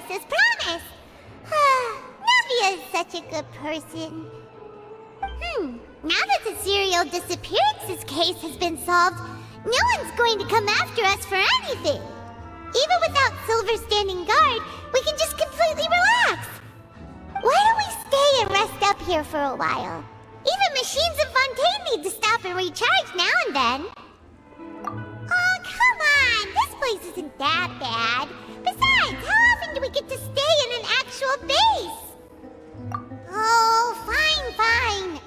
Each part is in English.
As promised. Navia is such a good person. Now that the serial disappearances case has been solved, no one's going to come after us for anything. Even without Silver standing guard, we can just completely relax. Why don't we stay and rest up here for a while? Even machines in Fontaine need to stop and recharge now and then. Oh, come on! This place isn't that bad. Besides, how often do we get to stay in an actual base? Oh, fine.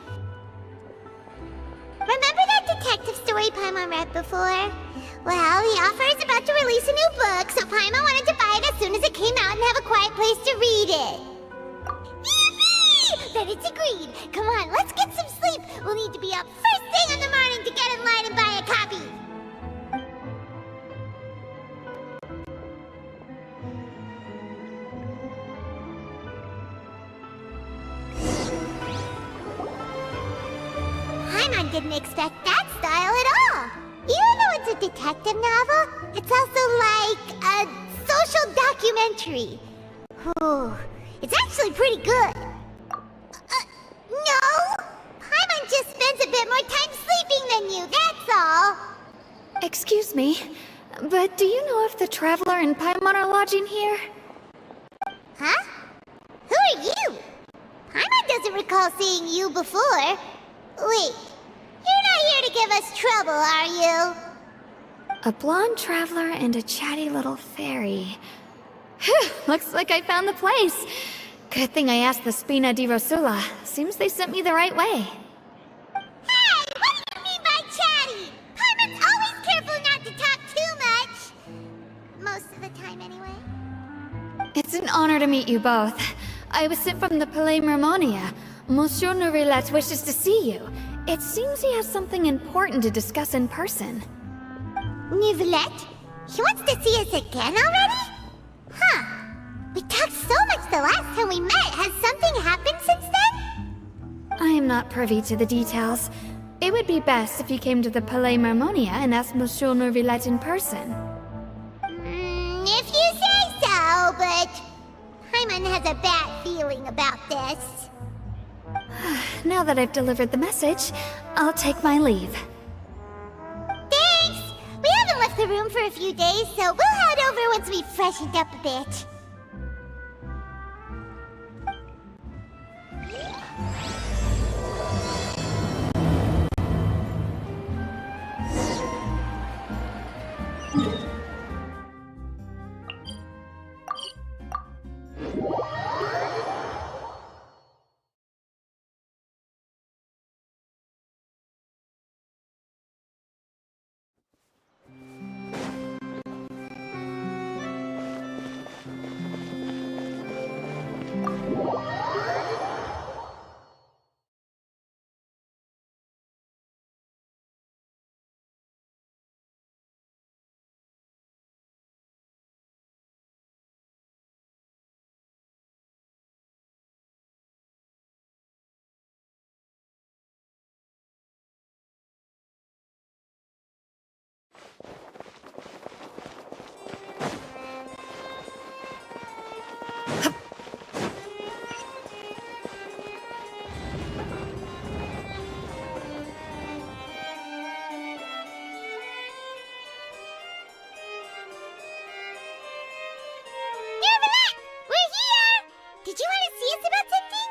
Remember that detective story Paimon read before? Well, the author is about to release a new book, so Paimon wanted to buy it as soon as it came out and have a quiet place to read it. Yippee! Then it's agreed. Come on, let's get some sleep. We'll need to be up first thing in the morning to get in line and buy a copy. Paimon didn't expect that style at all. Even though it's a detective novel, it's also like a social documentary. Ooh, it's actually pretty good. No! Paimon just spends a bit more time sleeping than you, that's all. Excuse me, but do you know if the Traveler and Paimon are lodging here? Huh? Who are you? Paimon doesn't recall seeing you before. Wait, you're not here to give us trouble, are you? A blonde traveler and a chatty little fairy. Phew, looks like I found the place. Good thing I asked the Spina di Rosula. Seems they sent me the right way. Hey, what do you mean by chatty? Paimon's always careful not to talk too much. Most of the time, anyway. It's an honor to meet you both. I was sent from the Palais Mermonia. Monsieur Nourilette wishes to see you. It seems he has something important to discuss in person. Nourilette? He wants to see us again already? Huh. We talked so much the last time we met. Has something happened since then? I am not privy to the details. It would be best if you came to the Palais Mermonia and asked Monsieur Nourilette in person. If you say so, but Paimon has a bad feeling about this. Now that I've delivered the message, I'll take my leave. Thanks! We haven't left the room for a few days, so we'll head over once we've freshened up a bit. Did you want to see us about something?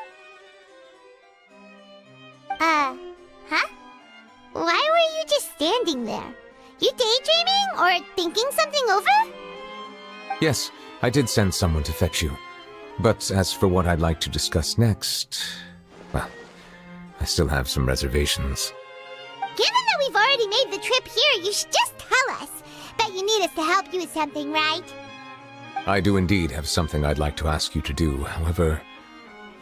Huh? Why were you just standing there? You daydreaming or thinking something over? Yes, I did send someone to fetch you. But as for what I'd like to discuss next, well, I still have some reservations. Given that we've already made the trip here, you should just tell us. Bet you need us to help you with something, right? I do indeed have something I'd like to ask you to do. However,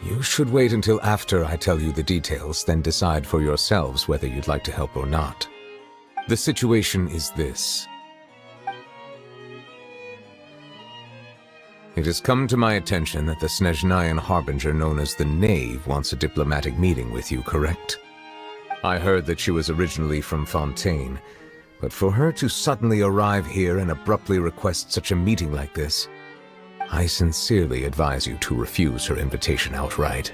you should wait until after I tell you the details, then decide for yourselves whether you'd like to help or not. The situation is this. It has come to my attention that the Snezhnayan harbinger known as the Knave wants a diplomatic meeting with you, correct? I heard that she was originally from Fontaine, but for her to suddenly arrive here and abruptly request such a meeting like this, I sincerely advise you to refuse her invitation outright.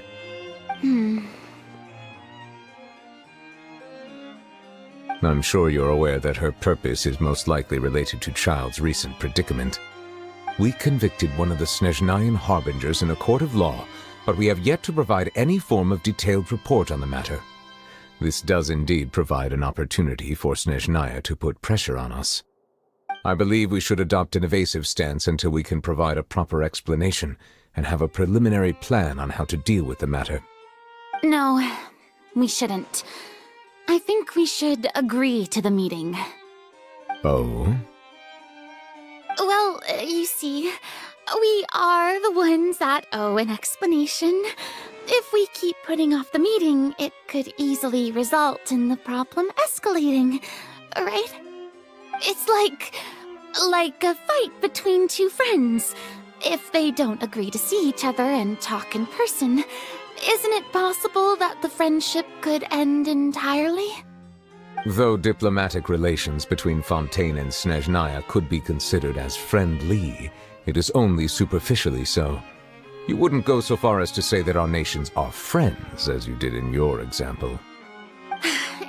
I'm sure you're aware that her purpose is most likely related to Child's recent predicament. We convicted one of the Snezhnayan harbingers in a court of law, but we have yet to provide any form of detailed report on the matter. This does indeed provide an opportunity for Snezhnaya to put pressure on us. I believe we should adopt an evasive stance until we can provide a proper explanation and have a preliminary plan on how to deal with the matter. No, we shouldn't. I think we should agree to the meeting. Oh? Well, you see, we are the ones that owe an explanation. If we keep putting off the meeting, it could easily result in the problem escalating, right? It's like a fight between two friends. If they don't agree to see each other and talk in person, isn't it possible that the friendship could end entirely? Though diplomatic relations between Fontaine and Snezhnaya could be considered as friendly, it is only superficially so. You wouldn't go so far as to say that our nations are friends, as you did in your example.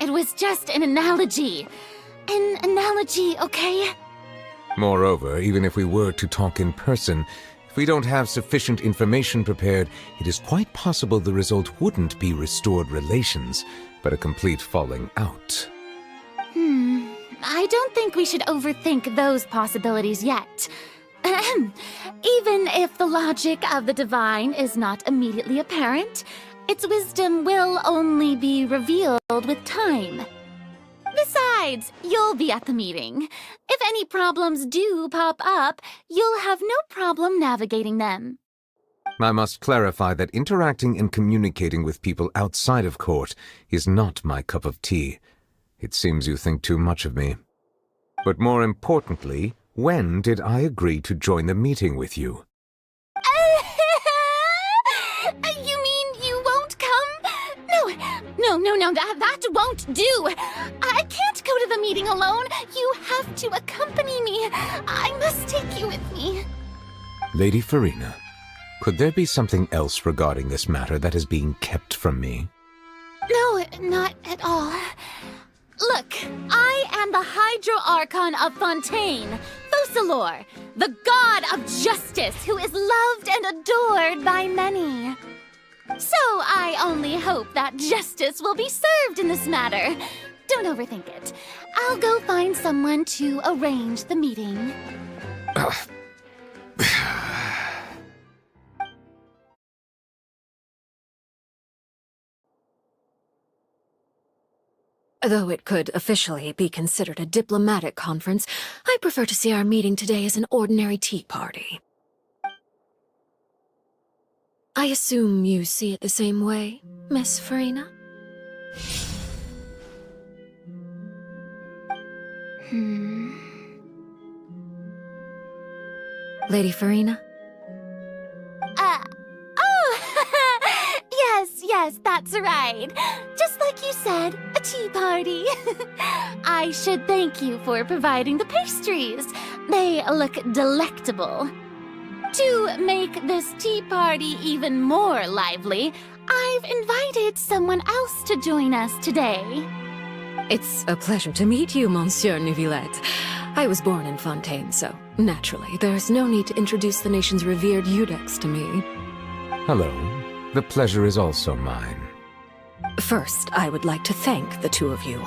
It was just an analogy. An analogy, okay? Moreover, even if we were to talk in person, if we don't have sufficient information prepared, it is quite possible the result wouldn't be restored relations, but a complete falling out. I don't think we should overthink those possibilities yet. Even if the logic of the divine is not immediately apparent, its wisdom will only be revealed with time. Besides, you'll be at the meeting. If any problems do pop up, you'll have no problem navigating them. I must clarify that interacting and communicating with people outside of court is not my cup of tea. It seems you think too much of me. But more importantly, when did I agree to join the meeting with you? You mean you won't come? No, that won't do. I can't go to the meeting alone. You have to accompany me. I must take you with me. Lady Farina, could there be something else regarding this matter that is being kept from me? No, not at all. Look, I am the Hydro-Archon of Fontaine, Focalor, the god of justice who is loved and adored by many. So I only hope that justice will be served in this matter. Don't overthink it. I'll go find someone to arrange the meeting. Though it could officially be considered a diplomatic conference, I prefer to see our meeting today as an ordinary tea party. I assume you see it the same way, Miss Farina? Lady Farina? Yes, that's right. Just like you said, a tea party. I should thank you for providing the pastries. They look delectable. To make this tea party even more lively, I've invited someone else to join us today. It's a pleasure to meet you, Monsieur Neuvillette. I was born in Fontaine, so naturally, there's no need to introduce the nation's revered Eudex to me. Hello. The pleasure is also mine. First, I would like to thank the two of you.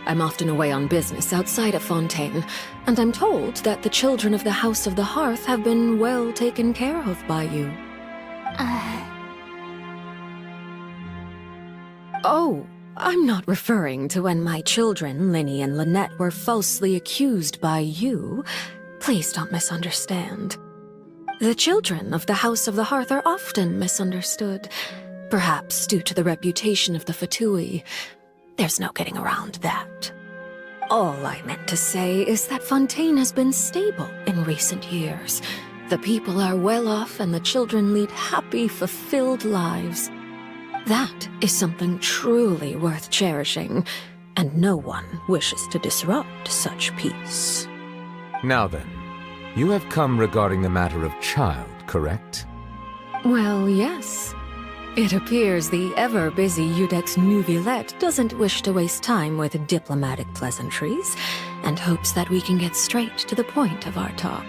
I'm often away on business outside of Fontaine, and I'm told that the children of the House of the Hearth have been well taken care of by you. Oh, I'm not referring to when my children, Linny and Lynette, were falsely accused by you. Please don't misunderstand. The children of the House of the Hearth are often misunderstood, perhaps due to the reputation of the Fatui. There's no getting around that. All I meant to say is that Fontaine has been stable in recent years. The people are well off and the children lead happy, fulfilled lives. That is something truly worth cherishing, and no one wishes to disrupt such peace. Now then, you have come regarding the matter of child, correct? Well, yes. It appears the ever-busy Iudex Nuvillette doesn't wish to waste time with diplomatic pleasantries, and hopes that we can get straight to the point of our talk.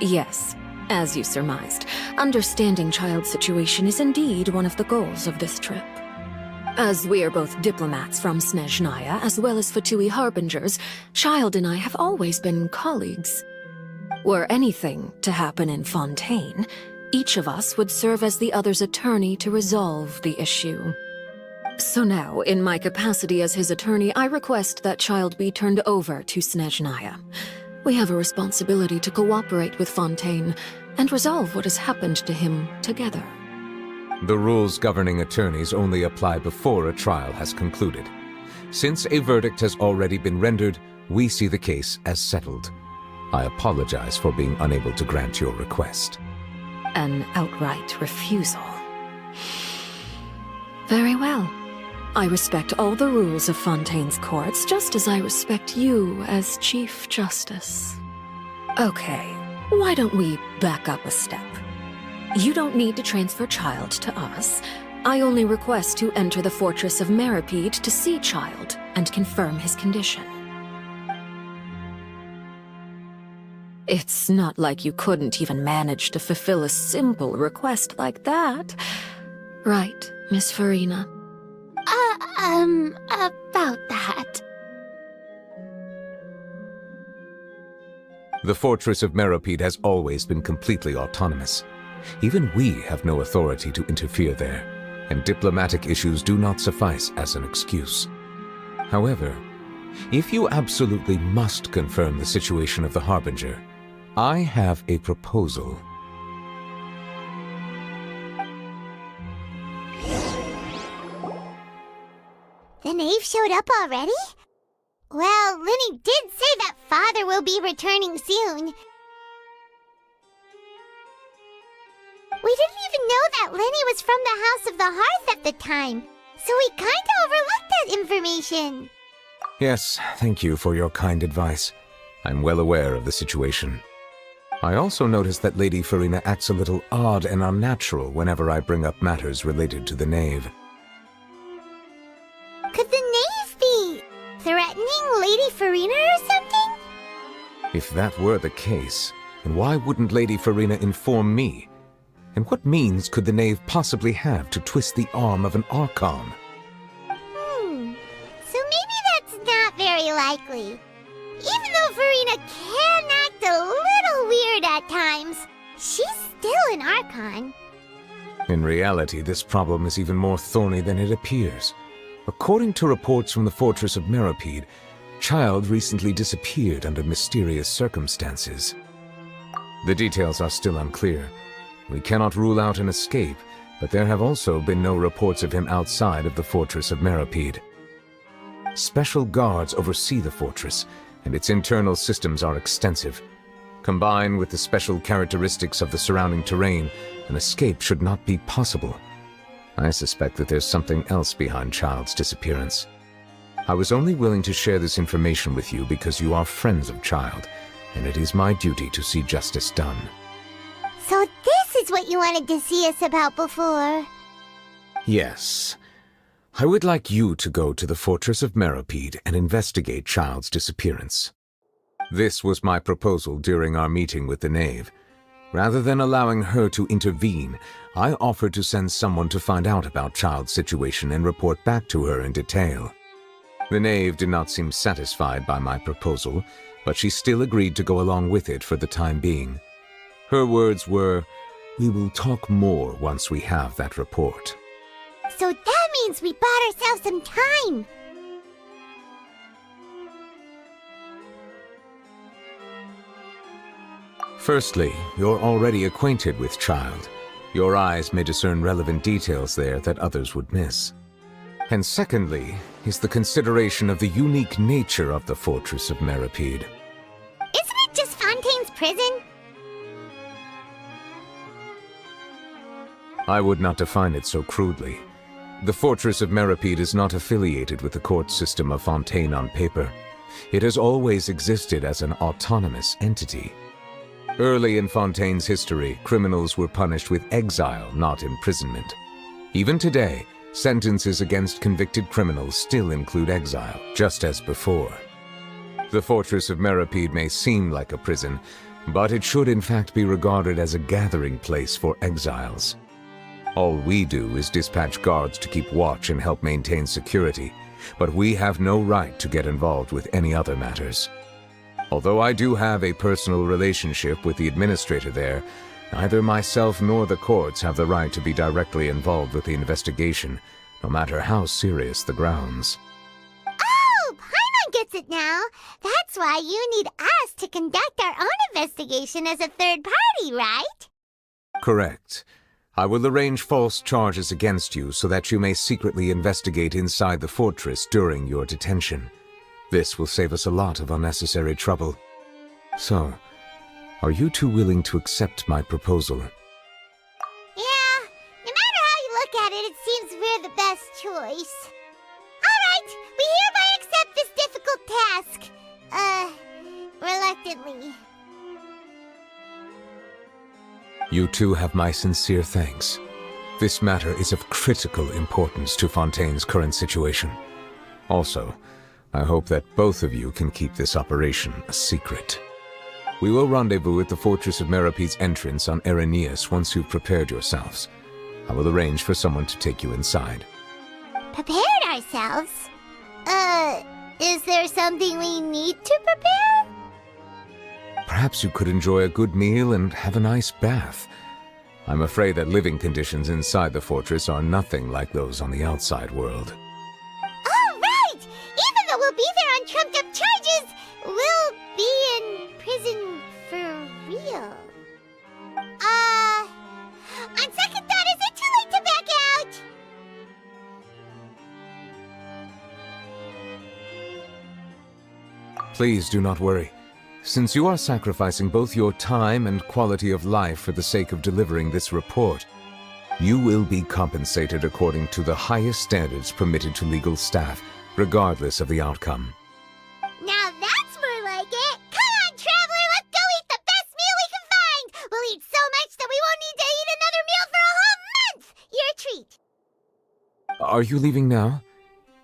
Yes, as you surmised, understanding Child's situation is indeed one of the goals of this trip. As we are both diplomats from Snezhnaya as well as Fatui harbingers, Child and I have always been colleagues. Were anything to happen in Fontaine, each of us would serve as the other's attorney to resolve the issue. So now, in my capacity as his attorney, I request that Child be turned over to Snezhnaya. We have a responsibility to cooperate with Fontaine and resolve what has happened to him together. The rules governing attorneys only apply before a trial has concluded. Since a verdict has already been rendered, we see the case as settled. I apologize for being unable to grant your request. An outright refusal. Very well. I respect all the rules of Fontaine's courts, just as I respect you as Chief Justice. Okay, why don't we back up a step? You don't need to transfer Child to us. I only request to enter the fortress of Meripede to see Child and confirm his condition. It's not like you couldn't even manage to fulfill a simple request like that. Right, Miss Farina? About that. The fortress of Meripede has always been completely autonomous. Even we have no authority to interfere there, and diplomatic issues do not suffice as an excuse. However, if you absolutely must confirm the situation of the Harbinger, I have a proposal. The knave showed up already? Well, Linny did say that Father will be returning soon. We didn't even know that Linny was from the House of the Hearth at the time, so we kinda overlooked that information. Yes, thank you for your kind advice. I'm well aware of the situation. I also noticed that Lady Farina acts a little odd and unnatural whenever I bring up matters related to the knave. Could the knave be threatening Lady Farina or something? If that were the case, then why wouldn't Lady Farina inform me? And what means could the knave possibly have to twist the arm of an Archon? So maybe that's not very likely. Even though Farina can act a little weird at times, she's still an Archon. In reality, this problem is even more thorny than it appears. According to reports from the fortress of Meripede, Child recently disappeared under mysterious circumstances. The details are still unclear. We cannot rule out an escape, but there have also been no reports of him outside of the fortress of Meripede. Special guards oversee the fortress, and its internal systems are extensive. Combined with the special characteristics of the surrounding terrain, an escape should not be possible. I suspect that there's something else behind Child's disappearance. I was only willing to share this information with you because you are friends of Child, and it is my duty to see justice done. So this is what you wanted to see us about before. Yes. I would like you to go to the fortress of Meripede and investigate Child's disappearance. This was my proposal during our meeting with the knave. Rather than allowing her to intervene, I offered to send someone to find out about Child's situation and report back to her in detail. The knave did not seem satisfied by my proposal, but she still agreed to go along with it for the time being. Her words were, "We will talk more once we have that report." So that means we bought ourselves some time. Firstly, you're already acquainted with Child. Your eyes may discern relevant details there that others would miss. And secondly, is the consideration of the unique nature of the Fortress of Meripede. Isn't it just Fontaine's prison? I would not define it so crudely. The Fortress of Meripede is not affiliated with the court system of Fontaine on paper. It has always existed as an autonomous entity. Early in Fontaine's history, criminals were punished with exile, not imprisonment. Even today, sentences against convicted criminals still include exile, just as before. The Fortress of Meripede may seem like a prison, but it should in fact be regarded as a gathering place for exiles. All we do is dispatch guards to keep watch and help maintain security, but we have no right to get involved with any other matters. Although I do have a personal relationship with the administrator there, neither myself nor the courts have the right to be directly involved with the investigation, no matter how serious the grounds. Oh, Paimon gets it now. That's why you need us to conduct our own investigation as a third party, right? Correct. I will arrange false charges against you so that you may secretly investigate inside the fortress during your detention. This will save us a lot of unnecessary trouble. So, are you two willing to accept my proposal? Yeah, no matter how you look at it, it seems we're the best choice. Alright, we hereby accept this difficult task. Reluctantly. You two have my sincere thanks. This matter is of critical importance to Fontaine's current situation. Also, I hope that both of you can keep this operation a secret. We will rendezvous at the Fortress of Meripede's entrance on Erinius once you've prepared yourselves. I will arrange for someone to take you inside. Prepared ourselves? Is there something we need to prepare? Perhaps you could enjoy a good meal and have a nice bath. I'm afraid that living conditions inside the fortress are nothing like those on the outside world. Oh, right! Even though we'll be there on trumped-up charges, we'll be in prison for real. On second thought, is it too late to back out? Please do not worry. Since you are sacrificing both your time and quality of life for the sake of delivering this report, you will be compensated according to the highest standards permitted to legal staff, regardless of the outcome. Now that's more like it! Come on, Traveler, let's go eat the best meal we can find! We'll eat so much that we won't need to eat another meal for a whole month! You're a treat! Are you leaving now?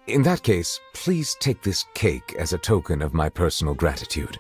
In that case, please take this cake as a token of my personal gratitude.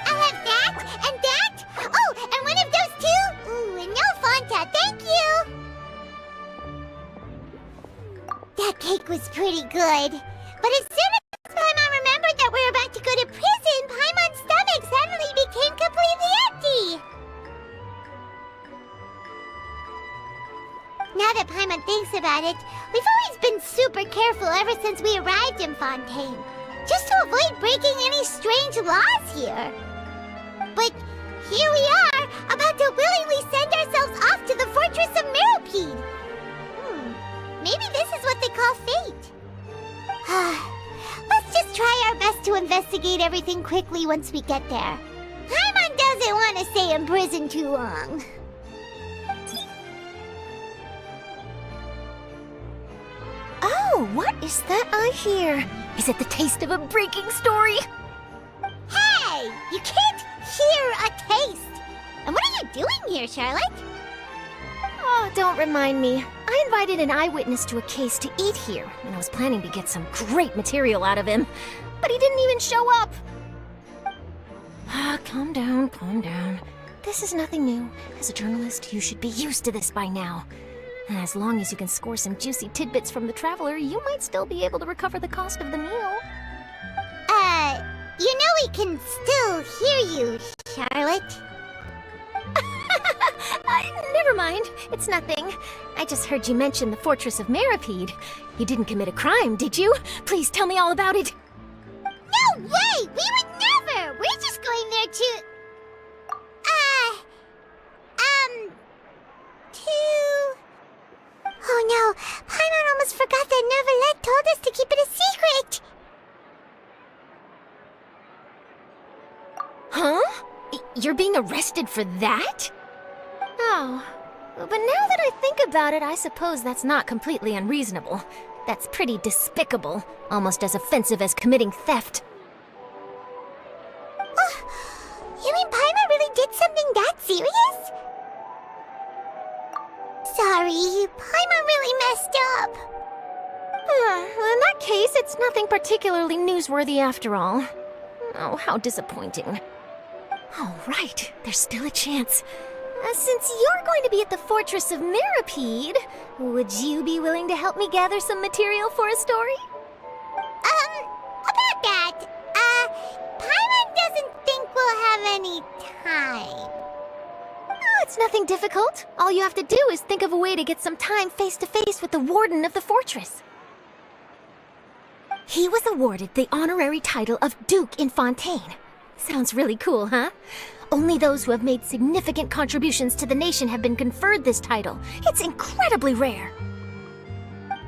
I'll have that, and that! Oh, and one of those two? Ooh, and no Fanta, thank you! That cake was pretty good. But as soon as Paimon remembered that we were about to go to prison, Paimon's stomach suddenly became completely empty! now that Paimon thinks about it, we've always been super careful ever since we arrived in Fontaine, just to avoid breaking any strange laws here. But here we are, about to willingly send ourselves off to the Fortress of Meropide. Maybe this is what they call fate. Let's just try our best to investigate everything quickly once we get there. Paimon doesn't want to stay in prison too long. Oh, what is that I hear? Is it the taste of a breaking story? Hey! You can't hear a taste! And what are you doing here, Charlotte? Oh, don't remind me. I invited an eyewitness to a case to eat here, and I was planning to get some great material out of him. But he didn't even show up! Calm down, calm down. This is nothing new. As a journalist, you should be used to this by now. As long as you can score some juicy tidbits from the Traveler, you might still be able to recover the cost of the meal. You know we can still hear you, Charlotte. Never mind. It's nothing. I just heard you mention the Fortress of Meropide. You didn't commit a crime, did you? Please tell me all about it. No way! We would never! We're just going there to... Oh no, Paimon almost forgot that Neverlet told us to keep it a secret! Huh? You're being arrested for that? Oh, but now that I think about it, I suppose that's not completely unreasonable. That's pretty despicable, almost as offensive as committing theft. You mean Paimon really did something that serious? Sorry, Paimon really messed up. In that case, it's nothing particularly newsworthy after all. Oh, how disappointing. All right, there's still a chance. Since you're going to be at the Fortress of Meropide, would you be willing to help me gather some material for a story? About that, Paimon doesn't think we'll have any time. Oh, it's nothing difficult. All you have to do is think of a way to get some time face-to-face with the warden of the fortress. He was awarded the honorary title of Duke in Fontaine. Sounds really cool, huh? Only those who have made significant contributions to the nation have been conferred this title. It's incredibly rare.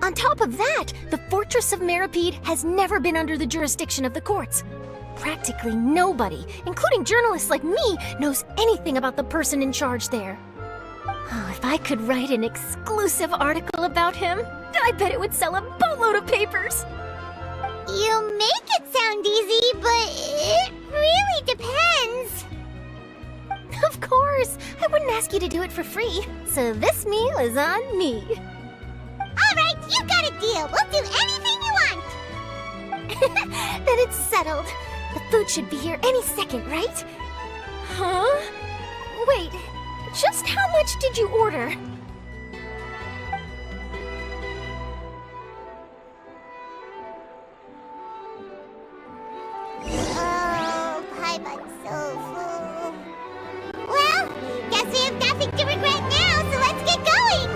On top of that, the Fortress of Meropide has never been under the jurisdiction of the courts. Practically nobody, including journalists like me, knows anything about the person in charge there. Oh, if I could write an exclusive article about him, I bet it would sell a boatload of papers. You make it sound easy, but it really depends. Of course, I wouldn't ask you to do it for free, so this meal is on me. All right, you got a deal. We'll do anything you want. Then it's settled. The food should be here any second, right? Huh? Wait, just how much did you order? Oh, Paimon's so full. Well, guess we have nothing to regret now, so let's get going!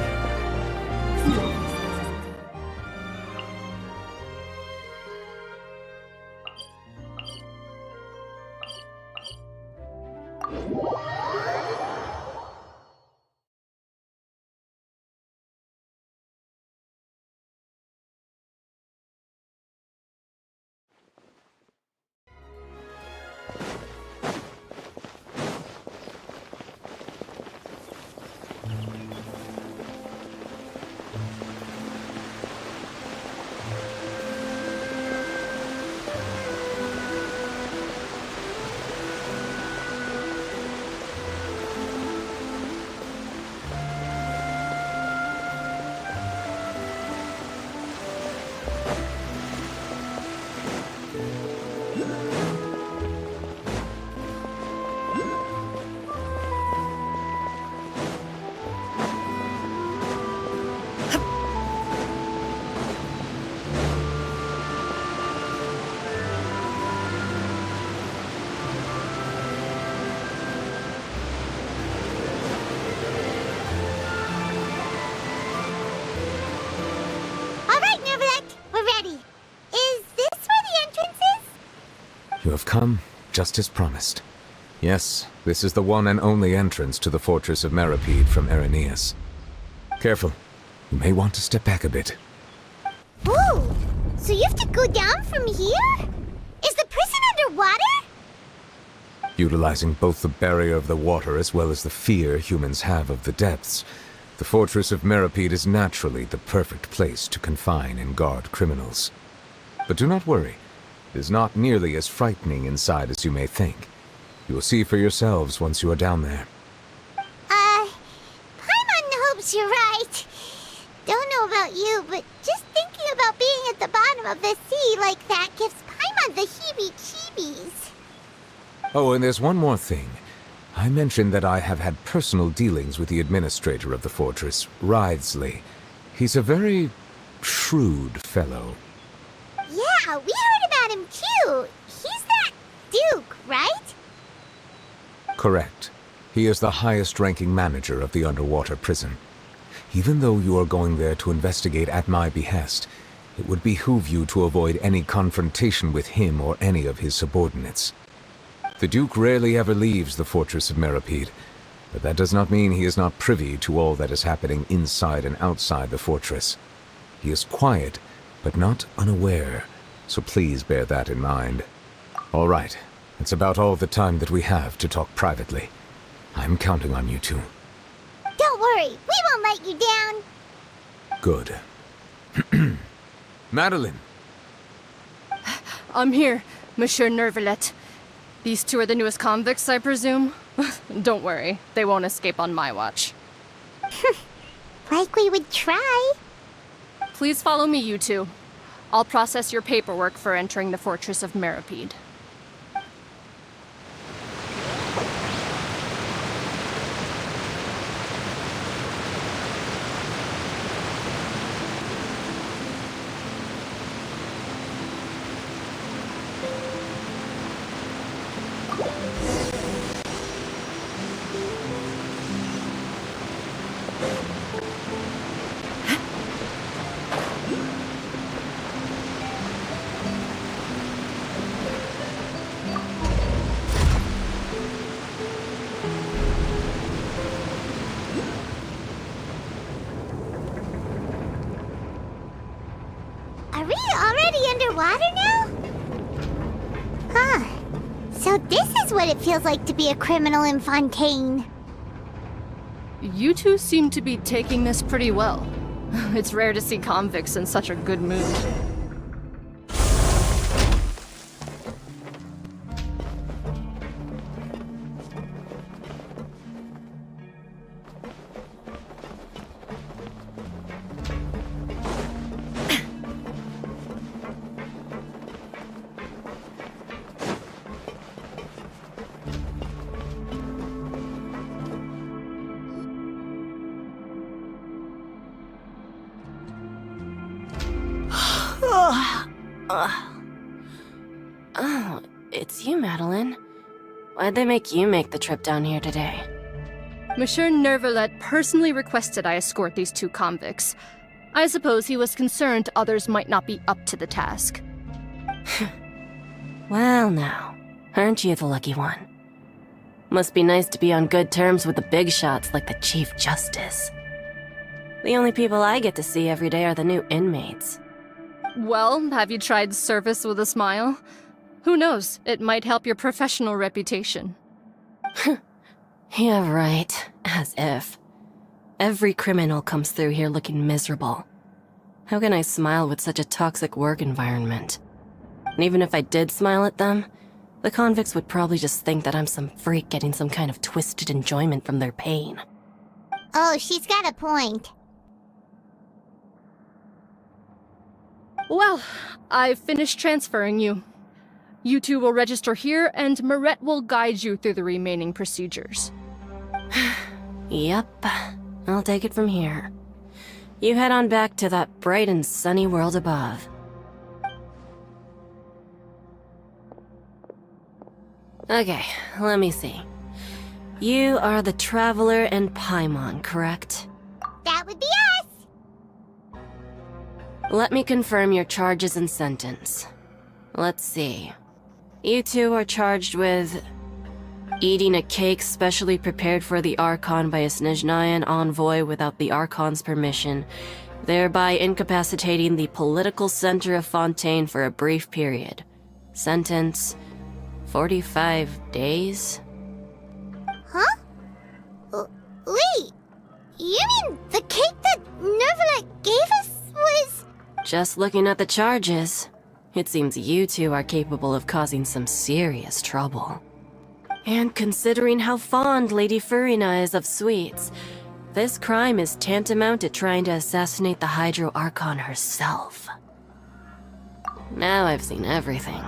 have come, just as promised. Yes, this is the one and only entrance to the fortress of Meripede from Irenaeus. Careful. You may want to step back a bit. Whoa! So you have to go down from here? Is the prison underwater? Utilizing both the barrier of the water as well as the fear humans have of the depths, the fortress of Meripede is naturally the perfect place to confine and guard criminals. But do not worry. It is not nearly as frightening inside as you may think. You will see for yourselves once you are down there. Paimon hopes you're right. Don't know about you, but just thinking about being at the bottom of the sea like that gives Paimon the heebie-jeebies. Oh, and there's one more thing. I mentioned that I have had personal dealings with the administrator of the fortress, Writhsley. He's a very shrewd fellow. Yeah, we heard about him too. He's that Duke, right? Correct. He is the highest-ranking manager of the underwater prison. Even though you are going there to investigate at my behest, it would behoove you to avoid any confrontation with him or any of his subordinates. The Duke rarely ever leaves the fortress of Meripede, but that does not mean he is not privy to all that is happening inside and outside the fortress. He is quiet, but not unaware, so please bear that in mind. All right, it's about all the time that we have to talk privately. I'm counting on you two. Don't worry, we won't let you down. Good. Madeline! I'm here, Monsieur Nervalet. These two are the newest convicts, I presume? Don't worry, they won't escape on my watch. Like we would try. Please follow me, you two. I'll process your paperwork for entering the Fortress of Meripede. Are we already underwater now? Huh. So this is what it feels like to be a criminal in Fontaine. You two seem to be taking this pretty well. It's rare to see convicts in such a good mood. Oh, it's you, Madeline. Why'd they make you make the trip down here today? Monsieur Nervalet personally requested I escort these two convicts. I suppose he was concerned others might not be up to the task. Well now, aren't you the lucky one? Must be nice to be on good terms with the big shots like the Chief Justice. The only people I get to see every day are the new inmates. Well, have you tried service with a smile? Who knows, it might help your professional reputation. Yeah, right. As if. Every criminal comes through here looking miserable. How can I smile with such a toxic work environment? And even if I did smile at them, the convicts would probably just think that I'm some freak getting some kind of twisted enjoyment from their pain. Oh, she's got a point. Well, I've finished transferring you. You two will register here, and Marette will guide you through the remaining procedures. Yep, I'll take it from here. You head on back to that bright and sunny world above. Okay, let me see. You are the Traveler and Paimon, correct? That would be us. Let me confirm your charges and sentence. Let's see. You two are charged with eating a cake specially prepared for the Archon by a Snezhnayan envoy without the Archon's permission, thereby incapacitating the political center of Fontaine for a brief period. Sentence: 45 days? Huh? Wait, you mean the cake that Nervalet gave us was... Just looking at the charges, it seems you two are capable of causing some serious trouble. And considering how fond Lady Furina is of sweets, this crime is tantamount to trying to assassinate the Hydro Archon herself. Now I've seen everything.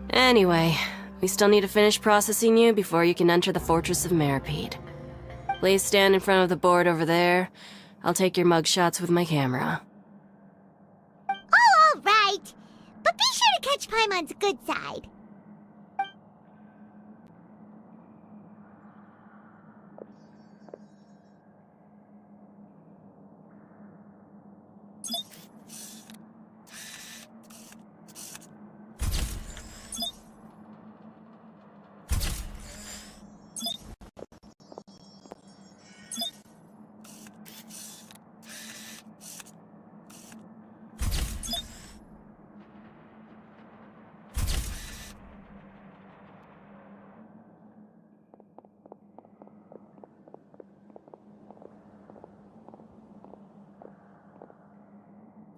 Anyway, we still need to finish processing you before you can enter the Fortress of Meripede. Please stand in front of the board over there. I'll take your mugshots with my camera. Oh, all right. But be sure to catch Paimon's good side.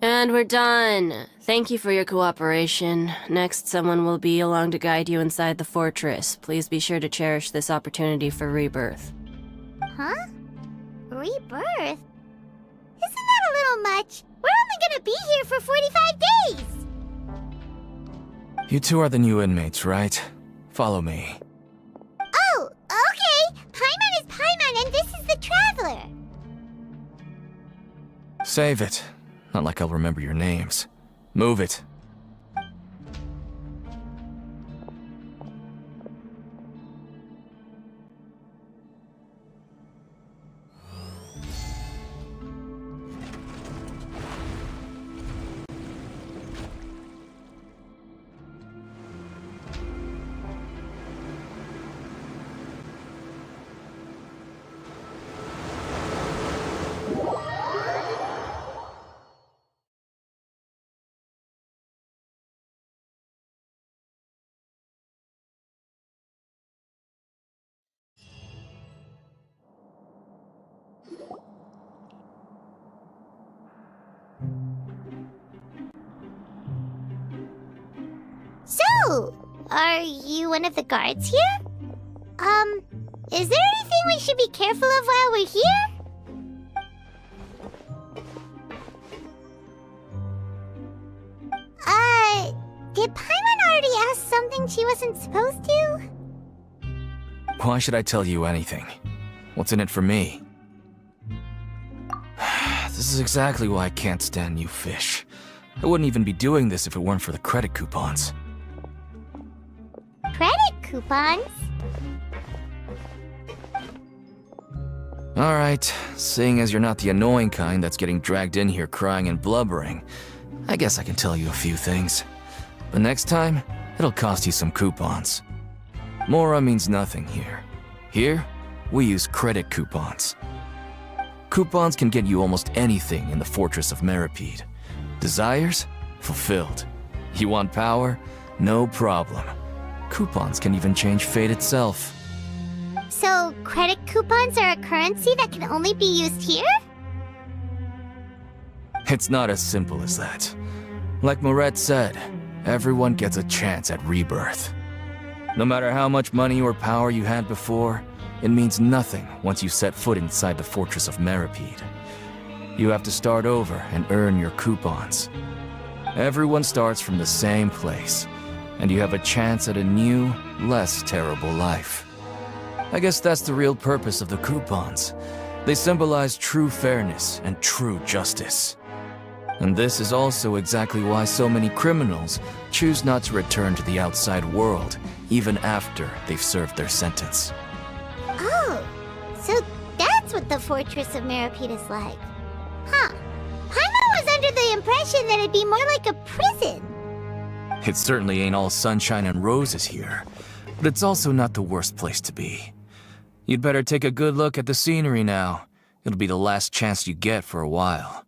And we're done. Thank you for your cooperation. Next, someone will be along to guide you inside the fortress. Please be sure to cherish this opportunity for rebirth. Huh? Rebirth? Isn't that a little much? We're only gonna be here for 45 days! You two are the new inmates, right? Follow me. Oh, okay! Paimon is Paimon and this is the Traveler! Save it. Not like I'll remember your names. Move it. So, are you one of the guards here? Is there anything we should be careful of while we're here? Did Paimon already ask something she wasn't supposed to? Why should I tell you anything? What's in it for me? This is exactly why I can't stand you fish. I wouldn't even be doing this if it weren't for the credit coupons. Credit coupons? Alright, seeing as you're not the annoying kind that's getting dragged in here crying and blubbering, I guess I can tell you a few things. But next time, it'll cost you some coupons. Mora means nothing here. Here, we use credit coupons. Coupons can get you almost anything in the Fortress of Meripede. Desires? Fulfilled. You want power? No problem. Coupons can even change fate itself. So, credit coupons are a currency that can only be used here? It's not as simple as that. Like Moret said, everyone gets a chance at rebirth. No matter how much money or power you had before, it means nothing once you set foot inside the Fortress of Meripede. You have to start over and earn your coupons. Everyone starts from the same place, and you have a chance at a new, less terrible life. I guess that's the real purpose of the coupons. They symbolize true fairness and true justice. And this is also exactly why so many criminals choose not to return to the outside world, even after they've served their sentence. Oh, so that's what the Fortress of Meripede is like. Huh. Paimon was under the impression that it'd be more like a prison. It certainly ain't all sunshine and roses here, but it's also not the worst place to be. You'd better take a good look at the scenery now. It'll be the last chance you get for a while.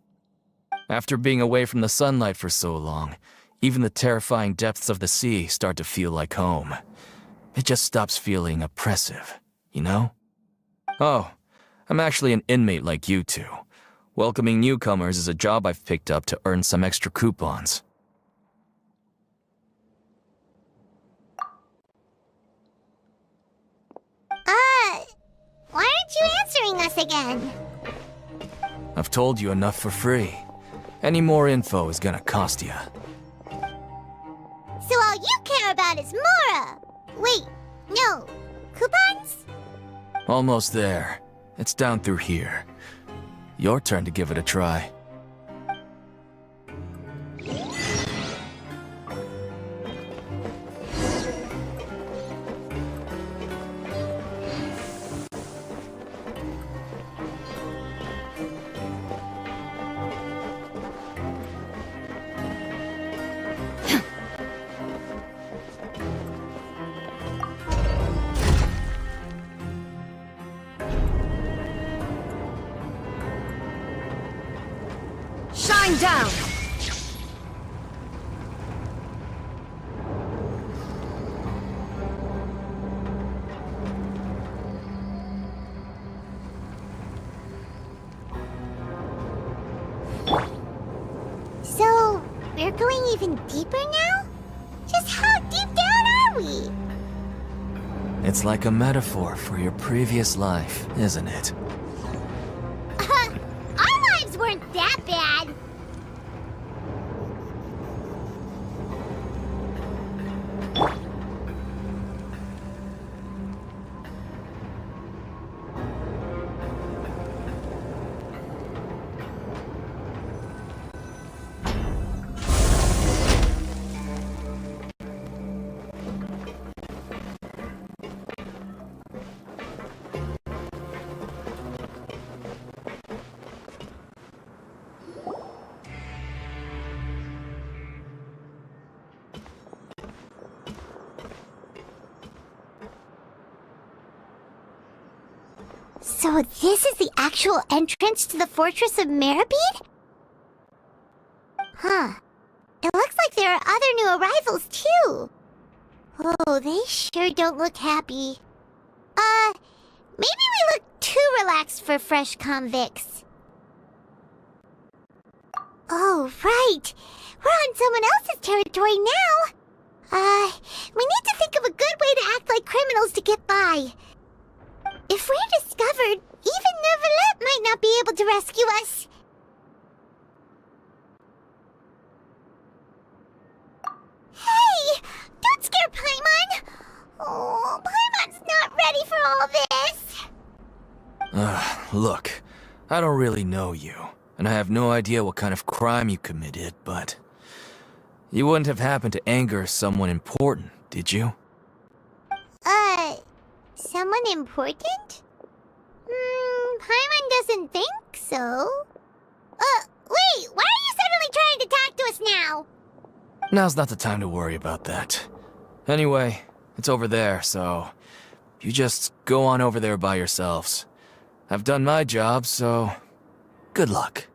After being away from the sunlight for so long, even the terrifying depths of the sea start to feel like home. It just stops feeling oppressive, you know? Oh, I'm actually an inmate like you two. Welcoming newcomers is a job I've picked up to earn some extra coupons. Why aren't you answering us again? I've told you enough for free. Any more info is gonna cost you. So all you care about is Mora! Wait, no. Coupons? Almost there. It's down through here. Your turn to give it a try. Shine down! So, we're going even deeper now? Just how deep down are we? It's like a metaphor for your previous life, isn't it? Our lives weren't that bad. So this is the actual entrance to the Fortress of Meribed? Huh. It looks like there are other new arrivals, too. Oh, they sure don't look happy. Maybe we look too relaxed for fresh convicts. Oh, right. We're on someone else's territory now. We need to think of a good way to act like criminals to get by. If we're discovered, even Nervalet might not be able to rescue us. Hey! Don't scare Paimon! Oh, Paimon's not ready for all this! Look, I don't really know you, and I have no idea what kind of crime you committed, but... You wouldn't have happened to anger someone important, did you? Someone important? Paimon doesn't think so. Wait, why are you suddenly trying to talk to us now? Now's not the time to worry about that. Anyway, it's over there, so... You just go on over there by yourselves. I've done my job, so... Good luck.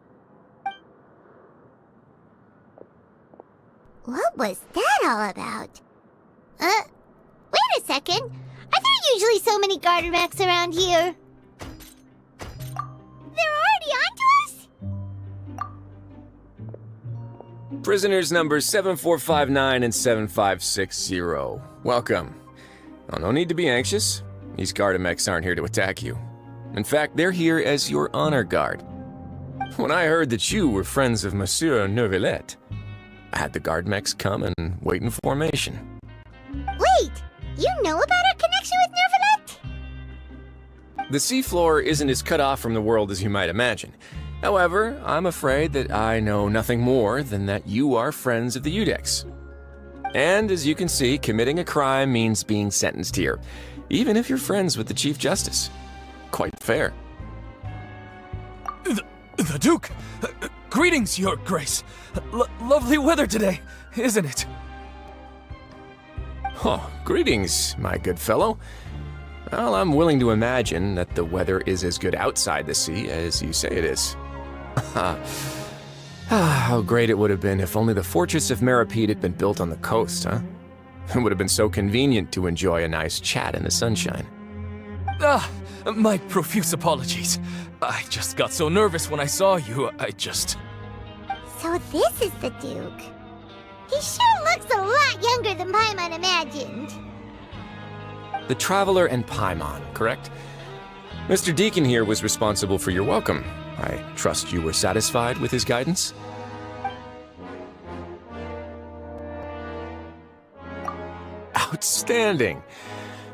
What was that all about? Wait a second. Are there usually so many garter mechs around here? They're already onto us? Prisoners numbers 7459 and 7560. Welcome. Oh, no need to be anxious. These Gardamex aren't here to attack you. In fact, they're here as your honor guard. When I heard that you were friends of Monsieur Nervalet, I had the Gardamex come and wait in formation. Wait! You know about our connection with Nervalet? The seafloor isn't as cut off from the world as you might imagine. However, I'm afraid that I know nothing more than that you are friends of the Udex. And as you can see, committing a crime means being sentenced here, even if you're friends with the Chief Justice. Quite fair. The Duke! Greetings, Your Grace! Lovely weather today, isn't it? Oh, greetings, my good fellow. Well, I'm willing to imagine that the weather is as good outside the sea as you say it is. How great it would have been if only the Fortress of Meripede had been built on the coast, huh? It would have been so convenient to enjoy a nice chat in the sunshine. My profuse apologies. I just got so nervous when I saw you, So this is the Duke. He sure looks a lot younger than Paimon imagined. The Traveler and Paimon, correct? Mr. Deacon here was responsible for your welcome. I trust you were satisfied with his guidance? Outstanding.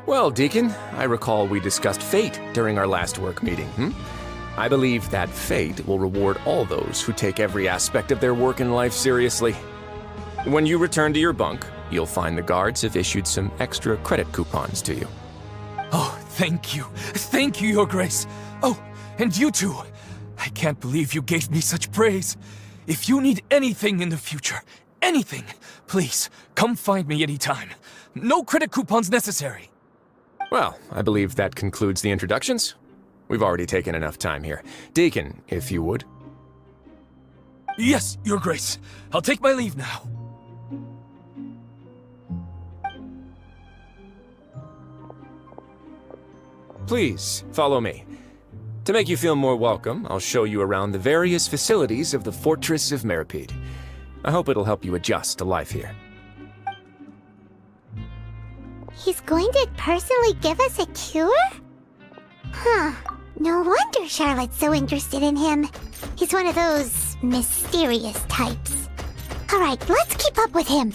Well, Deacon, I recall we discussed fate during our last work meeting, I believe that fate will reward all those who take every aspect of their work in life seriously. When you return to your bunk, you'll find the guards have issued some extra credit coupons to you. Oh, thank you. Thank you, Your Grace. Oh, and you too. I can't believe you gave me such praise. If you need anything in the future, anything, please, come find me anytime. No credit coupons necessary. Well, I believe that concludes the introductions. We've already taken enough time here. Deacon, if you would. Yes, Your Grace. I'll take my leave now. Please, follow me. To make you feel more welcome, I'll show you around the various facilities of the Fortress of Meripede. I hope it'll help you adjust to life here. He's going to personally give us a cure? Huh. No wonder Charlotte's so interested in him. He's one of those mysterious types. Alright, let's keep up with him.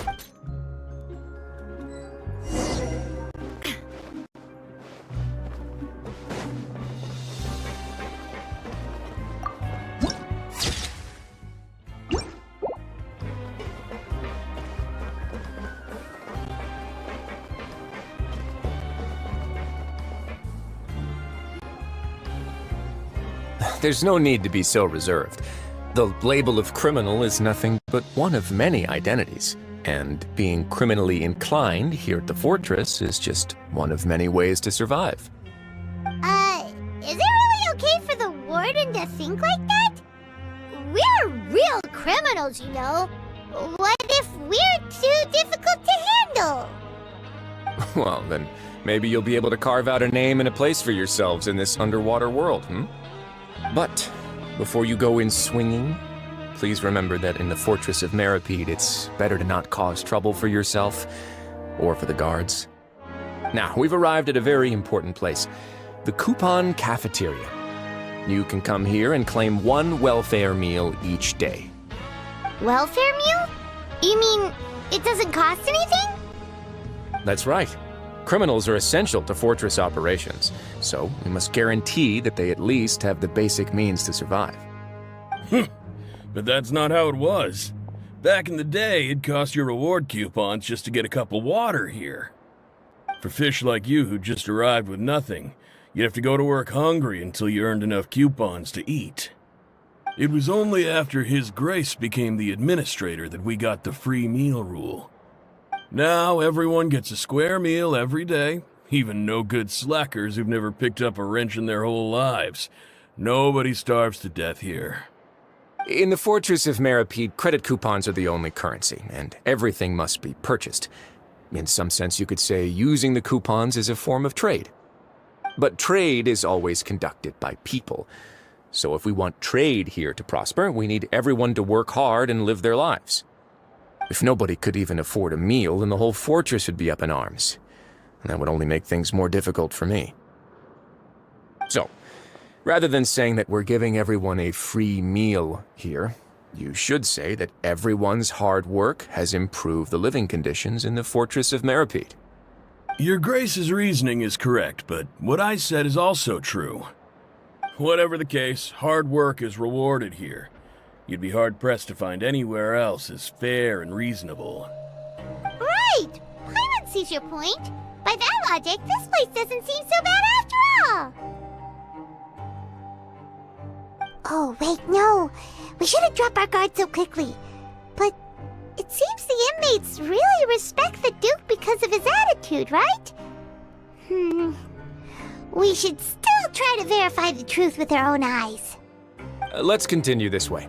There's no need to be so reserved. The label of criminal is nothing but one of many identities, and being criminally inclined here at the fortress is just one of many ways to survive. Is it really okay for the warden to think like that? We're real criminals, you know. What if we're too difficult to handle? Well, then maybe you'll be able to carve out a name and a place for yourselves in this underwater world, But before you go in swinging, please remember that in the Fortress of Meripede, it's better to not cause trouble for yourself or for the guards. Now, we've arrived at a very important place, the Coupon Cafeteria. You can come here and claim one welfare meal each day. Welfare meal? You mean it doesn't cost anything? That's right. Criminals are essential to Fortress operations, so we must guarantee that they at least have the basic means to survive. But that's not how it was. Back in the day, it cost your reward coupons just to get a cup of water here. For fish like you who just arrived with nothing, you'd have to go to work hungry until you earned enough coupons to eat. It was only after His Grace became the administrator that we got the free meal rule. Now everyone gets a square meal every day, even no-good slackers who've never picked up a wrench in their whole lives. Nobody starves to death here. In the Fortress of Meripede, credit coupons are the only currency, and everything must be purchased. In some sense, you could say using the coupons is a form of trade. But trade is always conducted by people. So if we want trade here to prosper, we need everyone to work hard and live their lives. If nobody could even afford a meal, then the whole fortress would be up in arms. And that would only make things more difficult for me. So, rather than saying that we're giving everyone a free meal here, you should say that everyone's hard work has improved the living conditions in the Fortress of Meripede. Your Grace's reasoning is correct, but what I said is also true. Whatever the case, hard work is rewarded here. You'd be hard-pressed to find anywhere else as fair and reasonable. Right! Paimon sees your point. By that logic, this place doesn't seem so bad after all. Oh, wait, no. We shouldn't drop our guard so quickly. But it seems the inmates really respect the Duke because of his attitude, right? We should still try to verify the truth with our own eyes. Let's continue this way.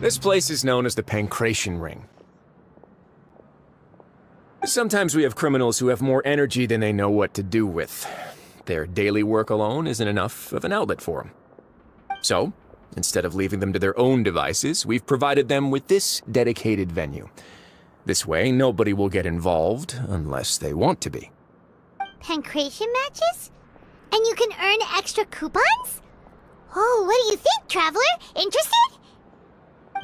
This place is known as the Pancration Ring. Sometimes we have criminals who have more energy than they know what to do with. Their daily work alone isn't enough of an outlet for them. So, instead of leaving them to their own devices, we've provided them with this dedicated venue. This way, nobody will get involved unless they want to be. Pancration matches? And you can earn extra coupons? Oh, what do you think, Traveler? Interested?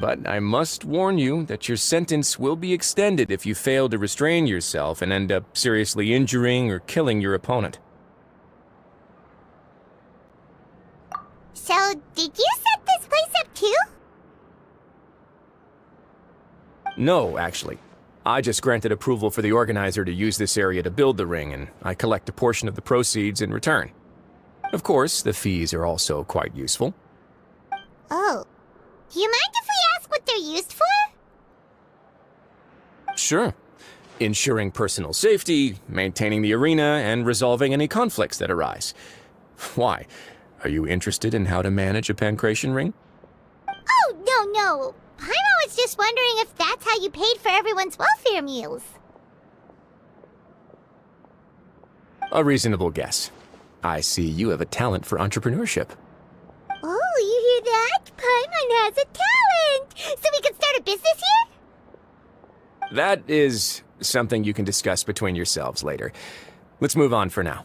But I must warn you that your sentence will be extended if you fail to restrain yourself and end up seriously injuring or killing your opponent. So, did you set this place up too? No, actually. I just granted approval for the organizer to use this area to build the ring, and I collect a portion of the proceeds in return. Of course, the fees are also quite useful. Oh. Do you mind if we ask what they're used for? Sure. Ensuring personal safety, maintaining the arena, and resolving any conflicts that arise. Why? Are you interested in how to manage a pancration ring? Oh, no. Paimon was just wondering if that's how you paid for everyone's welfare meals. A reasonable guess. I see you have a talent for entrepreneurship. Oh, you hear that? Paimon has a talent! So we can start a business here? That is something you can discuss between yourselves later. Let's move on for now.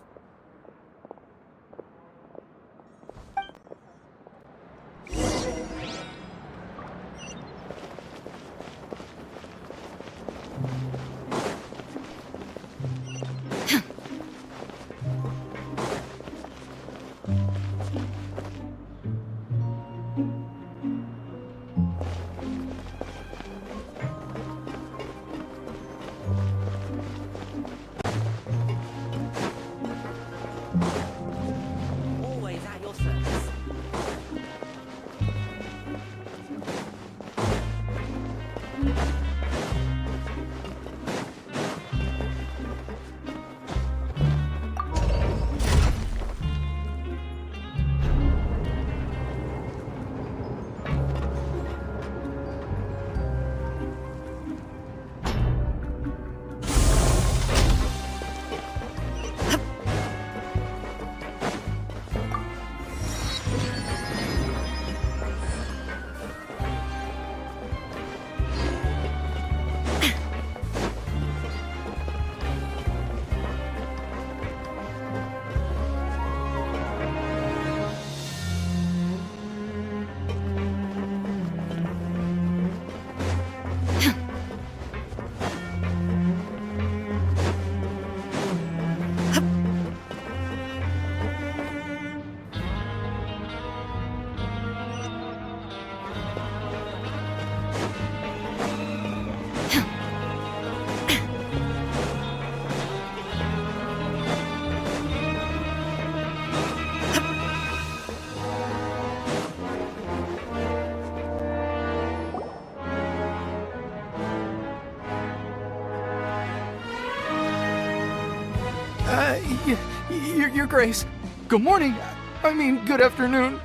Your Grace. Good morning. I mean, good afternoon.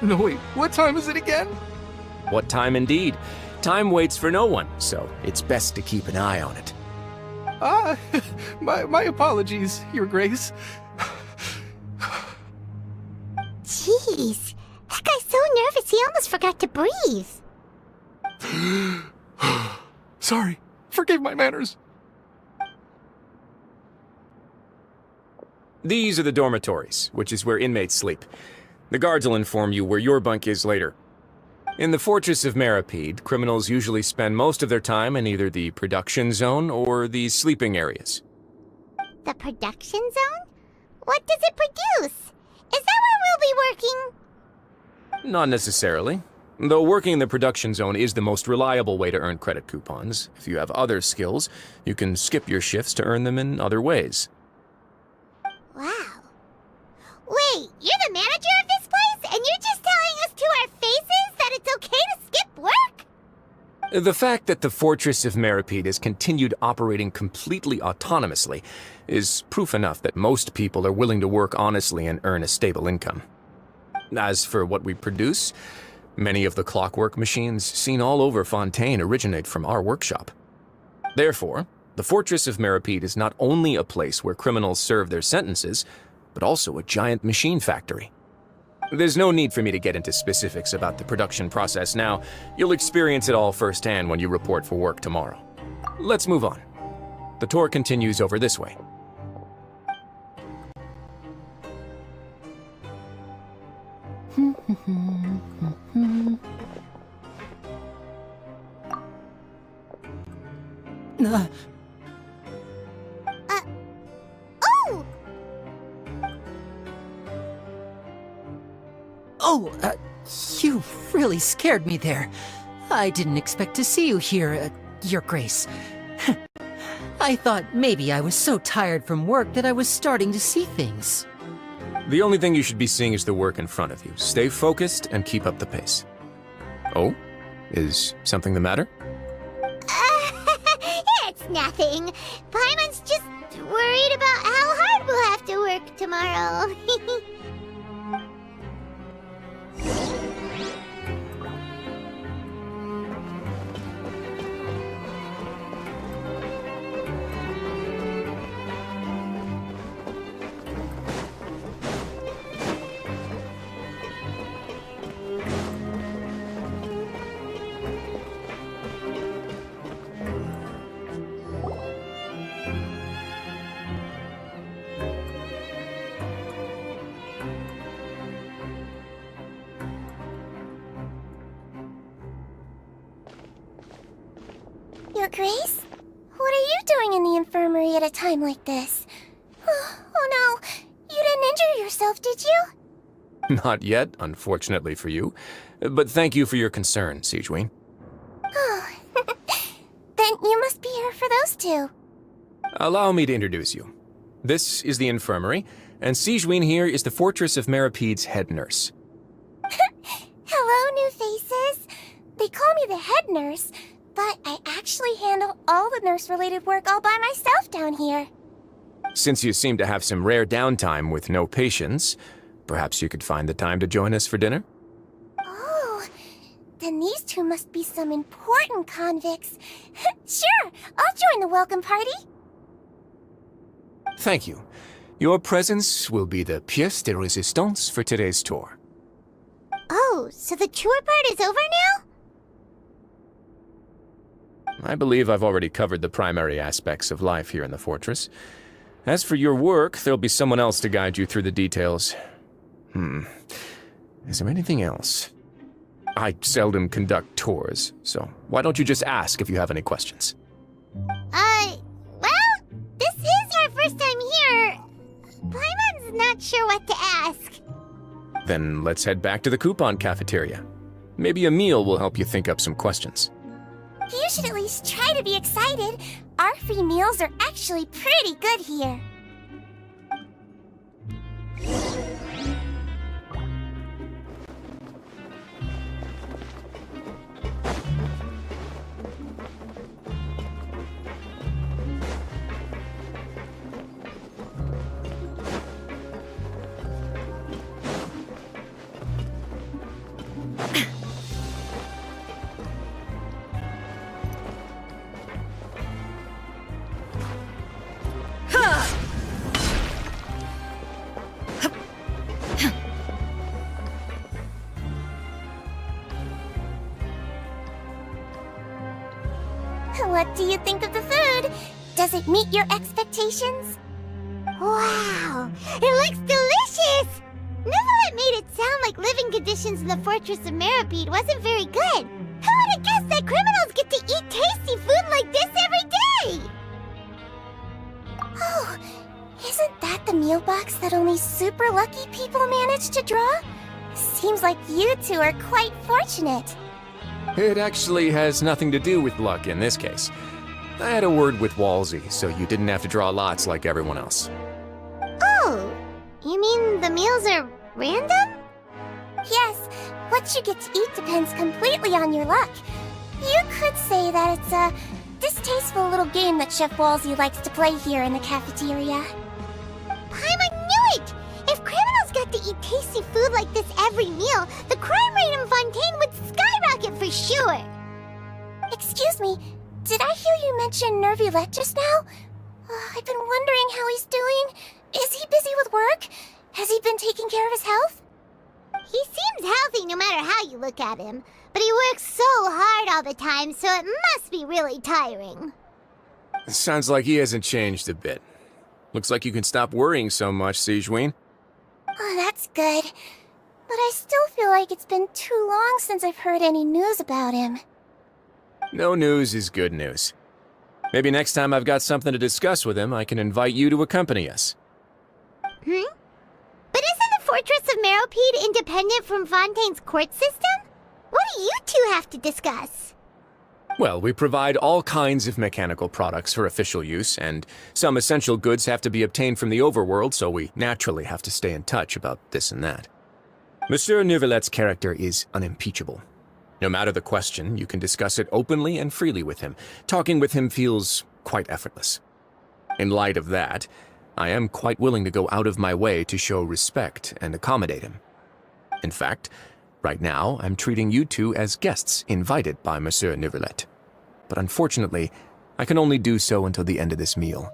No, wait, what time is it again? What time indeed? Time waits for no one, so it's best to keep an eye on it. My apologies, Your Grace. Jeez, that guy's so nervous he almost forgot to breathe. Sorry, forgive my manners. These are the dormitories, which is where inmates sleep. The guards will inform you where your bunk is later. In the Fortress of Meripede, criminals usually spend most of their time in either the production zone or the sleeping areas. The production zone? What does it produce? Is that where we'll be working? Not necessarily. Though working in the production zone is the most reliable way to earn credit coupons. If you have other skills, you can skip your shifts to earn them in other ways. Wow. Wait, you're the manager of this place, and you're just telling us to our faces that it's okay to skip work? The fact that the Fortress of Meripede has continued operating completely autonomously is proof enough that most people are willing to work honestly and earn a stable income. As for what we produce, many of the clockwork machines seen all over Fontaine originate from our workshop. Therefore, the Fortress of Meripede is not only a place where criminals serve their sentences, but also a giant machine factory. There's no need for me to get into specifics about the production process now. You'll experience it all firsthand when you report for work tomorrow. Let's move on. The tour continues over this way. You really scared me there. I didn't expect to see you here, Your Grace. I thought maybe I was so tired from work that I was starting to see things. The only thing you should be seeing is the work in front of you. Stay focused and keep up the pace. Oh? Is something the matter? It's nothing. Paimon's just worried about how hard we'll have to work tomorrow. Your Grace? What are you doing in the infirmary at a time like this? Oh no, you didn't injure yourself, did you? Not yet, unfortunately for you. But thank you for your concern, Sigewin. Oh, then you must be here for those two. Allow me to introduce you. This is the infirmary, and Sigewin here is the Fortress of Meripede's head nurse. Hello, new faces. They call me the head nurse, but I actually handle all the nurse-related work all by myself down here. Since you seem to have some rare downtime with no patients, perhaps you could find the time to join us for dinner? Oh, then these two must be some important convicts. Sure, I'll join the welcome party. Thank you. Your presence will be the pièce de résistance for today's tour. Oh, so the tour part is over now? I believe I've already covered the primary aspects of life here in the fortress. As for your work, there'll be someone else to guide you through the details. Is there anything else? I seldom conduct tours, so why don't you just ask if you have any questions? Well, this is our first time here. Paimon's not sure what to ask. Then let's head back to the coupon cafeteria. Maybe a meal will help you think up some questions. You should at least try to be excited. Our free meals are actually pretty good here. what do you think of the food? Does it meet your expectations? Wow, it looks delicious! Neverlet made it sound like living conditions in the Fortress of Meripede wasn't very good. Who would have guessed that criminals get to eat tasty food like this every day? Oh, isn't that the meal box that only super lucky people manage to draw? Seems like you two are quite fortunate. It actually has nothing to do with luck in this case. I had a word with Walsey, so you didn't have to draw lots like everyone else. Oh, you mean the meals are random? Yes, what you get to eat depends completely on your luck. You could say that it's a distasteful little game that Chef Walsey likes to play here in the cafeteria. Paimon knew it! If criminals got to eat tasty food like this every meal, the crime rate in Fontaine would skyrocket for sure! Excuse me, did I hear you mention Nervulette just now? I've been wondering how he's doing. Is he busy with work? Has he been taking care of his health? He seems healthy no matter how you look at him, but he works so hard all the time, so it must be really tiring. Sounds like he hasn't changed a bit. Looks like you can stop worrying so much, Sigewinne. Oh, that's good. But I still feel like it's been too long since I've heard any news about him. No news is good news. Maybe next time I've got something to discuss with him, I can invite you to accompany us. But isn't the Fortress of Meripede independent from Fontaine's court system? What do you two have to discuss? Well, we provide all kinds of mechanical products for official use, and some essential goods have to be obtained from the overworld, so we naturally have to stay in touch about this and that. Monsieur Nervulet's character is unimpeachable. No matter the question, you can discuss it openly and freely with him. Talking with him feels quite effortless. In light of that, I am quite willing to go out of my way to show respect and accommodate him. In fact, right now, I'm treating you two as guests invited by Monsieur Nervulet. But unfortunately, I can only do so until the end of this meal.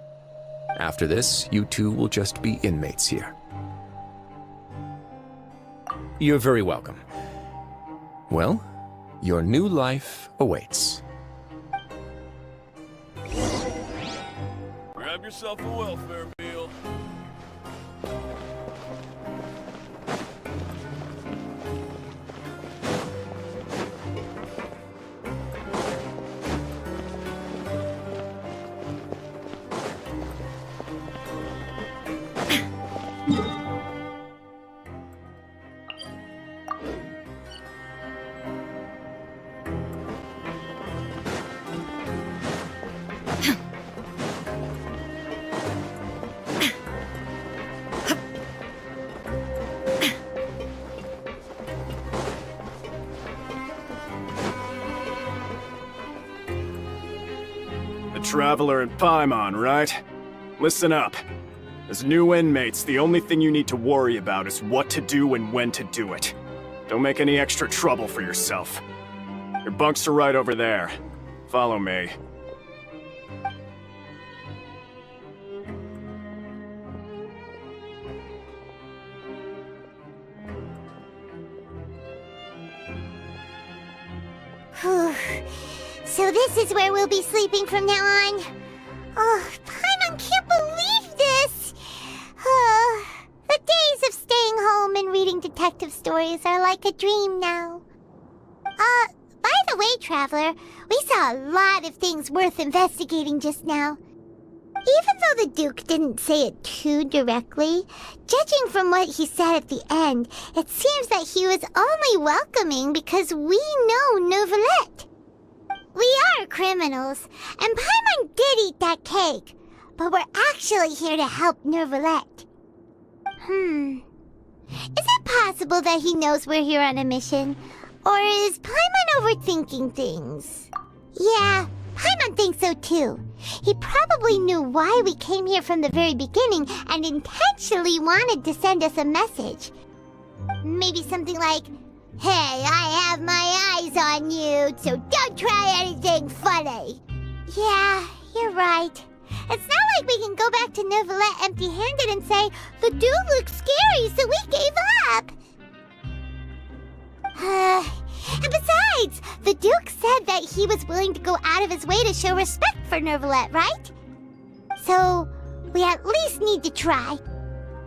After this, you two will just be inmates here. You're very welcome. Well, your new life awaits. Grab yourself a welfare meal. Traveler and Paimon, right? Listen up. As new inmates, the only thing you need to worry about is what to do and when to do it. Don't make any extra trouble for yourself. Your bunks are right over there. Follow me. So this is where we'll be sleeping from now on. Oh, Paimon can't believe this! The days of staying home and reading detective stories are like a dream now. By the way, Traveler, we saw a lot of things worth investigating just now. Even though the Duke didn't say it too directly, judging from what he said at the end, it seems that he was only welcoming because we know Nervulet. We are criminals, and Paimon did eat that cake, but we're actually here to help Nervulet. Is it possible that he knows we're here on a mission? Or is Paimon overthinking things? Yeah, Paimon thinks so too. He probably knew why we came here from the very beginning and intentionally wanted to send us a message. Maybe something like, "Hey, I have my eyes on you, so don't try anything funny." Yeah, you're right. It's not like we can go back to Nervulet empty-handed and say, "The dude looks scary, so we gave up." And besides, the Duke said that he was willing to go out of his way to show respect for Nervalette, right? So, we at least need to try.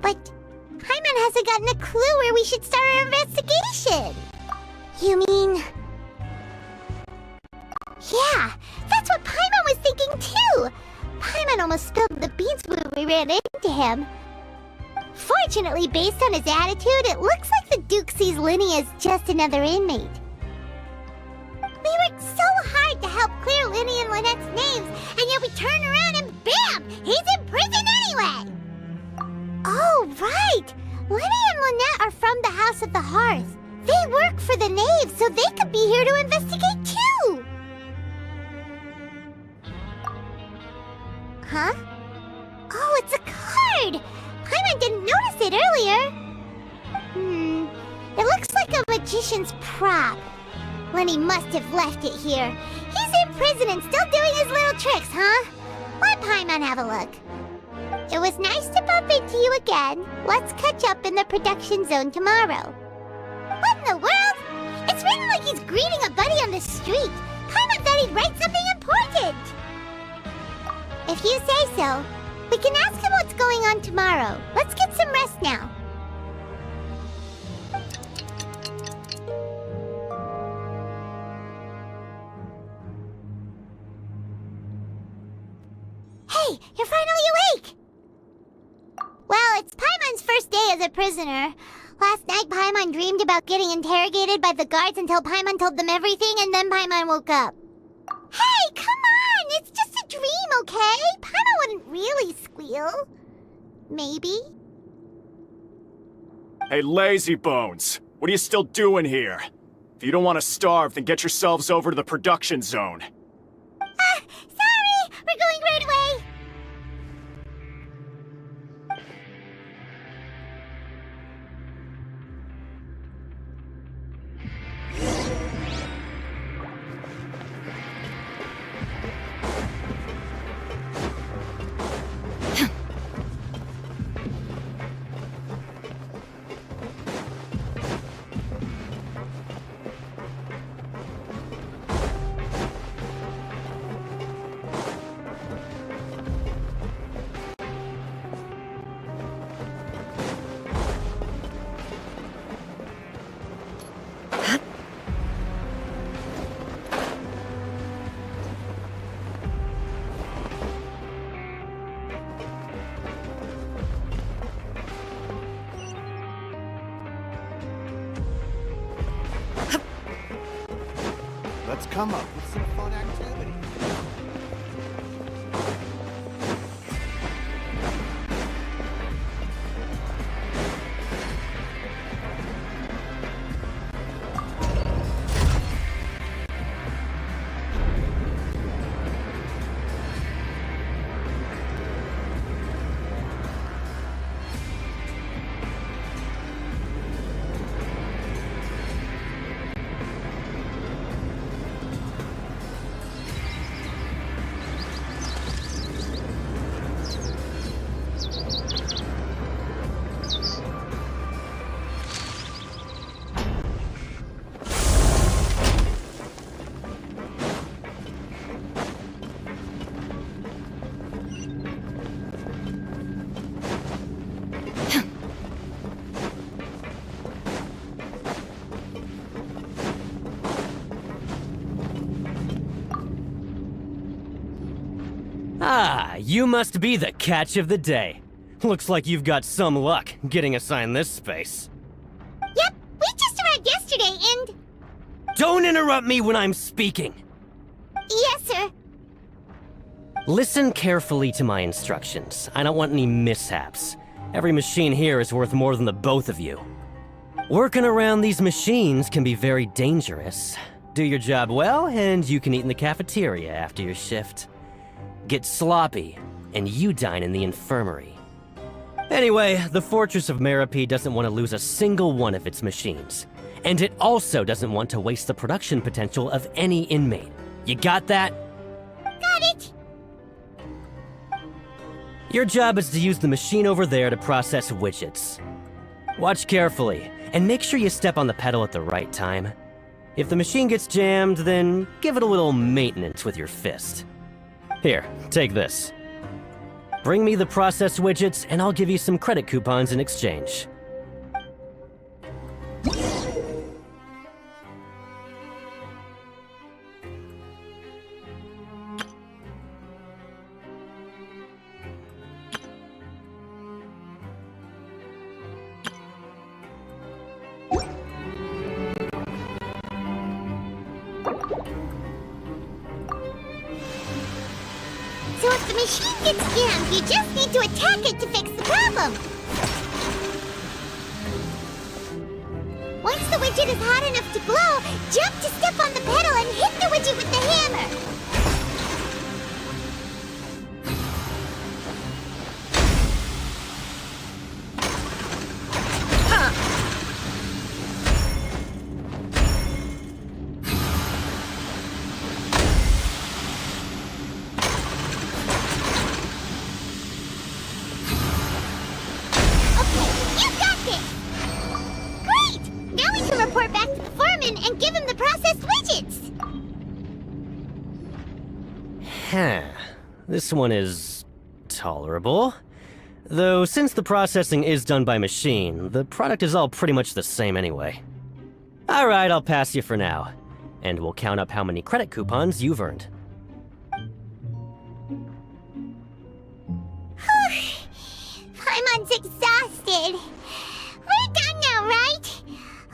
But Paimon hasn't gotten a clue where we should start our investigation. You mean... Yeah, that's what Paimon was thinking too! Paimon almost spilled the beans when we ran into him. Fortunately, based on his attitude, it looks like the Duke sees Linny as just another inmate. We worked so hard to help clear Linny and Lynette's names, and yet we turn around and bam! He's in prison anyway! Oh, right! Linny and Lynette are from the House of the Hearth. They work for the Knave, so they could be here to investigate too! Huh? Oh, it's a card! Paimon didn't notice it earlier. It looks like a magician's prop. Lenny must have left it here. He's in prison and still doing his little tricks, huh? Let Paimon have a look. It was nice to bump into you again. Let's catch up in the production zone tomorrow. What in the world? It's written like he's greeting a buddy on the street. Paimon thought he'd write something important. If you say so, we can ask him what's going on tomorrow. Let's get some rest now. Hey, you're finally awake! Well, it's Paimon's first day as a prisoner. Last night, Paimon dreamed about getting interrogated by the guards until Paimon told them everything, and then Paimon woke up. Hey, come on! It's just a dream, okay? Paimon wouldn't really squeal. Maybe? Hey, lazy bones! What are you still doing here? If you don't want to starve, then get yourselves over to the production zone. Sorry! We're going right away! Let's come up with some fun activity. Ah, you must be the catch of the day. Looks like you've got some luck getting assigned this space. Yep, we just arrived yesterday and... Don't interrupt me when I'm speaking! Yes, sir. Listen carefully to my instructions. I don't want any mishaps. Every machine here is worth more than the both of you. Working around these machines can be very dangerous. Do your job well, and you can eat in the cafeteria after your shift. Get sloppy, and you dine in the infirmary. Anyway, the Fortress of Meropide doesn't want to lose a single one of its machines. And it also doesn't want to waste the production potential of any inmate. You got that? Got it! Your job is to use the machine over there to process widgets. Watch carefully, and make sure you step on the pedal at the right time. If the machine gets jammed, then give it a little maintenance with your fist. Here, take this. Bring me the processed widgets, and I'll give you some credit coupons in exchange. So if the machine gets jammed, you just need to attack it to fix the problem. Once the widget is hot enough to glow, jump to step on the pedal and hit the widget with the hammer. Report back to the foreman and give him the processed widgets! This one is tolerable. Though since the processing is done by machine, the product is all pretty much the same anyway. Alright, I'll pass you for now. And we'll count up how many credit coupons you've earned. Paimon's exhausted. We're done now, right?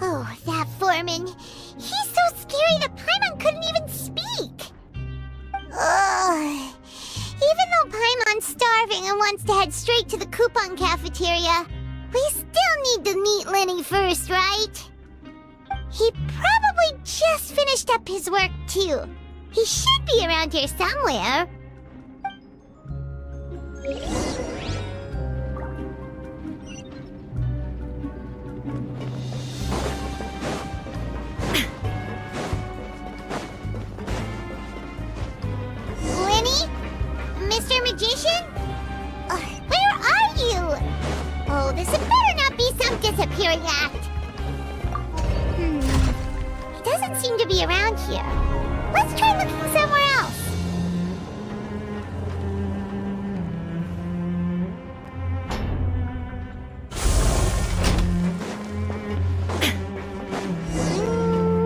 Oh, that foreman. He's so scary that Paimon couldn't even speak. Ugh. Even though Paimon's starving and wants to head straight to the coupon cafeteria, we still need to meet Lenny first, right? He probably just finished up his work, too. He should be around here somewhere. Mr. Magician? Where are you? Oh, this had better not be some disappearing act. He doesn't seem to be around here. Let's try looking somewhere else.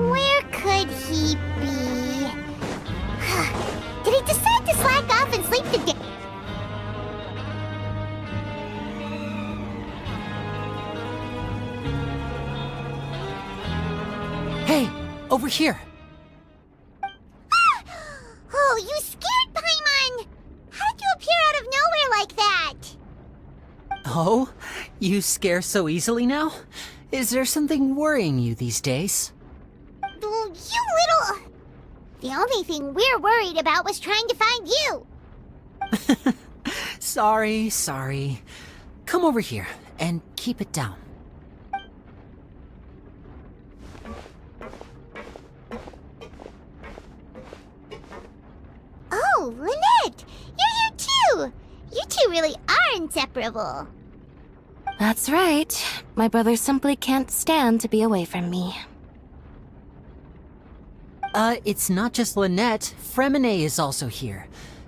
Where could he be? Did he decide to slack off and sleep the day? Hey, over here. Oh, you scared Paimon! How did you appear out of nowhere like that? Oh, you scare so easily now? Is there something worrying you these days? You little... The only thing we're worried about was trying to find you. Sorry. Come over here and keep it down. Oh, Lynette! You're here too! You two really are inseparable. That's right. My brother simply can't stand to be away from me. It's not just Lynette. Fremine is also here.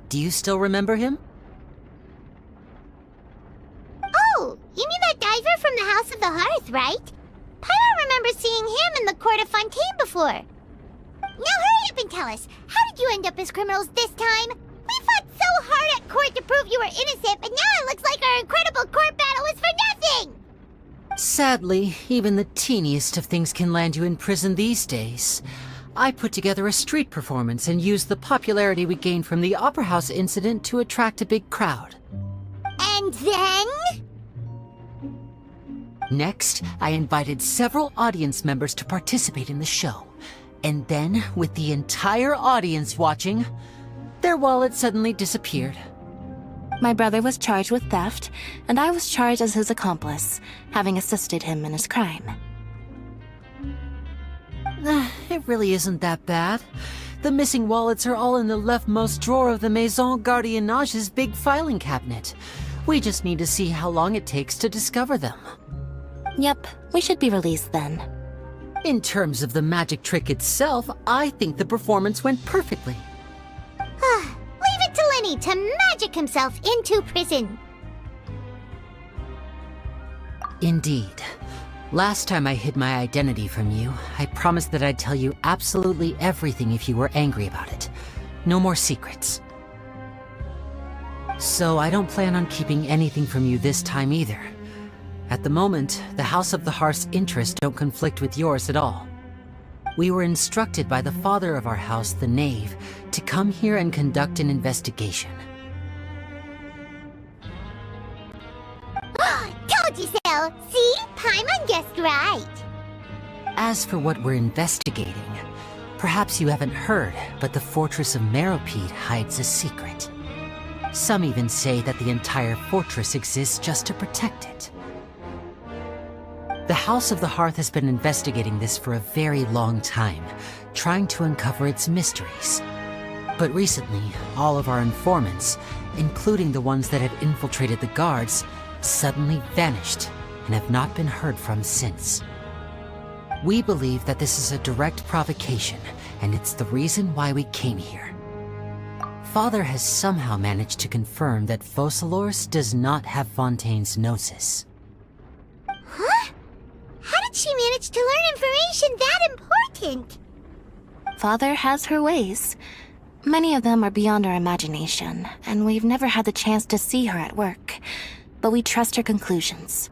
Do you still remember him? Oh, you mean that diver from the House of the Hearth, right? Paimon remembers seeing him in the Court of Fontaine before. Now hurry up and tell us, how did you end up as criminals this time? We fought so hard at court to prove you were innocent, but now it looks like our incredible court battle was for nothing! Sadly, even the teeniest of things can land you in prison these days. I put together a street performance and used the popularity we gained from the Opera House incident to attract a big crowd. And then? Next, I invited several audience members to participate in the show. And then, with the entire audience watching, their wallet suddenly disappeared. My brother was charged with theft, and I was charged as his accomplice, having assisted him in his crime. It really isn't that bad. The missing wallets are all in the leftmost drawer of the Maison Gardiennage's big filing cabinet. We just need to see how long it takes to discover them. Yep, we should be released then. In terms of the magic trick itself, I think the performance went perfectly. Leave it to Lenny to magic himself into prison. Indeed. Last time I hid my identity from you, I promised that I'd tell you absolutely everything if you were angry about it. No more secrets. So I don't plan on keeping anything from you this time either. At the moment, the House of the Hearth's interests don't conflict with yours at all. We were instructed by the father of our house, the Knave, to come here and conduct an investigation. Told you so! See? Paimon guessed right. As for what we're investigating, perhaps you haven't heard, but the fortress of Meropide hides a secret. Some even say that the entire fortress exists just to protect it. The House of the Hearth has been investigating this for a very long time, trying to uncover its mysteries. But recently, all of our informants, including the ones that had infiltrated the guards, suddenly vanished and have not been heard from since. We believe that this is a direct provocation, and it's the reason why we came here. Father has somehow managed to confirm that Focalors does not have Fontaine's Gnosis. Huh? How did she manage to learn information that important? Father has her ways. Many of them are beyond our imagination, and we've never had the chance to see her at work. But we trust her conclusions.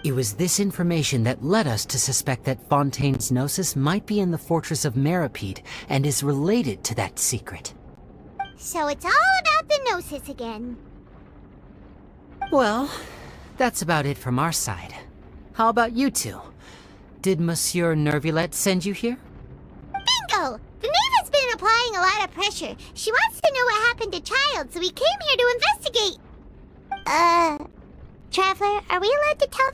It was this information that led us to suspect that Fontaine's Gnosis might be in the fortress of Meropide and is related to that secret. So it's all about the Gnosis again. Well, that's about it from our side. How about you two? Did Monsieur Nervulet send you here? Bingo! The Knave has been applying a lot of pressure. She wants to know what happened to Child, so we came here to investigate. Traveler, are we allowed to tell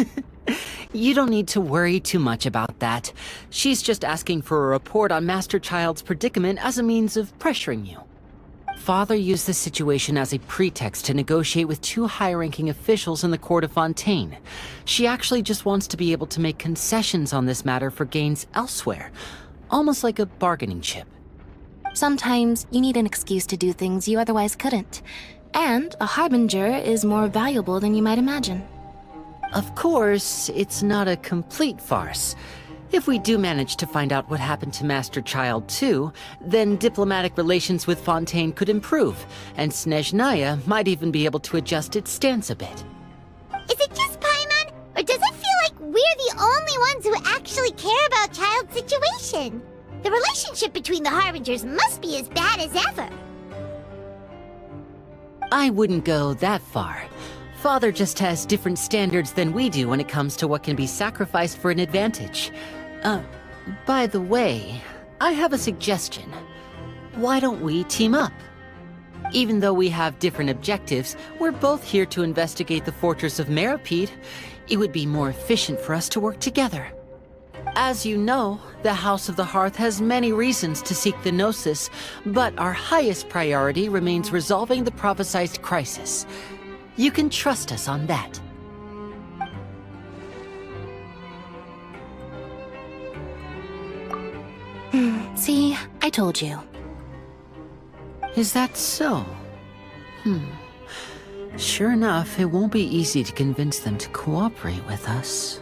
them? You don't need to worry too much about that. She's just asking for a report on Master Child's predicament as a means of pressuring you. Father used the situation as a pretext to negotiate with two high-ranking officials in the court of Fontaine. She actually just wants to be able to make concessions on this matter for gains elsewhere, almost like a bargaining chip. Sometimes you need an excuse to do things you otherwise couldn't. And a harbinger is more valuable than you might imagine. Of course, it's not a complete farce. If we do manage to find out what happened to Master Child too, then diplomatic relations with Fontaine could improve, and Snezhnaya might even be able to adjust its stance a bit. Is it just Paimon, or does it feel like we're the only ones who actually care about Child's situation? The relationship between the Harbingers must be as bad as ever. I wouldn't go that far. Father just has different standards than we do when it comes to what can be sacrificed for an advantage. By the way, I have a suggestion. Why don't we team up? Even though we have different objectives, we're both here to investigate the fortress of Meropide. It would be more efficient for us to work together. As you know, the House of the Hearth has many reasons to seek the Gnosis, but our highest priority remains resolving the prophesized crisis. You can trust us on that. See, I told you. Is that so? Sure enough, it won't be easy to convince them to cooperate with us.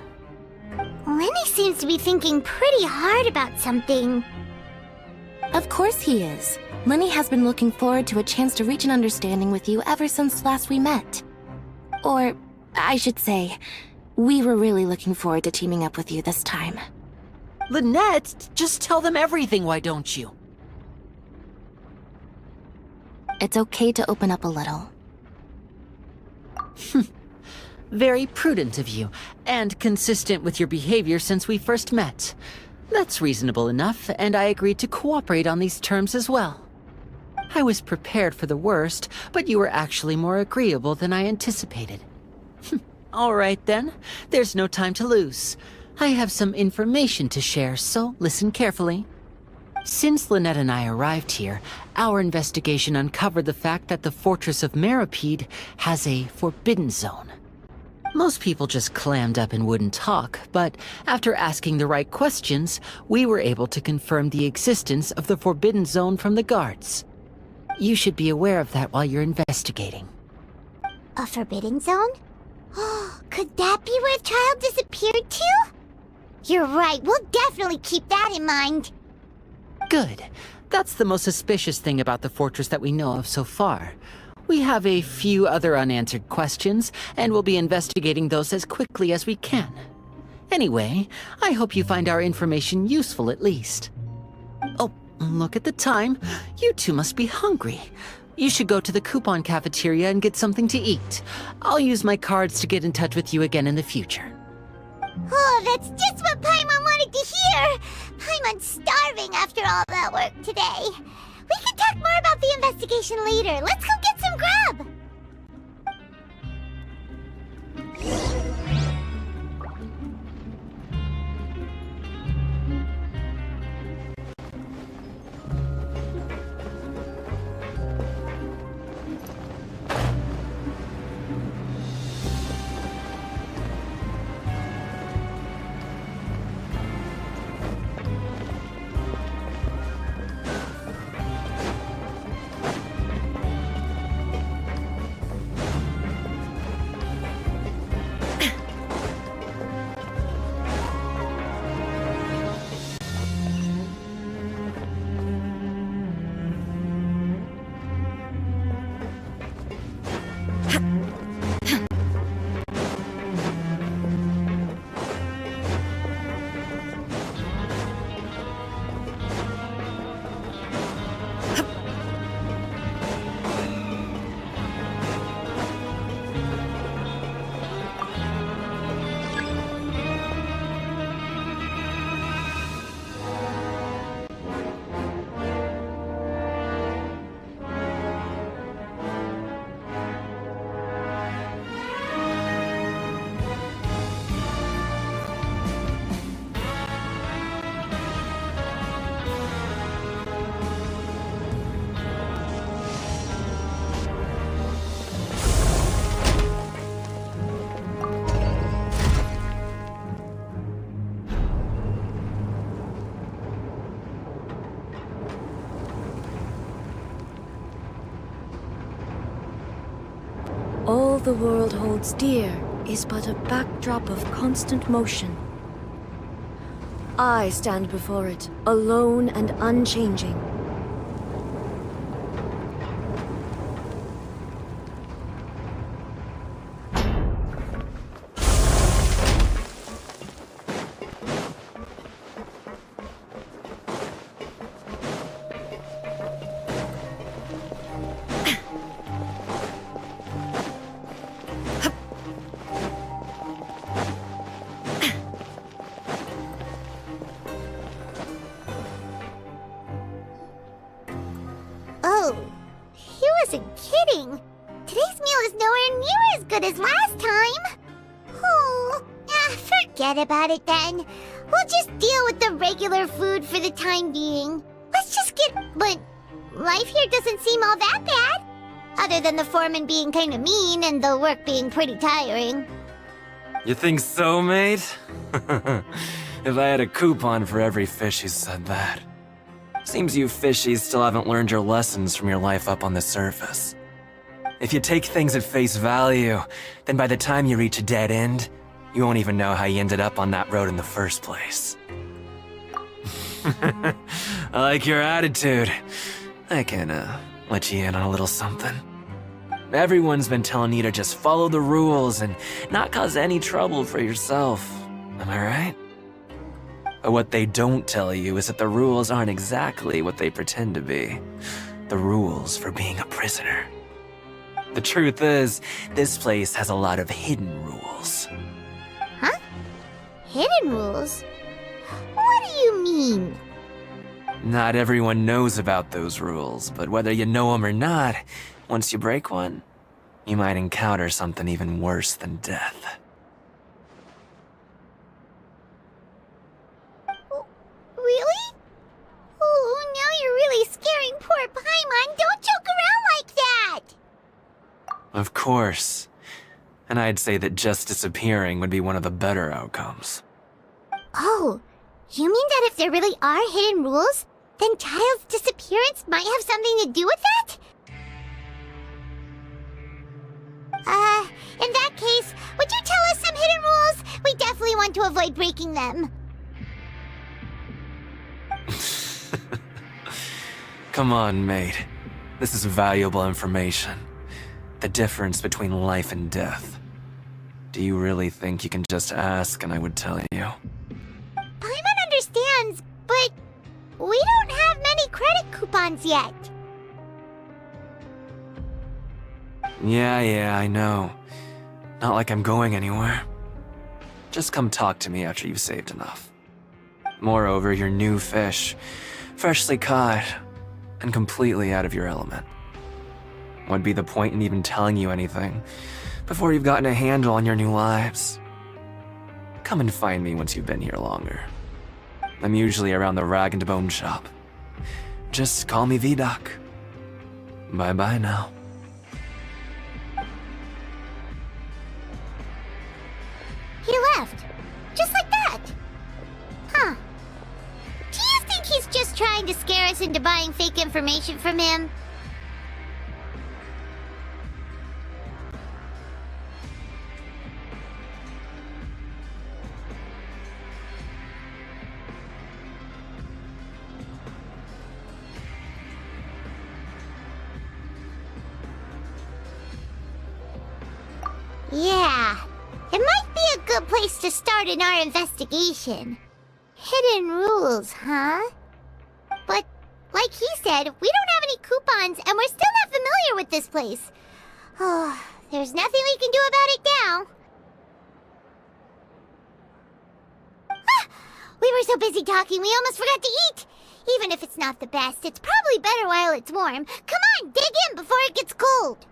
Lenny seems to be thinking pretty hard about something. Of course he is. Lenny has been looking forward to a chance to reach an understanding with you ever since last we met. Or, I should say, we were really looking forward to teaming up with you this time. Lynette, just tell them everything, why don't you? It's okay to open up a little. Very prudent of you, and consistent with your behavior since we first met. That's reasonable enough, and I agreed to cooperate on these terms as well. I was prepared for the worst, but you were actually more agreeable than I anticipated. All right then, there's no time to lose. I have some information to share, so listen carefully. Since Lynette and I arrived here, our investigation uncovered the fact that the fortress of Meropide has a forbidden zone. Most people just clammed up and wouldn't talk, but after asking the right questions, we were able to confirm the existence of the Forbidden Zone from the guards. You should be aware of that while you're investigating. A forbidden zone? Could that be where Child disappeared to? You're right, we'll definitely keep that in mind. Good. That's the most suspicious thing about the fortress that we know of so far. We have a few other unanswered questions, and we'll be investigating those as quickly as we can. Anyway, I hope you find our information useful at least. Oh, look at the time. You two must be hungry. You should go to the coupon cafeteria and get something to eat. I'll use my cards to get in touch with you again in the future. Oh, that's just what Paimon wanted to hear! Paimon's starving after all that work today. We can talk more about the investigation later. Let's go get some grub! All the world holds dear is but a backdrop of constant motion. I stand before it, alone and unchanging. Oh, he wasn't kidding. Today's meal is nowhere near as good as last time. Oh, forget about it then. We'll just deal with the regular food for the time being. Let's just get... But life here doesn't seem all that bad. Other than the foreman being kinda mean and the work being pretty tiring. You think so, mate? If I had a coupon for every fish who said that. Seems you fishies still haven't learned your lessons from your life up on the surface. If you take things at face value, then by the time you reach a dead end, you won't even know how you ended up on that road in the first place. I like your attitude. I can, let you in on a little something. Everyone's been telling you to just follow the rules and not cause any trouble for yourself. Am I right? But what they don't tell you is that the rules aren't exactly what they pretend to be. The rules for being a prisoner. The truth is, this place has a lot of hidden rules. Huh? Hidden rules? What do you mean? Not everyone knows about those rules, but whether you know them or not, once you break one, you might encounter something even worse than death. Really? Oh, now you're really scaring poor Paimon. Don't joke around like that! Of course. And I'd say that just disappearing would be one of the better outcomes. Oh, you mean that if there really are hidden rules, then Child's disappearance might have something to do with that? In that case, would you tell us some hidden rules? We definitely want to avoid breaking them. Come on, mate. This is valuable information. The difference between life and death. Do you really think you can just ask and I would tell you? Paimon understands, but we don't have many credit coupons yet. Yeah, I know. Not like I'm going anywhere. Just come talk to me after you've saved enough. Moreover, you're new fish, freshly caught, and completely out of your element. What'd be the point in even telling you anything before you've gotten a handle on your new lives? Come and find me once you've been here longer. I'm usually around the rag and bone shop. Just call me Vidoc. Bye-bye now. He left. Just like that. Huh. Do you think he's just trying to scare us into buying fake information from him? Yeah. It might be a good place to start in our investigation. Hidden rules, huh? But, like he said, we don't have any coupons and we're still not familiar with this place. Oh, there's nothing we can do about it now. Ah, we were so busy talking we almost forgot to eat. Even if it's not the best, it's probably better while it's warm. Come on, dig in before it gets cold.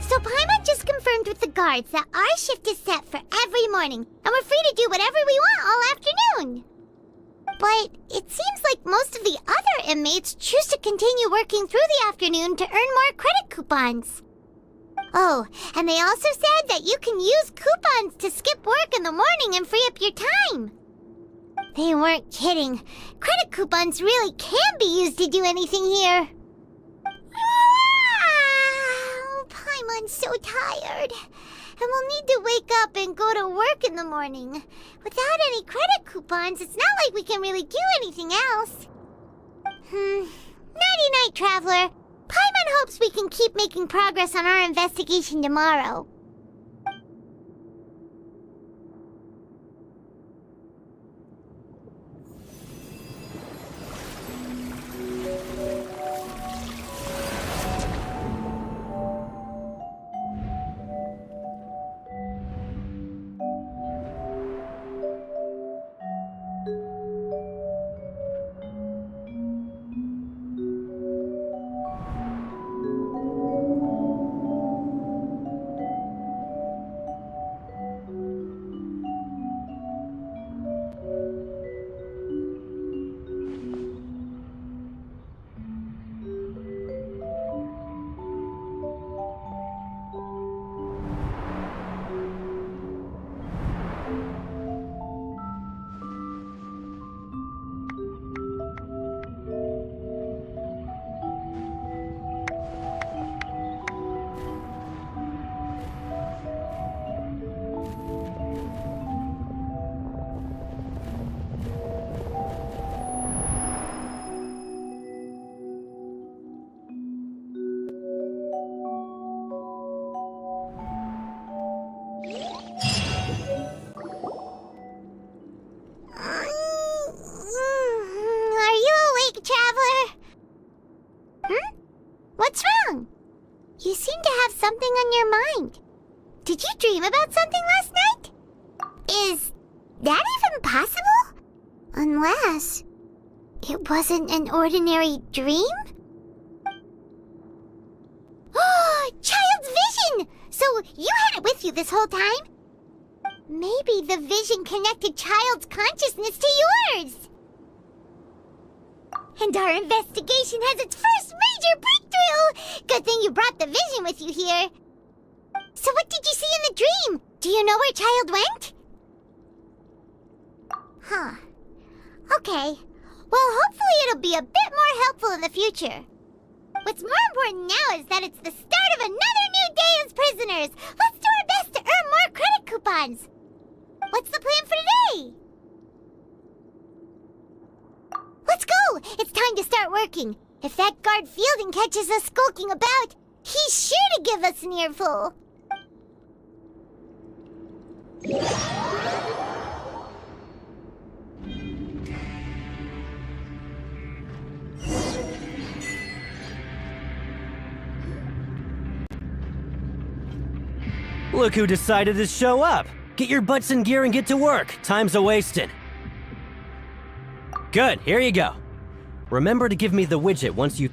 So Paimon just confirmed with the guards that our shift is set for every morning, and we're free to do whatever we want all afternoon. But it seems like most of the other inmates choose to continue working through the afternoon to earn more credit coupons. Oh, and they also said that you can use coupons to skip work in the morning and free up your time. They weren't kidding. Credit coupons really can be used to do anything here. Paimon's so tired. And we'll need to wake up and go to work in the morning. Without any credit coupons, it's not like we can really do anything else. Nighty-night, Traveler. Paimon hopes we can keep making progress on our investigation tomorrow. something on your mind. Did you dream about something last night? Is that even possible? Unless it wasn't an ordinary dream? Oh, Child's vision! So you had it with you this whole time? Maybe the vision connected Child's consciousness to yours. And our investigation has its first major breakthrough! Good thing you brought the vision with you here. So what did you see in the dream? Do you know where Child went? Huh. Okay. Well, hopefully it'll be a bit more helpful in the future. What's more important now is that it's the start of another new day as prisoners. Let's do our best to earn more credit coupons. What's the plan for today? Let's go! It's time to start working. If that guard Fielding catches us skulking about, he's sure to give us an earful. Look who decided to show up! Get your butts in gear and get to work. Time's a-wasting. Good, here you go. Remember to give me the widget once you...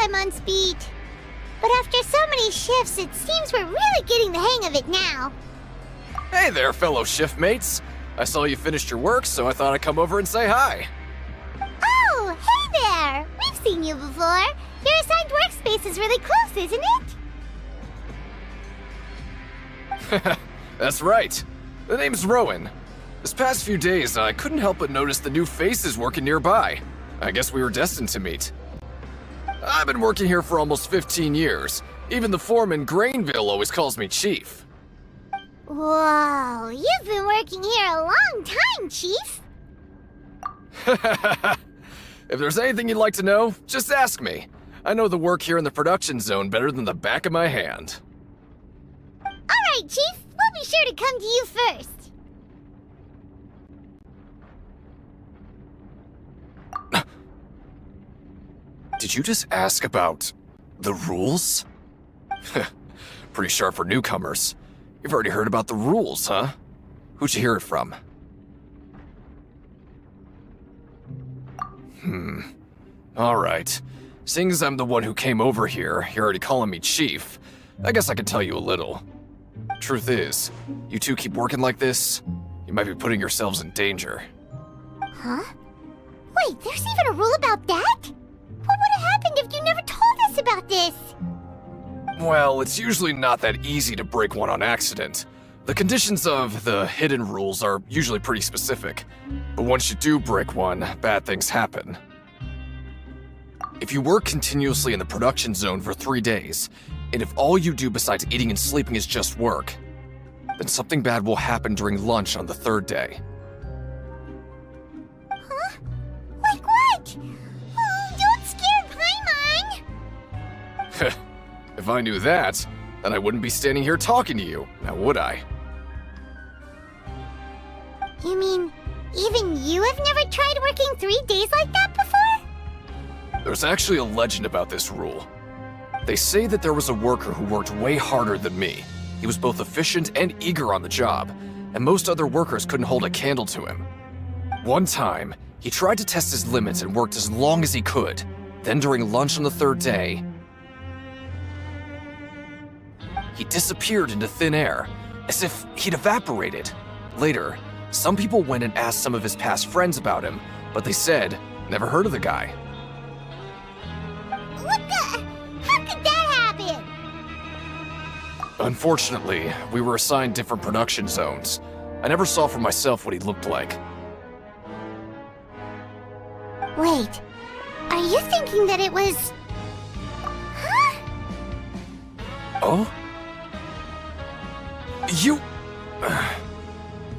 I'm on speed. But after so many shifts, it seems we're really getting the hang of it now. Hey there, fellow shiftmates. I saw you finished your work, so I thought I'd come over and say hi. Oh, hey there! We've seen you before. Your assigned workspace is really close, isn't it? That's right. The name's Rowan. This past few days, I couldn't help but notice the new faces working nearby. I guess we were destined to meet. I've been working here for almost 15 years. Even the foreman, Grainville, always calls me Chief. Whoa, you've been working here a long time, Chief. If there's anything you'd like to know, just ask me. I know the work here in the production zone better than the back of my hand. All right, Chief. We'll be sure to come to you first. Did you just ask about the rules? Pretty sharp for newcomers. You've already heard about the rules, huh? Who'd you hear it from? Alright. Seeing as I'm the one who came over here, you're already calling me Chief, I guess I can tell you a little. Truth is, you two keep working like this, you might be putting yourselves in danger. Huh? Wait, there's even a rule about that? What would have happened if you never told us about this? Well, it's usually not that easy to break one on accident. The conditions of the hidden rules are usually pretty specific, but once you do break one, bad things happen. If you work continuously in the production zone for 3 days, and if all you do besides eating and sleeping is just work, then something bad will happen during lunch on the 3rd day. Huh? Like what? Oh, don't scare Paimon! If I knew that, then I wouldn't be standing here talking to you, now would I? You mean, even you have never tried working 3 days like that before? There's actually a legend about this rule. They say that there was a worker who worked way harder than me. He was both efficient and eager on the job, and most other workers couldn't hold a candle to him. One time, he tried to test his limits and worked as long as he could. Then during lunch on the 3rd day, he disappeared into thin air, as if he'd evaporated. Later, some people went and asked some of his past friends about him, but they said, never heard of the guy. What the? How could that happen? Unfortunately, we were assigned different production zones. I never saw for myself what he looked like. Wait, are you thinking that it was... Huh? Oh? You...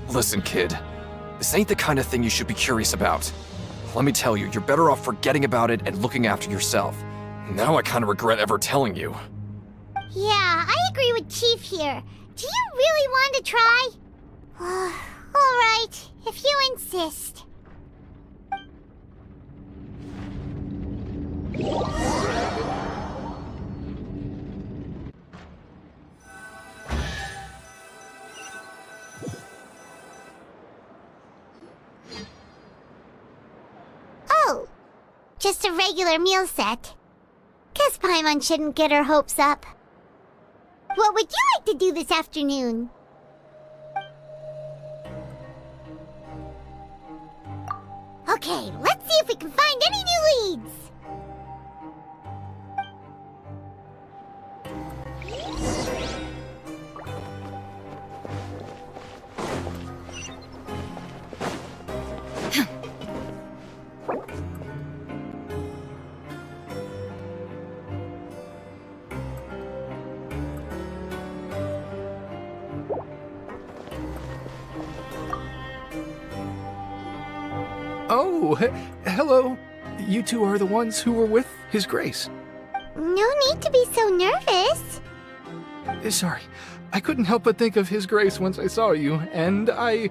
Listen, kid. This ain't the kind of thing you should be curious about. Let me tell you, you're better off forgetting about it and looking after yourself. Now I kind of regret ever telling you. Yeah, I agree with Chief here. Do you really want to try? Alright, if you insist. Oh, just a regular meal set. Guess Paimon shouldn't get her hopes up. What would you like to do this afternoon? Okay, let's see if we can find any new leads. Oh, hello. You two are the ones who were with His Grace. No need to be so nervous. Sorry, I couldn't help but think of His Grace once I saw you, and I...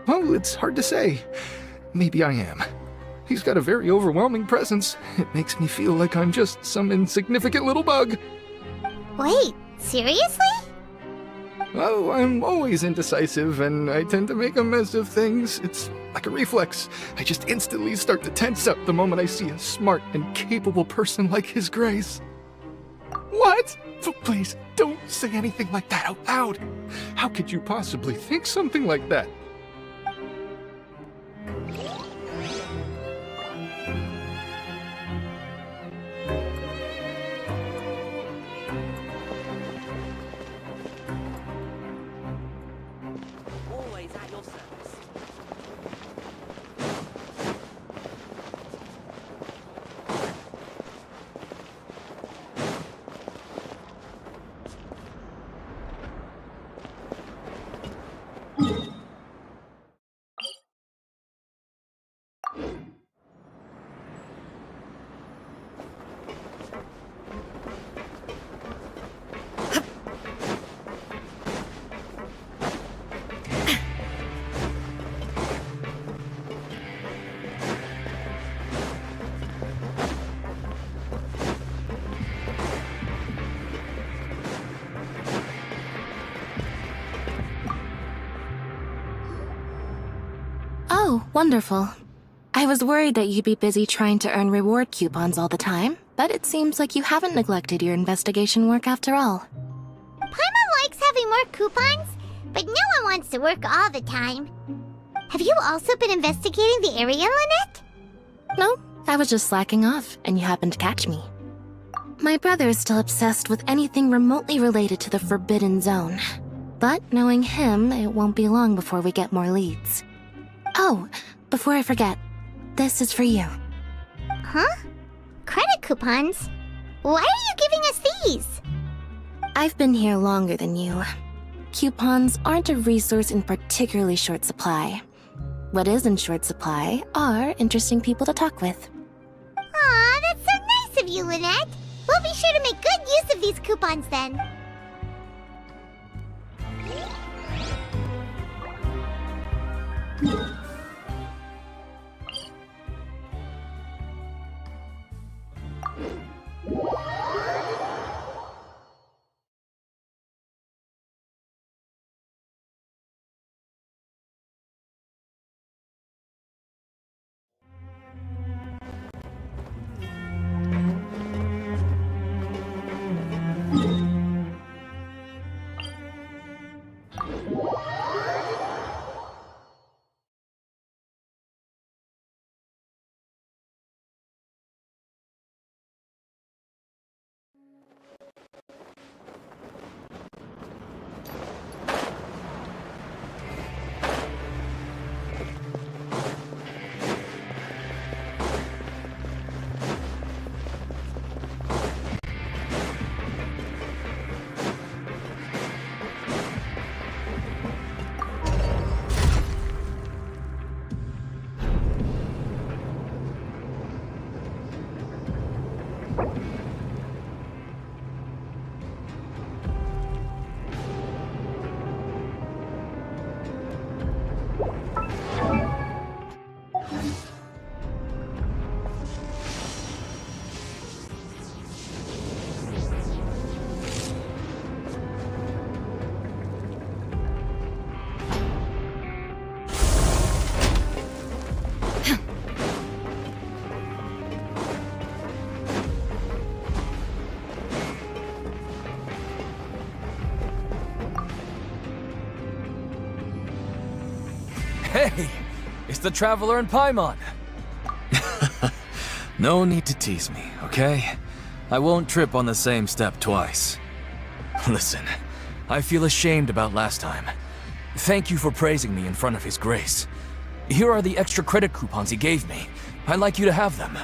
Well, it's hard to say. Maybe I am. He's got a very overwhelming presence. It makes me feel like I'm just some insignificant little bug. Wait, seriously? Oh, I'm always indecisive, and I tend to make a mess of things. It's like a reflex. I just instantly start to tense up the moment I see a smart and capable person like His Grace. What? Please, don't say anything like that out loud. How could you possibly think something like that? Oh, wonderful. I was worried that you'd be busy trying to earn reward coupons all the time, but it seems like you haven't neglected your investigation work after all. Paimon likes having more coupons, but no one wants to work all the time. Have you also been investigating the area, Lynette? No, I was just slacking off, and you happened to catch me. My brother is still obsessed with anything remotely related to the Forbidden Zone. But knowing him, it won't be long before we get more leads. Oh, before I forget, this is for you. Huh? Credit coupons? Why are you giving us these? I've been here longer than you. Coupons aren't a resource in particularly short supply. What is in short supply are interesting people to talk with. Aw, that's so nice of you, Lynette. We'll be sure to make good use of these coupons then. Hey, it's the Traveler and Paimon. No need to tease me, okay? I won't trip on the same step twice. Listen, I feel ashamed about last time. Thank you for praising me in front of His Grace. Here are the extra credit coupons he gave me. I'd like you to have them.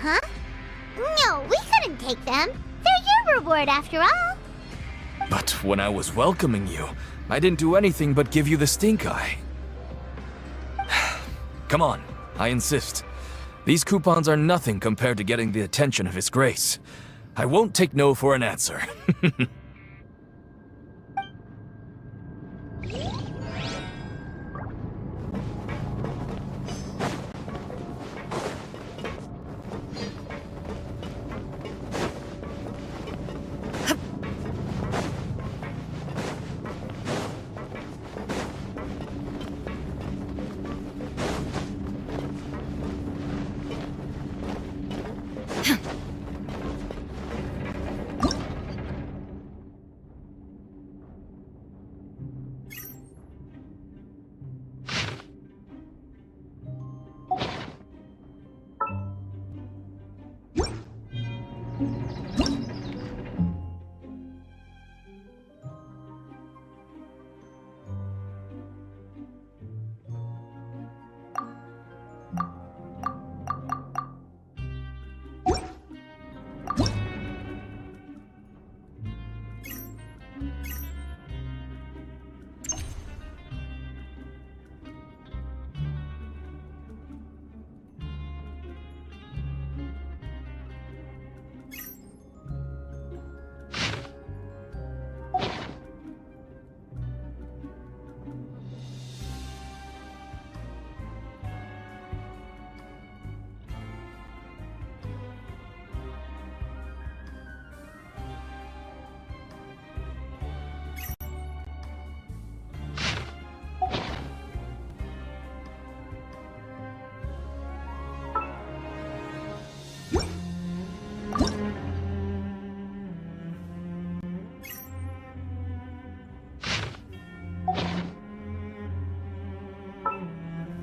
Huh? No, we couldn't take them. They're your reward after all. But when I was welcoming you, I didn't do anything but give you the stink eye. Come on, I insist. These coupons are nothing compared to getting the attention of His Grace. I won't take no for an answer.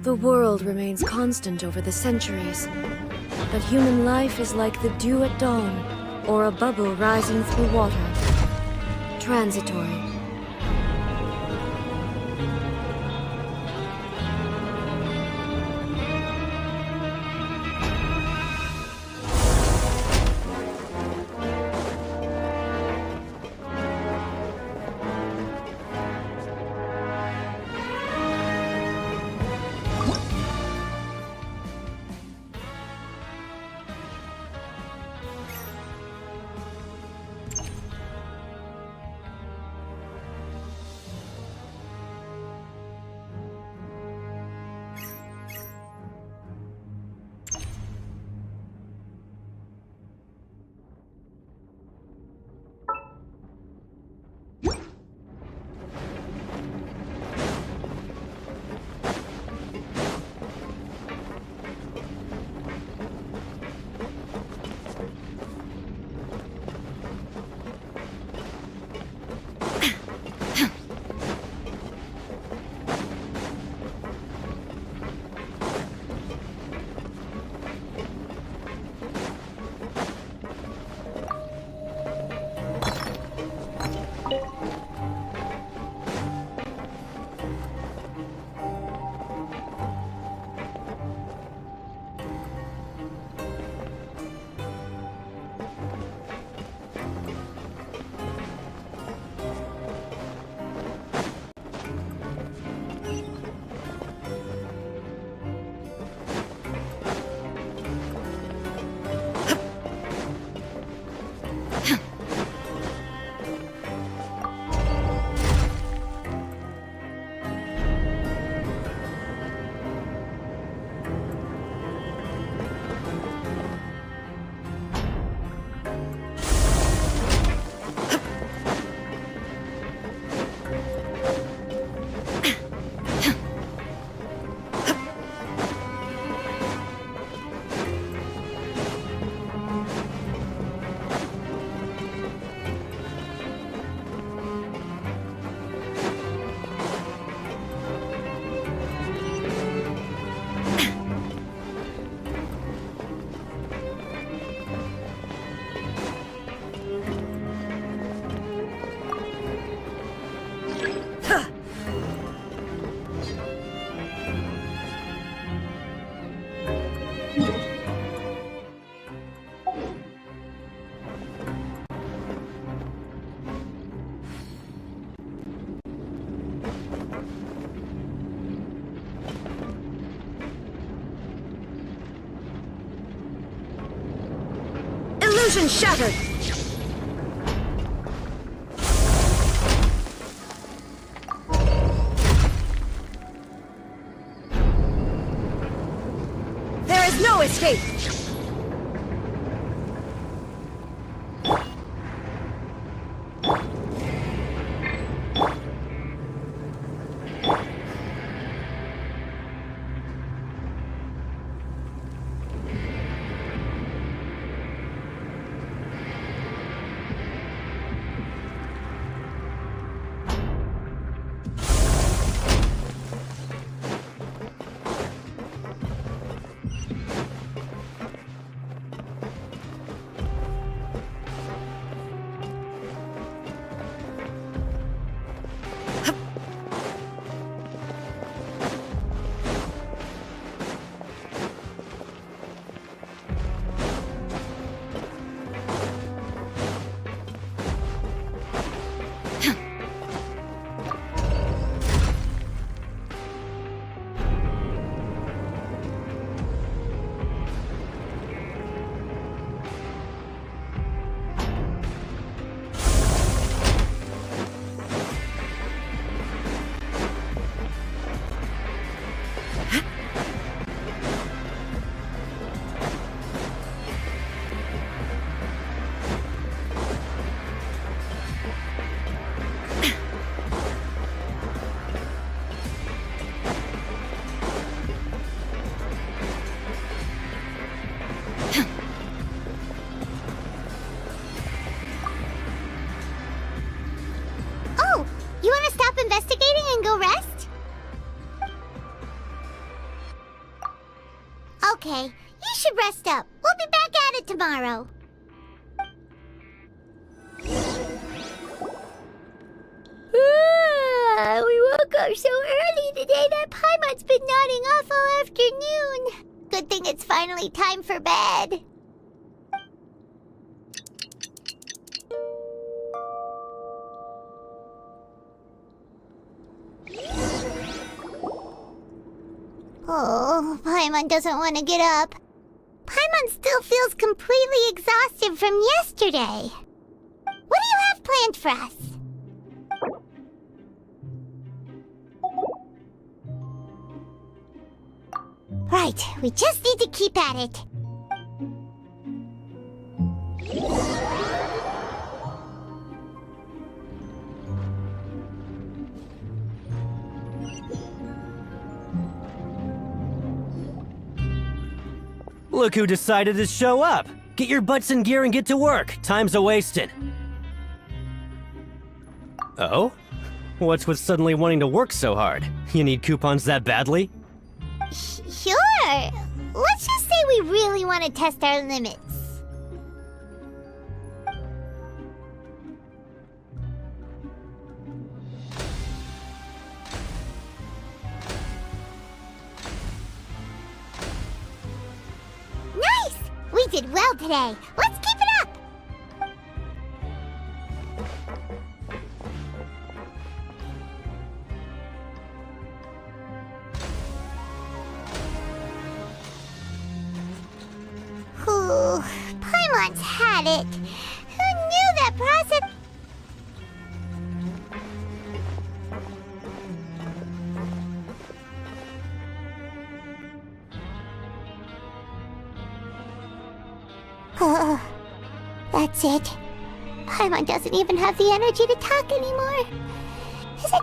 The world remains constant over the centuries, but human life is like the dew at dawn, or a bubble rising through water. Transitory. Illusion shattered! There is no escape! Investigating and go rest? Okay, you should rest up. We'll be back at it tomorrow. We woke up so early today that Paimon's been nodding off all afternoon. Good thing it's finally time for bed. Oh, Paimon doesn't want to get up. Paimon still feels completely exhausted from yesterday. What do you have planned for us? Right, we just need to keep at it. Look who decided to show up! Get your butts in gear and get to work. Time's a-wasting. Oh? What's with suddenly wanting to work so hard? You need coupons that badly? Sure. Let's just say we really want to test our limits. Nice! We did well today. Let's keep it up! Ooh, Paimon's had it. Who knew that process... That's it. Paimon doesn't even have the energy to talk anymore. Is it...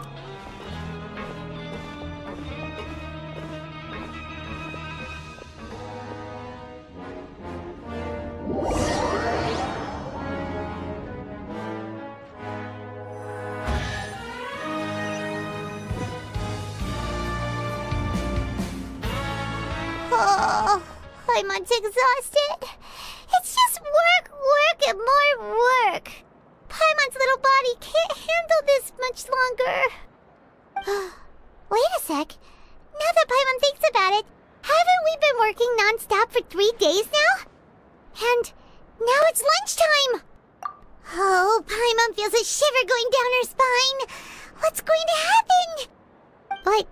Oh, Paimon's exhausted. It's just work, work, and more work. Paimon's little body can't handle this much longer. Wait a sec. Now that Paimon thinks about it, haven't we been working non-stop for 3 days now? And now it's lunchtime. Oh, Paimon feels a shiver going down her spine. What's going to happen? But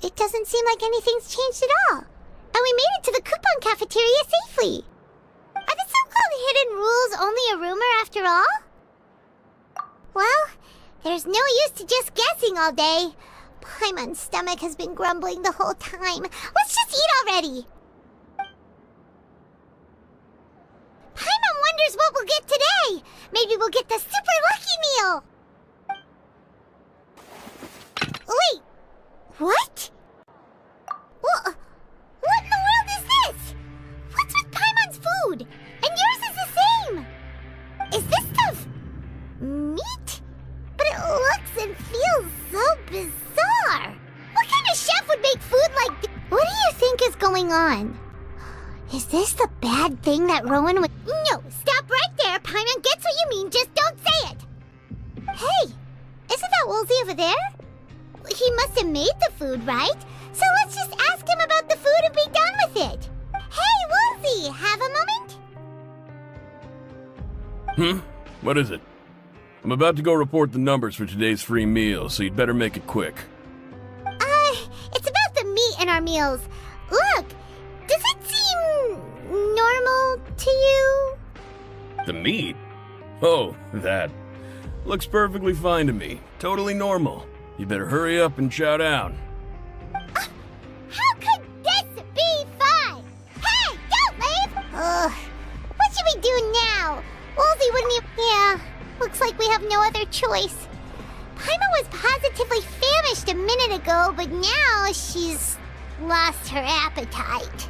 it doesn't seem like anything's changed at all. And we made it to the coupon cafeteria safely. I've been so glad hidden rule's only a rumor after all? Well, there's no use to just guessing all day. Paimon's stomach has been grumbling the whole time. Let's just eat already! Paimon wonders what we'll get today! Maybe we'll get the super lucky meal! Wait! What? What in the world is this? What's with Paimon's food? And yours is the same! Is this stuff meat? But it looks and feels so bizarre! What kind of chef would make food like this? What do you think is going on? Is this the bad thing that Rowan would— No, stop right there! Paimon gets what you mean, just don't say it! Hey, isn't that Woolsey over there? He must have made the food, right? So let's just ask him about the food and be done with it! Hey, Woolsey, have a moment? What is it? I'm about to go report the numbers for today's free meal, so you'd better make it quick. It's about the meat in our meals. Look, does it seem normal to you? The meat? Oh, that. Looks perfectly fine to me. Totally normal. You better hurry up and chow down. How could this be fine? Hey, don't leave! What should we do now? Woolsey wouldn't even— Yeah, looks like we have no other choice. Paimon was positively famished a minute ago, but now she's lost her appetite.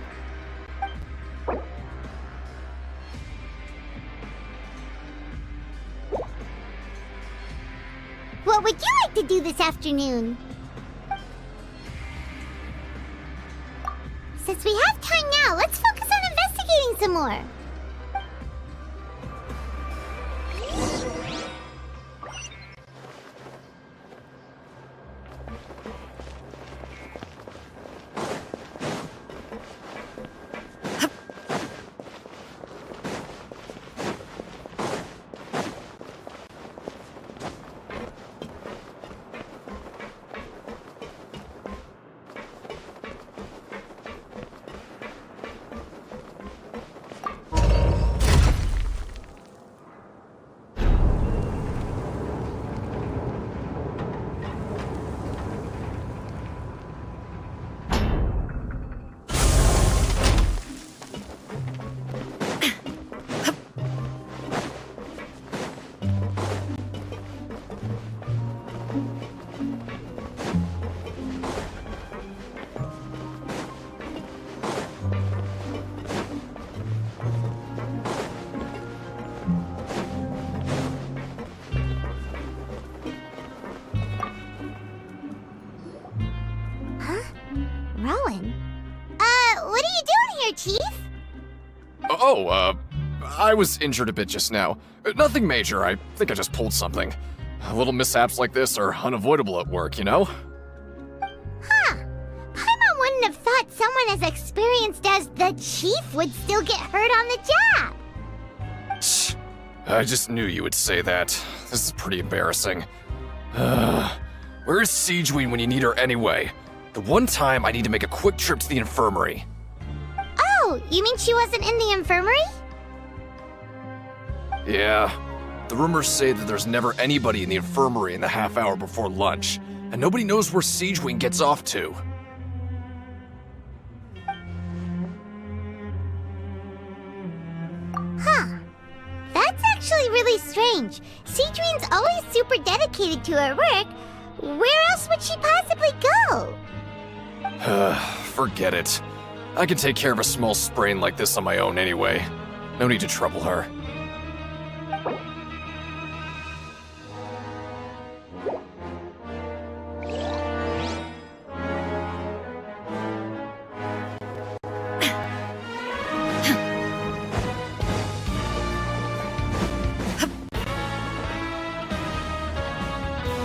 What would you like to do this afternoon? Since we have time now, let's focus on investigating some more. Rowan? What are you doing here, Chief? I was injured a bit just now. Nothing major, I think I just pulled something. Little mishaps like this are unavoidable at work, you know? Huh. Paimon wouldn't have thought someone as experienced as the Chief would still get hurt on the job. Shh. I just knew you would say that. This is pretty embarrassing. Where's Siegeween when you need her anyway? The one time I need to make a quick trip to the infirmary. Oh, you mean she wasn't in the infirmary? Yeah. The rumors say that there's never anybody in the infirmary in the half hour before lunch, and nobody knows where Siegeween gets off to. Huh. That's actually really strange. Siegeween's always super dedicated to her work. Where else would she possibly go? Forget it. I can take care of a small sprain like this on my own anyway. No need to trouble her.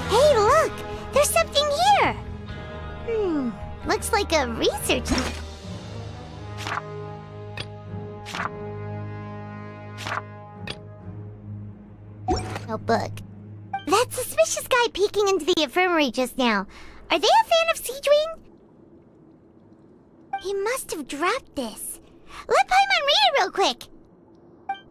Hey, look! There's something here! Looks like a research notebook. That suspicious guy peeking into the infirmary just now. Are they a fan of Siegeween? He must have dropped this. Let Paimon read it real quick!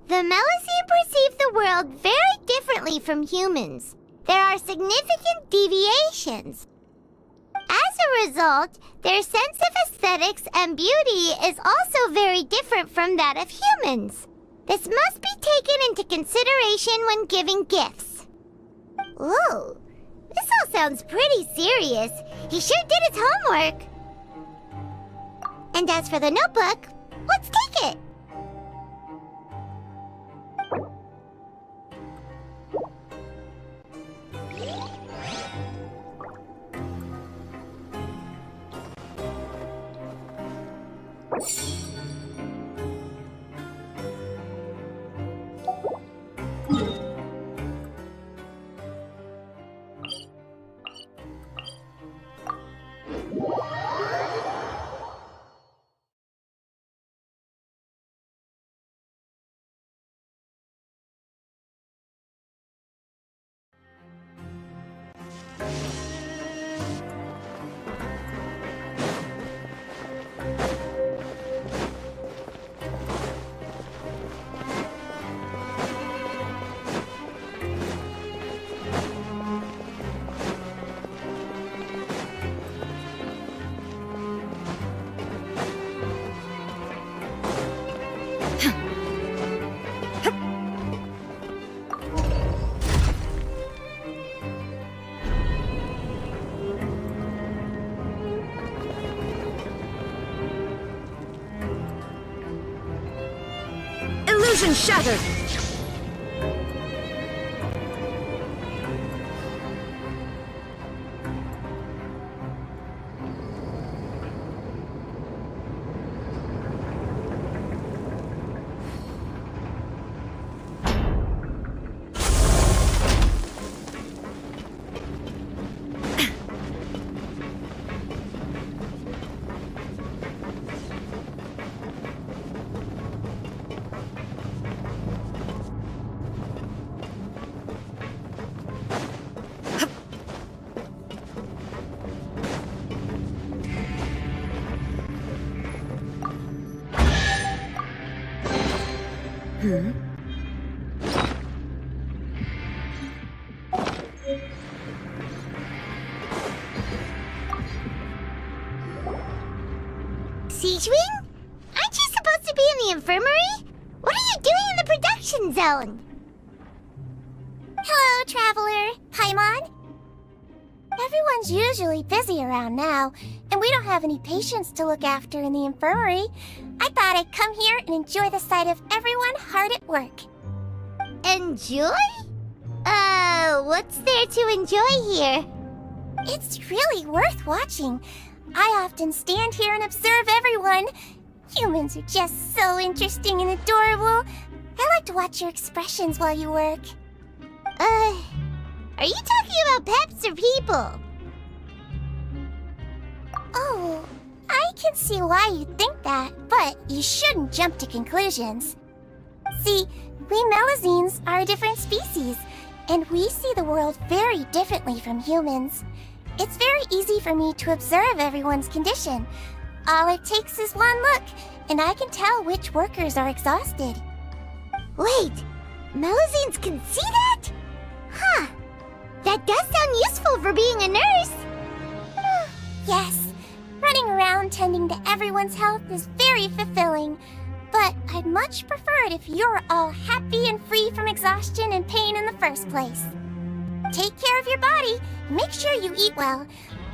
The Melusine perceive the world very differently from humans. There are significant deviations. As a result, their sense of aesthetics and beauty is also very different from that of humans. This must be taken into consideration when giving gifts. Whoa, this all sounds pretty serious. He sure did his homework. And as for the notebook, let's take it. Illusion shattered! Siegewing? Aren't you supposed to be in the infirmary? What are you doing in the production zone? Hello, Traveler. Paimon? Everyone's usually busy around now, and we don't have any patients to look after in the infirmary. I thought I'd come here and enjoy the sight of everyone hard at work. Enjoy? What's there to enjoy here? It's really worth watching. I often stand here and observe everyone. Humans are just so interesting and adorable. I like to watch your expressions while you work. Are you talking about pets or people? Oh, I can see why you think that, but you shouldn't jump to conclusions. See, we Melusines are a different species, and we see the world very differently from humans. It's very easy for me to observe everyone's condition. All it takes is one look, and I can tell which workers are exhausted. Wait, Melusines can see that? Huh. That does sound useful for being a nurse. Yes, running around tending to everyone's health is very fulfilling. But I'd much prefer it if you're all happy and free from exhaustion and pain in the first place. Take care of your body, and make sure you eat well.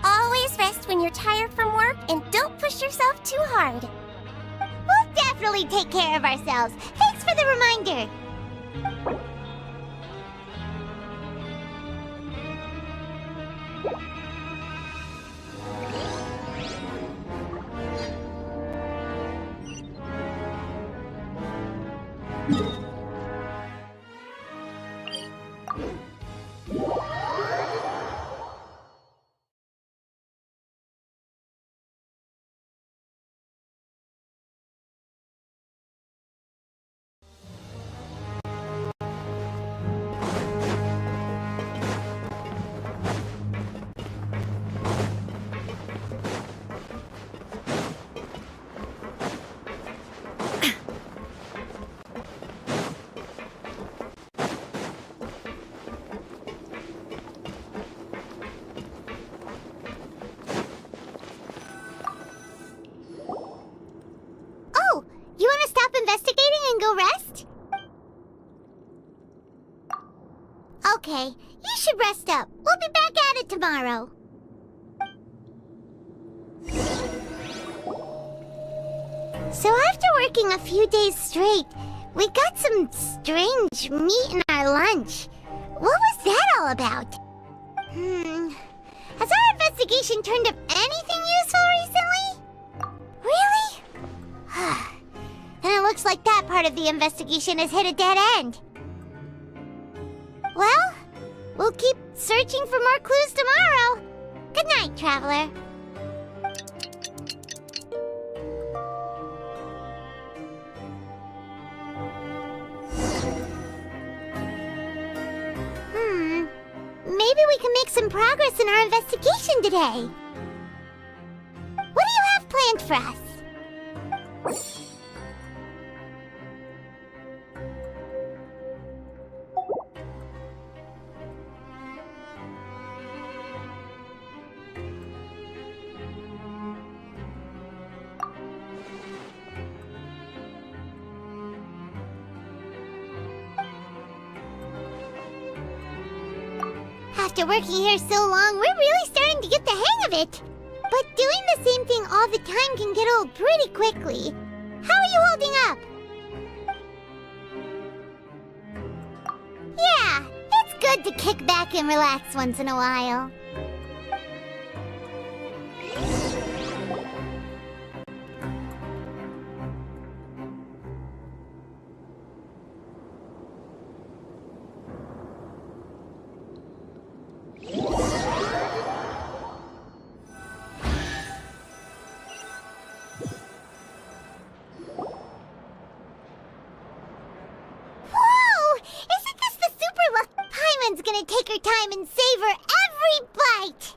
Always rest when you're tired from work, and don't push yourself too hard. We'll definitely take care of ourselves. Thanks for the reminder. You should rest up. We'll be back at it tomorrow. So after working a few days straight, we got some strange meat in our lunch. What was that all about? Has our investigation turned up anything useful recently? Really? Then it looks like that part of the investigation has hit a dead end. Well, we'll keep searching for more clues tomorrow. Good night, Traveler. Maybe we can make some progress in our investigation today. What do you have planned for us? After working here so long, we're really starting to get the hang of it. But doing the same thing all the time can get old pretty quickly. How are you holding up? Yeah, it's good to kick back and relax once in a while. Take her time and savor every bite!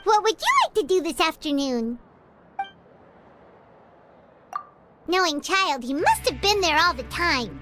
What would you like to do this afternoon? Knowing Child, he must have been there all the time.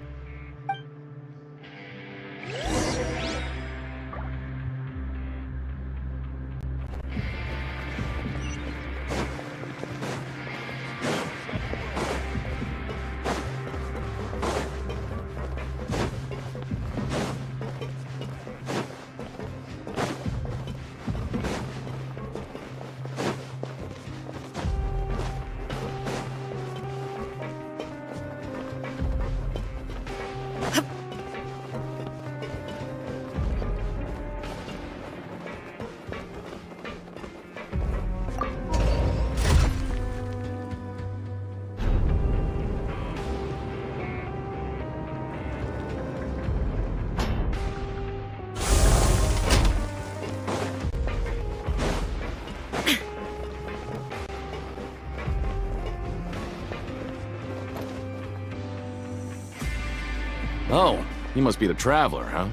Oh, you must be the Traveler, huh?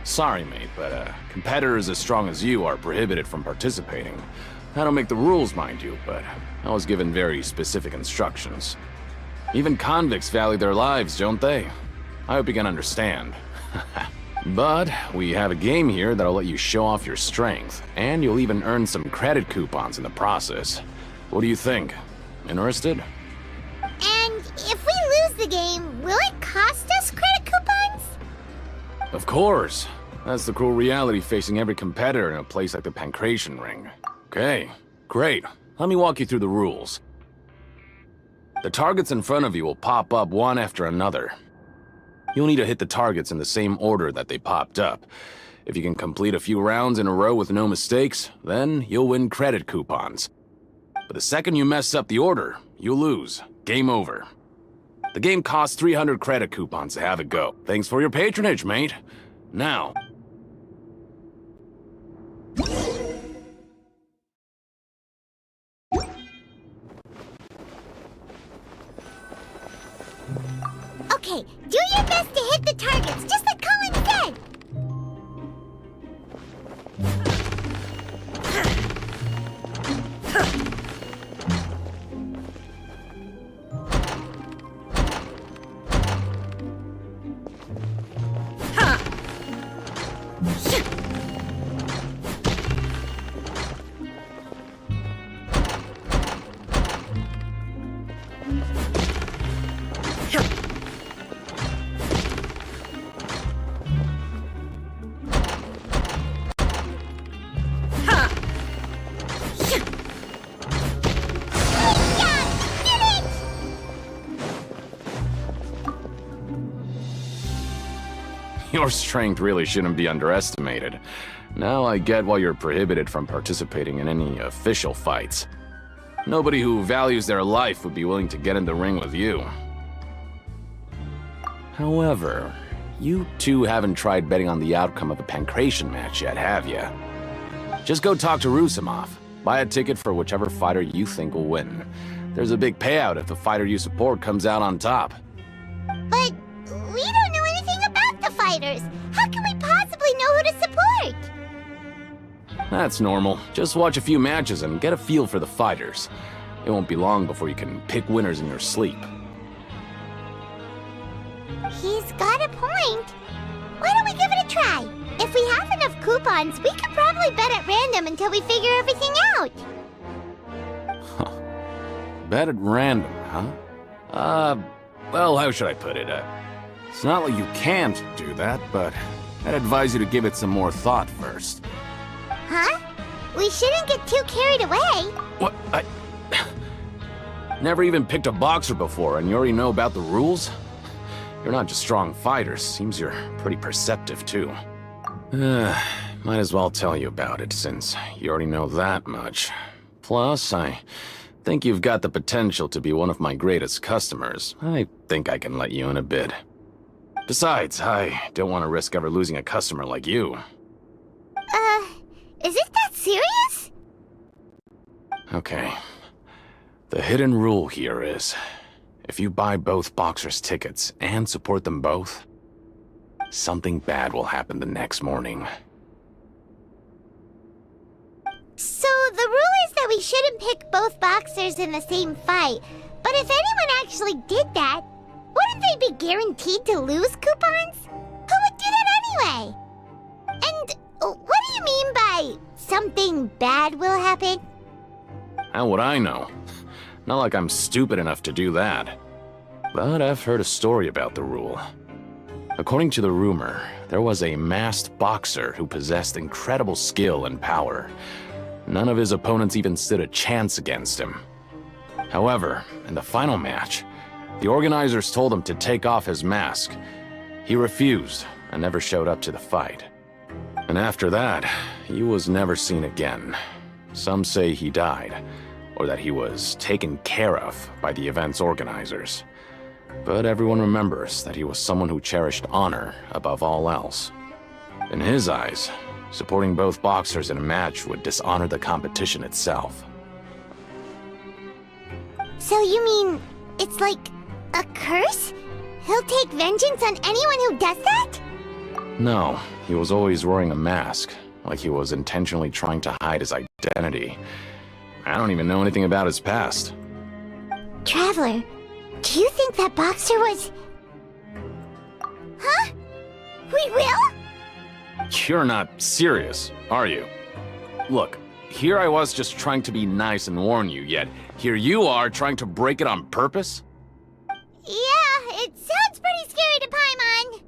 Sorry, mate, but competitors as strong as you are prohibited from participating. I don't make the rules, mind you, but I was given very specific instructions. Even convicts value their lives, don't they? I hope you can understand. But we have a game here that'll let you show off your strength, and you'll even earn some credit coupons in the process. What do you think? Interested? And if we lose the game, will it cost us credit coupons? Of course. That's the cruel reality facing every competitor in a place like the Pancration Ring. Okay, great. Let me walk you through the rules. The targets in front of you will pop up one after another. You'll need to hit the targets in the same order that they popped up. If you can complete a few rounds in a row with no mistakes, then you'll win credit coupons. But the second you mess up the order, you'll lose. Game over. The game costs 300 credit coupons to have it go. Thanks for your patronage, mate. Now... Okay, do your best to hit the targets, just like Colin said! Your strength really shouldn't be underestimated. Now I get why you're prohibited from participating in any official fights. Nobody who values their life would be willing to get in the ring with you. However, you two haven't tried betting on the outcome of a Pancration match yet, have you? Just go talk to Rusimov. Buy a ticket for whichever fighter you think will win. There's a big payout if the fighter you support comes out on top. But we don't know anything about the fighters. How can we possibly know who to support? That's normal. Just watch a few matches and get a feel for the fighters. It won't be long before you can pick winners in your sleep. He's got a point. Why don't we give it a try? If we have enough coupons, we could probably bet at random until we figure everything out. Bet at random, huh? Well, how should I put it? It's not like you can't do that, but I'd advise you to give it some more thought first. Huh? We shouldn't get too carried away. What? Never even picked a boxer before, and you already know about the rules? You're not just strong fighters. Seems you're pretty perceptive, too. Might as well tell you about it, since you already know that much. Plus, I think you've got the potential to be one of my greatest customers. I think I can let you in a bit. Besides, I don't want to risk ever losing a customer like you. Is it that serious? Okay. The hidden rule here is, if you buy both boxers' tickets and support them both, something bad will happen the next morning. So the rule is that we shouldn't pick both boxers in the same fight. But if anyone actually did that, wouldn't they be guaranteed to lose coupons? Who would do that anyway? And what do you mean by something bad will happen? How would I know? Not like I'm stupid enough to do that. But I've heard a story about the rule. According to the rumor, there was a masked boxer who possessed incredible skill and power. None of his opponents even stood a chance against him. However, in the final match, the organizers told him to take off his mask. He refused and never showed up to the fight. And after that, he was never seen again. Some say he died, or that he was taken care of by the event's organizers. But everyone remembers that he was someone who cherished honor above all else. In his eyes, supporting both boxers in a match would dishonor the competition itself. So you mean it's like a curse? He'll take vengeance on anyone who does that? No, he was always wearing a mask, like he was intentionally trying to hide his identity. I don't even know anything about his past. Traveler, do you think that boxer was... Huh? We will? You're not serious, are you? Look, here I was just trying to be nice and warn you, yet here you are trying to break it on purpose? Yeah, it sounds pretty scary to Paimon.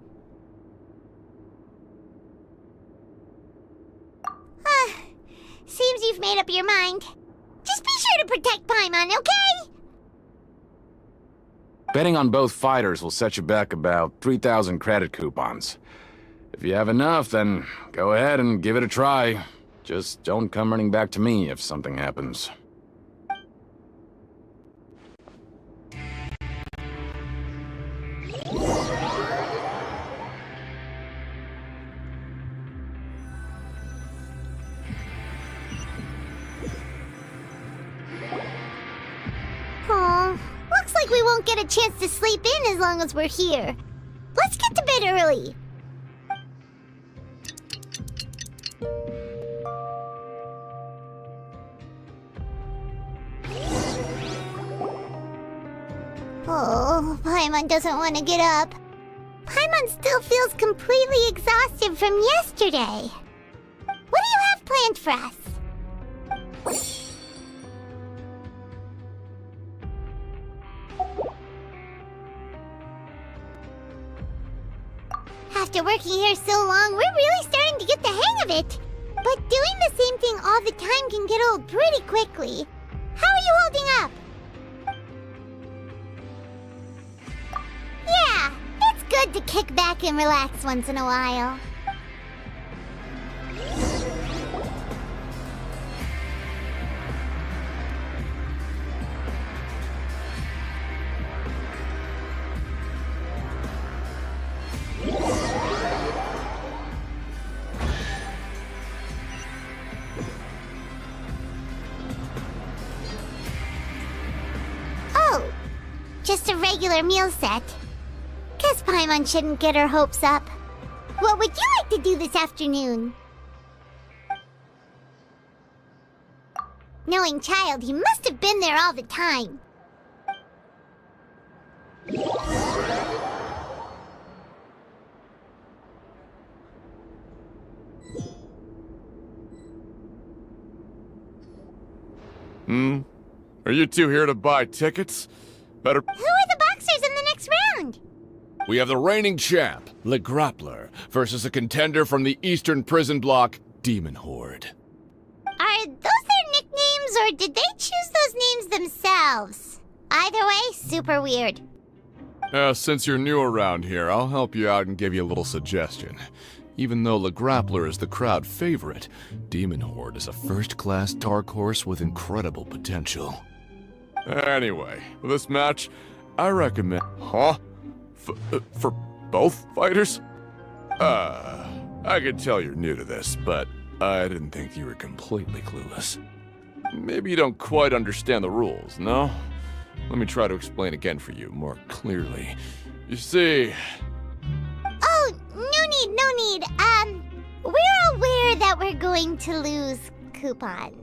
Seems you've made up your mind. Just be sure to protect Paimon, okay? Betting on both fighters will set you back about 3,000 credit coupons. If you have enough, then go ahead and give it a try. Just don't come running back to me if something happens. Aw, looks like we won't get a chance to sleep in as long as we're here. Let's get to bed early. Oh, Paimon doesn't want to get up. Paimon still feels completely exhausted from yesterday. What do you have planned for us? After working here so long, we're really starting to get the hang of it. But doing the same thing all the time can get old pretty quickly. How are you holding up? Yeah, it's good good to kick back and relax once in a while. Oh, just a regular meal set. Guess Paimon shouldn't get her hopes up. What would you like to do this afternoon? Knowing Child, he must have been there all the time. Are you two here to buy tickets? Better... Who are the boxers in the next round? We have the reigning champ, Le Grappler, versus a contender from the Eastern Prison Block, Demon Horde. Are those their nicknames, or did they choose those names themselves? Either way, super weird. Since you're new around here, I'll help you out and give you a little suggestion. Even though Le Grappler is the crowd favorite, Demon Horde is a first-class dark horse with incredible potential. Anyway, for this match, I recommend... Huh? For both fighters? I can tell you're new to this, but I didn't think you were completely clueless. Maybe you don't quite understand the rules, no? Let me try to explain again for you more clearly. You see... Oh, no need. We're aware that we're going to lose coupons.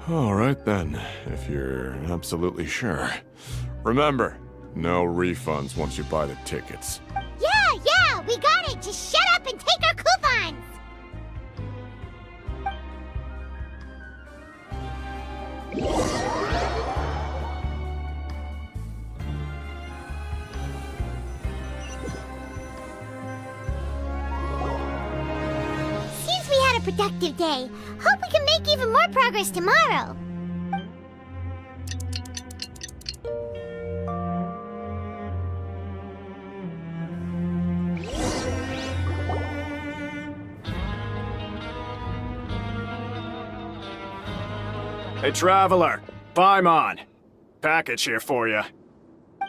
Alright then, if you're absolutely sure. Remember, no refunds once you buy the tickets. Yeah, we got it! Just shut up and take our coupons! Seems we had a productive day. Hope we can make even more progress tomorrow. Hey, Traveler. Paimon. Package here for you.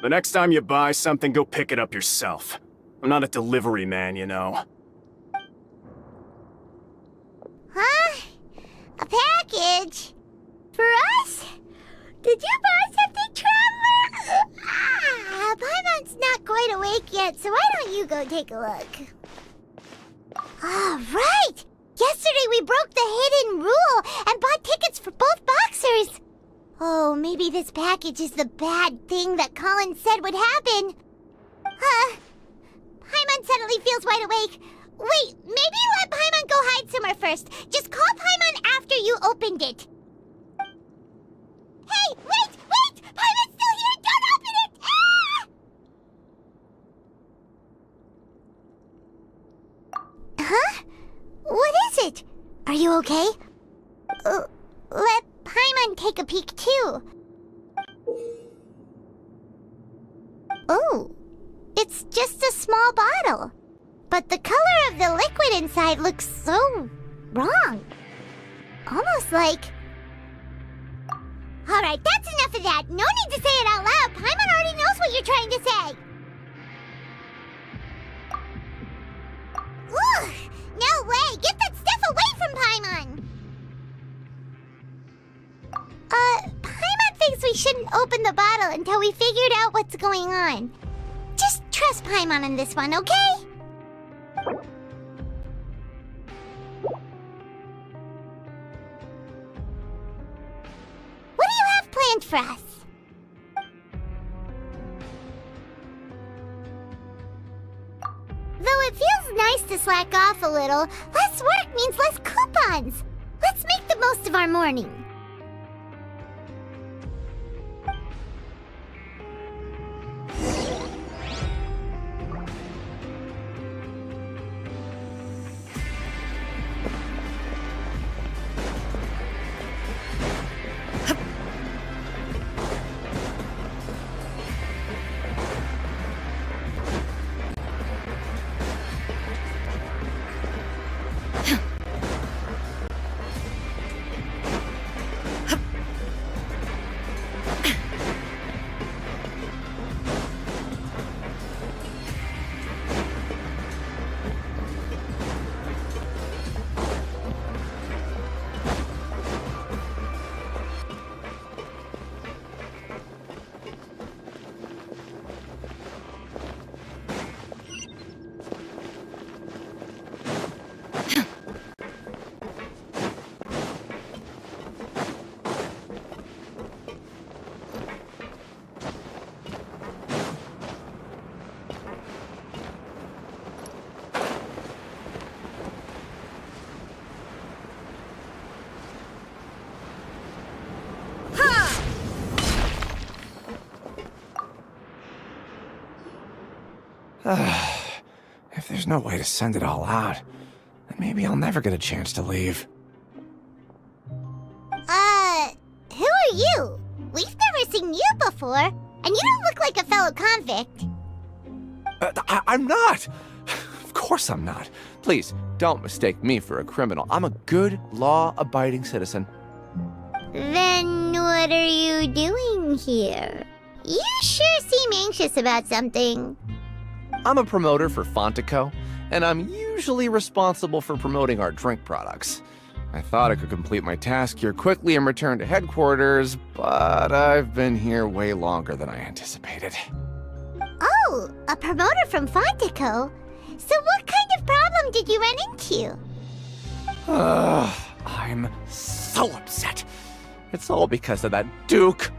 The next time you buy something, go pick it up yourself. I'm not a delivery man, you know. Huh? A package? For us? Did you buy something, Traveler? Paimon's not quite awake yet, so why don't you go take a look? Right! Yesterday we broke the hidden rule and bought tickets for both boxers. Oh, maybe this package is the bad thing that Colin said would happen. Paimon suddenly feels wide awake. Wait, maybe let Paimon go hide somewhere first. Just call Paimon after you opened it. Hey, wait! Paimon's still here! Don't open it! Huh? What is it? Are you okay? Let Paimon take a peek too. Oh, it's just a small bottle. But the color of the liquid inside looks so wrong. Almost like... Alright, that's enough of that. No need to say it out loud. Paimon already knows what you're trying to say. Ugh! No way! Get that stuff away from Paimon! Paimon thinks we shouldn't open the bottle until we figured out what's going on. Just trust Paimon on this one, okay? What do you have planned for us? Though it feels nice to slack off a little, less work means less coupons. Let's make the most of our morning. If there's no way to send it all out, then maybe I'll never get a chance to leave. Who are you? We've never seen you before, and you don't look like a fellow convict. I'm not! Of course I'm not. Please, don't mistake me for a criminal. I'm a good, law-abiding citizen. Then what are you doing here? You sure seem anxious about something. I'm a promoter for Fontico, and I'm usually responsible for promoting our drink products. I thought I could complete my task here quickly and return to headquarters, but I've been here way longer than I anticipated. Oh, a promoter from Fontico? So what kind of problem did you run into? I'm so upset. It's all because of that Duke.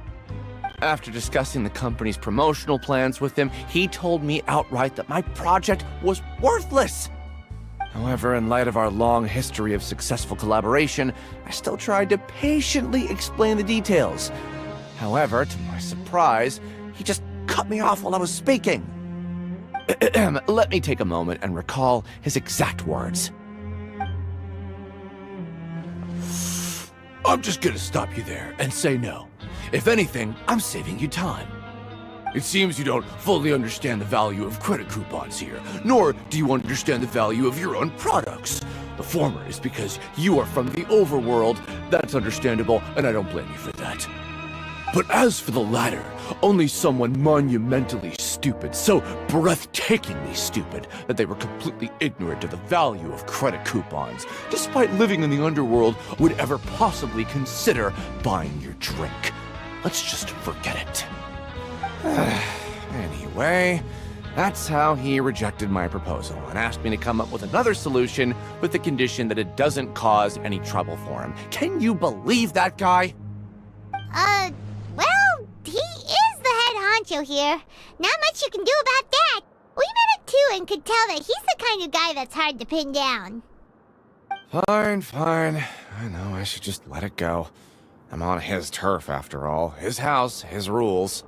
After discussing the company's promotional plans with him, he told me outright that my project was worthless. However, in light of our long history of successful collaboration, I still tried to patiently explain the details. However, to my surprise, he just cut me off while I was speaking. Let me take a moment and recall his exact words. I'm just gonna stop you there and say no. If anything, I'm saving you time. It seems you don't fully understand the value of credit coupons here, nor do you understand the value of your own products. The former is because you are from the overworld. That's understandable, and I don't blame you for that. But as for the latter, only someone monumentally stupid, so breathtakingly stupid, that they were completely ignorant of the value of credit coupons, despite living in the underworld, would ever possibly consider buying your drink. Let's just forget it. Anyway, that's how he rejected my proposal and asked me to come up with another solution with the condition that it doesn't cause any trouble for him. Can you believe that guy? Well, he is the head honcho here. Not much you can do about that. We met him too and could tell that he's the kind of guy that's hard to pin down. Fine. I know I should just let it go. I'm on his turf after all. His house, his rules.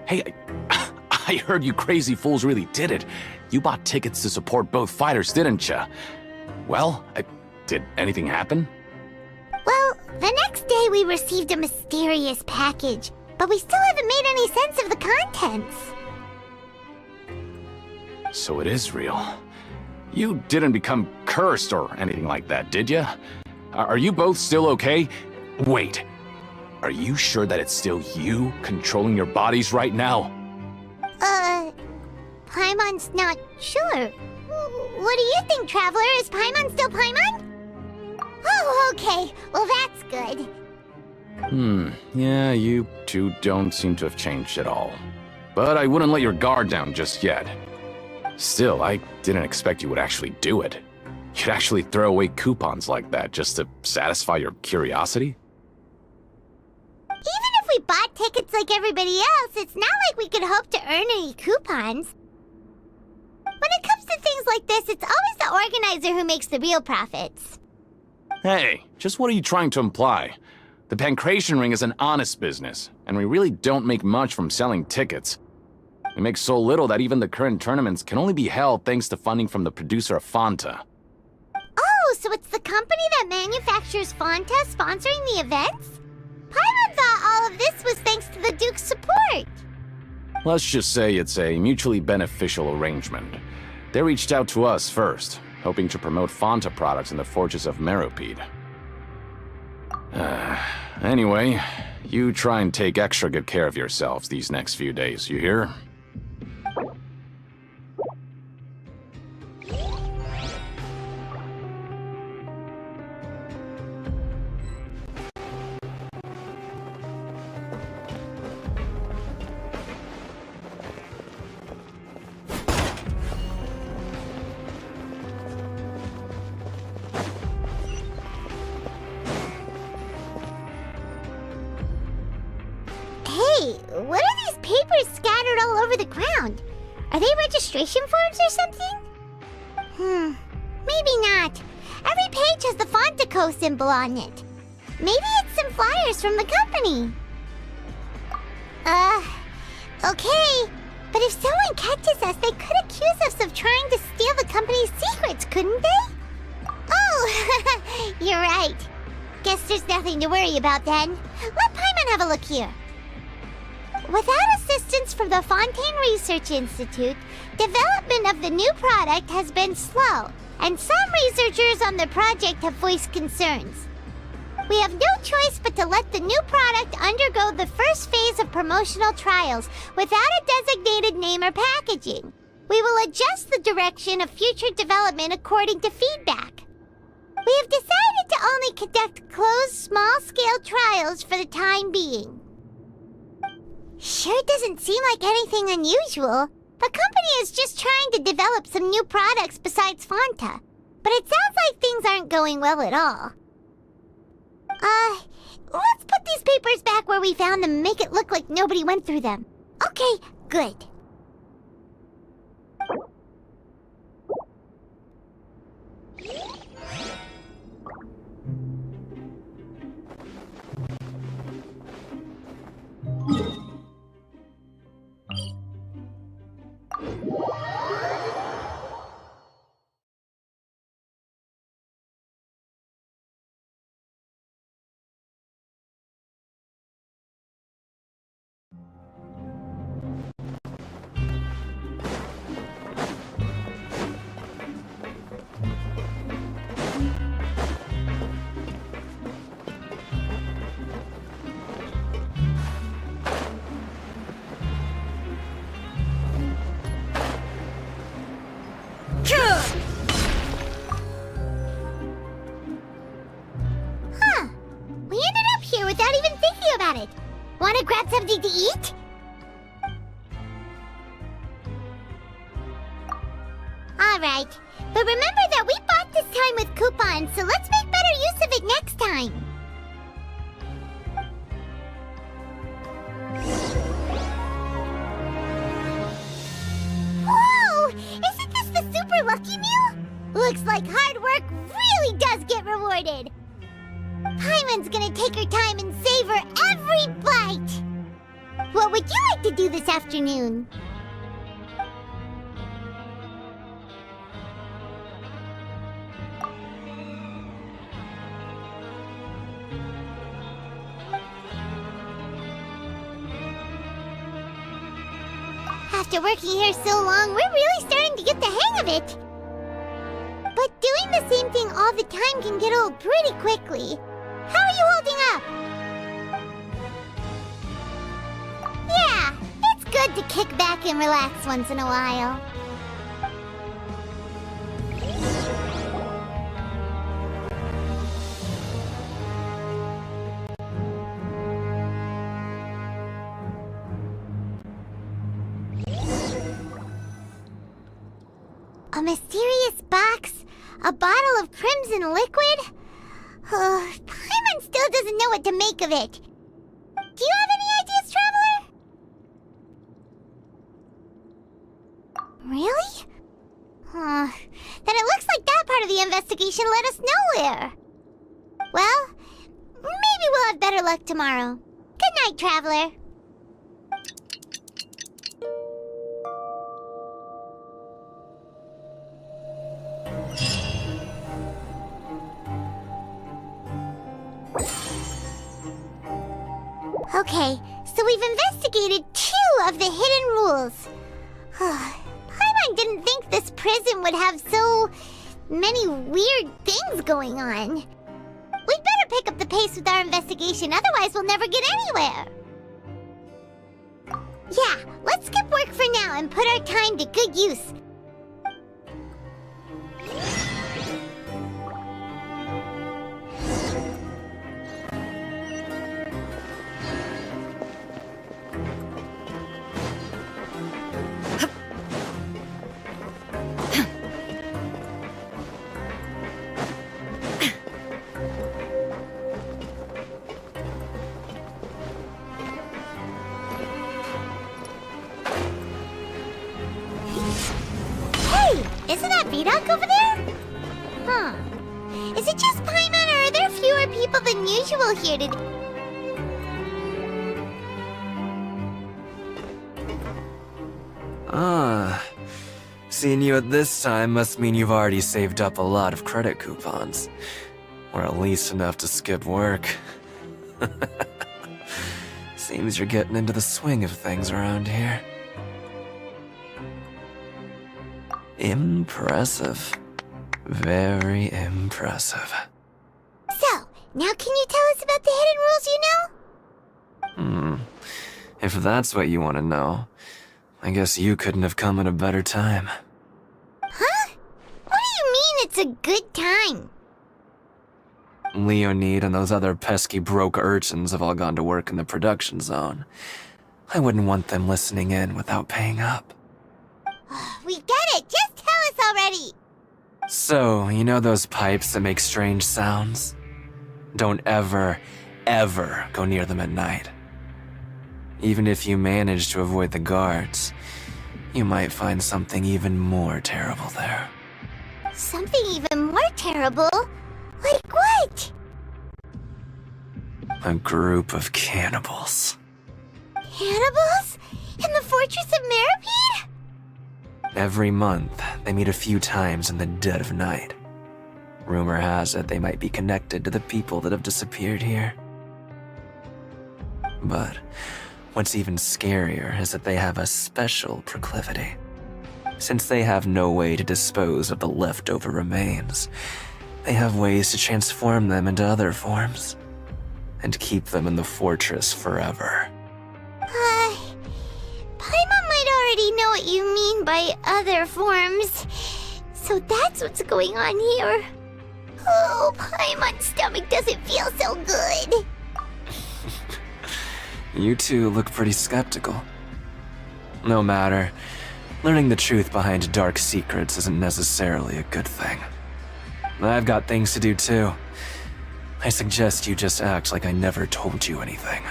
Hey, I heard you crazy fools really did it. You bought tickets to support both fighters, didn't ya? Well, did anything happen? Well, the next day we received a mysterious package, but we still haven't made any sense of the contents. So it is real. You didn't become cursed or anything like that, did ya? Are you both still okay? Wait. Are you sure that it's still you controlling your bodies right now? Paimon's not sure. What do you think, Traveler? Is Paimon still Paimon? Oh, okay. Well, that's good. Yeah, you two don't seem to have changed at all. But I wouldn't let your guard down just yet. Still, I didn't expect you would actually do it. You'd actually throw away coupons like that just to satisfy your curiosity? Even if we bought tickets like everybody else, it's not like we could hope to earn any coupons. When it comes to things like this, it's always the organizer who makes the real profits. Hey, just what are you trying to imply? The Pancration Ring is an honest business, and we really don't make much from selling tickets. We make so little that even the current tournaments can only be held thanks to funding from the producer of Fanta. Oh, so it's the company that manufactures Fanta sponsoring the events? Paimon thought all of this was thanks to the Duke's support. Let's just say it's a mutually beneficial arrangement. They reached out to us first, hoping to promote Fonta products in the forges of Meropede. Anyway, you try and take extra good care of yourselves these next few days, you hear? Hey, what are these papers scattered all over the ground? Are they registration forms or something? Maybe not. Every page has the Fontaco symbol on it. Maybe it's some flyers from the company. Okay. But if someone catches us, they could accuse us of trying to steal the company's secrets, couldn't they? Oh, you're right. Guess there's nothing to worry about then. Let Paimon have a look here. Without assistance from the Fontaine Research Institute, development of the new product has been slow, and some researchers on the project have voiced concerns. We have no choice but to let the new product undergo the first phase of promotional trials without a designated name or packaging. We will adjust the direction of future development according to feedback. We have decided to only conduct closed, small-scale trials for the time being. Sure doesn't seem like anything unusual. The company is just trying to develop some new products besides Fonta. But it sounds like things aren't going well at all. Let's put these papers back where we found them and make it look like nobody went through them. Okay, good. We ended up here without even thinking about it. Want to grab something to eat? Alright, but remember that we bought this time with coupons, so let's make better use of it next time. Whoa! Isn't this the super lucky meal? Looks like hard work really does get rewarded. Paimon's gonna take her time and savor every bite. What would you like to do this afternoon? After working here so long, we're really starting to get the hang of it. But doing the same thing all the time can get old pretty quickly. How are you holding up? Yeah, it's good to kick back and relax once in a while. A mysterious box? A bottle of crimson liquid? Paimon still doesn't know what to make of it. Do you have any ideas, Traveler? Really? Then it looks like that part of the investigation led us nowhere. Well, maybe we'll have better luck tomorrow. Good night, Traveler. Okay, so we've investigated 2 of the hidden rules. Paimon didn't think this prison would have so many weird things going on. We'd better pick up the pace with our investigation, otherwise we'll never get anywhere. Yeah, let's skip work for now and put our time to good use. Isn't that Vidoc over there? Huh. Is it just Paimon, or are there fewer people than usual here today? Ah. Seeing you at this time must mean you've already saved up a lot of credit coupons. Or at least enough to skip work. Seems you're getting into the swing of things around here. Impressive. Very impressive. So, now can you tell us about the hidden rules you know? If that's what you want to know, I guess you couldn't have come at a better time. Huh? What do you mean it's a good time? Leonid and those other pesky broke urchins have all gone to work in the production zone. I wouldn't want them listening in without paying up. We get it! Just tell us already! So, you know those pipes that make strange sounds? Don't ever, ever go near them at night. Even if you manage to avoid the guards, you might find something even more terrible there. Something even more terrible? Like what? A group of cannibals. Cannibals? In the Fortress of Meripede? Every month, they meet a few times in the dead of night. Rumor has it they might be connected to the people that have disappeared here. But what's even scarier is that they have a special proclivity. Since they have no way to dispose of the leftover remains, they have ways to transform them into other forms and keep them in the fortress forever. Paimon might already know what you mean by other forms. So that's what's going on here. Oh, Paimon's stomach doesn't feel so good. You two look pretty skeptical. No matter, learning the truth behind dark secrets isn't necessarily a good thing. I've got things to do too. I suggest you just act like I never told you anything.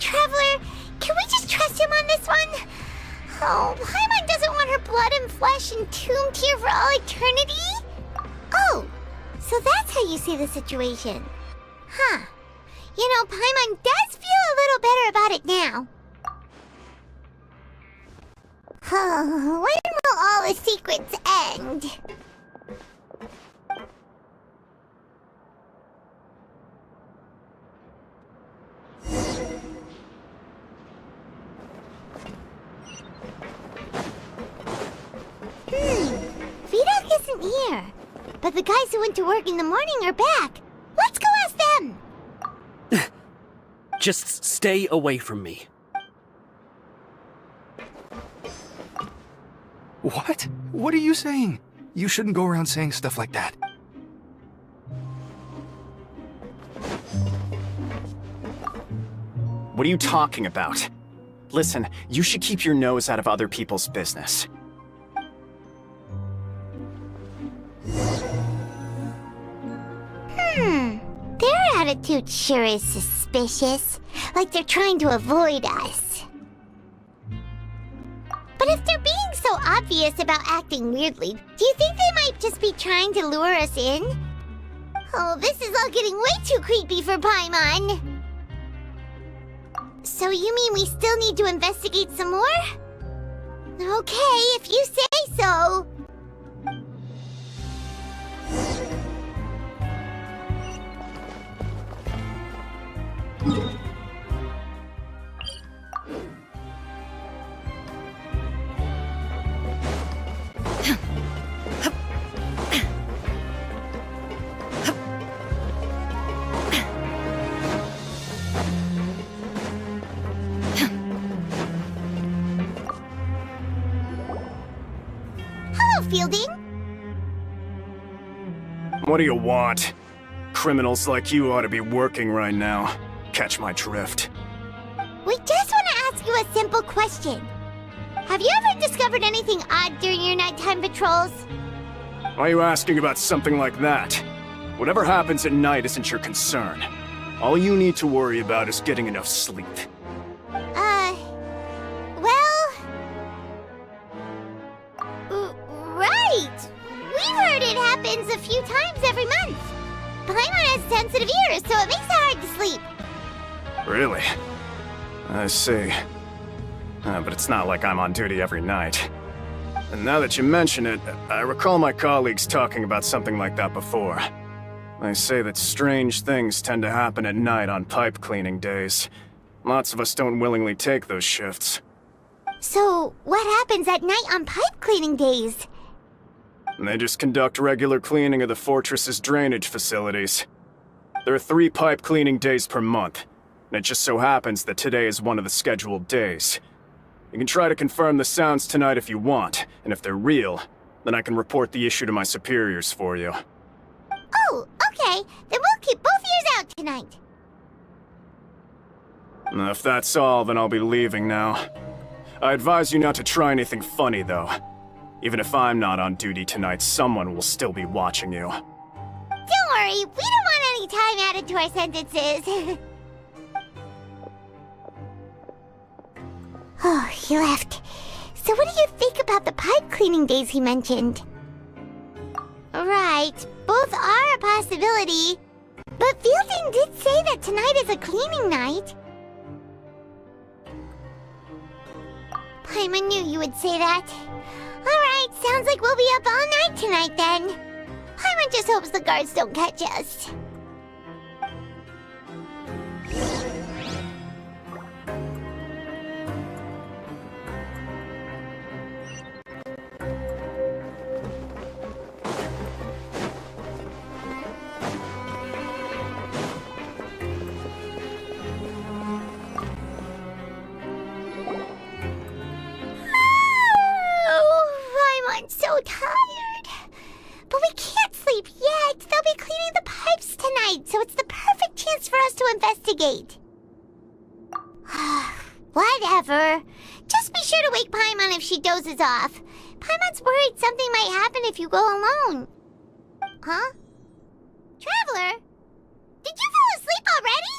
Traveler, can we just trust him on this one? Oh, Paimon doesn't want her blood and flesh entombed here for all eternity? Oh, so that's how you see the situation. Huh. You know, Paimon does feel a little better about it now. Oh, when will all the secrets end? Vidoc isn't here. But the guys who went to work in the morning are back. Let's go ask them! Just stay away from me. What? What are you saying? You shouldn't go around saying stuff like that. What are you talking about? Listen, you should keep your nose out of other people's business. Their attitude sure is suspicious. Like they're trying to avoid us. But if they're being so obvious about acting weirdly, do you think they might just be trying to lure us in? Oh, this is all getting way too creepy for Paimon. So you mean we still need to investigate some more? Okay, if you say so. Fielding? What do you want? Criminals like you ought to be working right now. Catch my drift. We just want to ask you a simple question. Have you ever discovered anything odd during your nighttime patrols? Why are you asking about something like that? Whatever happens at night isn't your concern. All you need to worry about is getting enough sleep. Right! We've heard it happens a few times every month. Paimon has sensitive ears, so it makes it hard to sleep. Really? I see. But it's not like I'm on duty every night. And now that you mention it, I recall my colleagues talking about something like that before. They say that strange things tend to happen at night on pipe cleaning days. Lots of us don't willingly take those shifts. So, what happens at night on pipe cleaning days? They just conduct regular cleaning of the fortress's drainage facilities. There are 3 pipe cleaning days per month, and it just so happens that today is one of the scheduled days. You can try to confirm the sounds tonight if you want, and if they're real, then I can report the issue to my superiors for you. Oh, okay. Then we'll keep both ears out tonight. If that's all, then I'll be leaving now. I advise you not to try anything funny, though. Even if I'm not on duty tonight, someone will still be watching you. Don't worry, we don't want any time added to our sentences. Oh, he left. So what do you think about the pipe cleaning days he mentioned? Right, both are a possibility. But Fielding did say that tonight is a cleaning night. Paimon knew you would say that. Alright, sounds like we'll be up all night tonight then. Paimon just hopes the guards don't catch us. I'm so tired. But we can't sleep yet. They'll be cleaning the pipes tonight, so it's the perfect chance for us to investigate. Whatever. Just be sure to wake Paimon if she dozes off. Paimon's worried something might happen if you go alone. Huh? Traveler? Did you fall asleep already?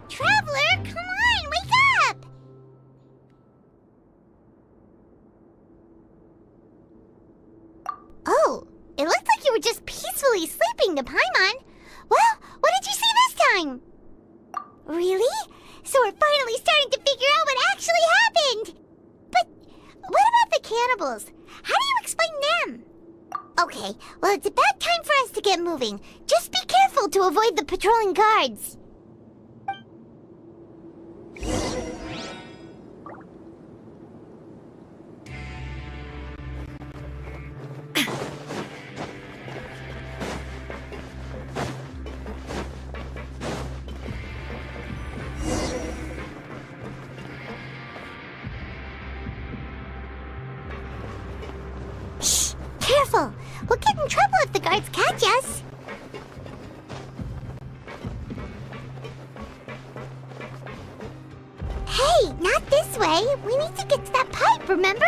Traveler, come on, wake up! Oh, it looked like you were just peacefully sleeping to Paimon. Well, what did you see this time? Really? So we're finally starting to figure out what actually happened! But what about the cannibals? How do you explain them? Okay, well it's about time for us to get moving. Just be careful to avoid the patrolling guards. Shh! Careful! We'll get in trouble if the guards catch us. Wait, not this way. We need to get to that pipe, remember?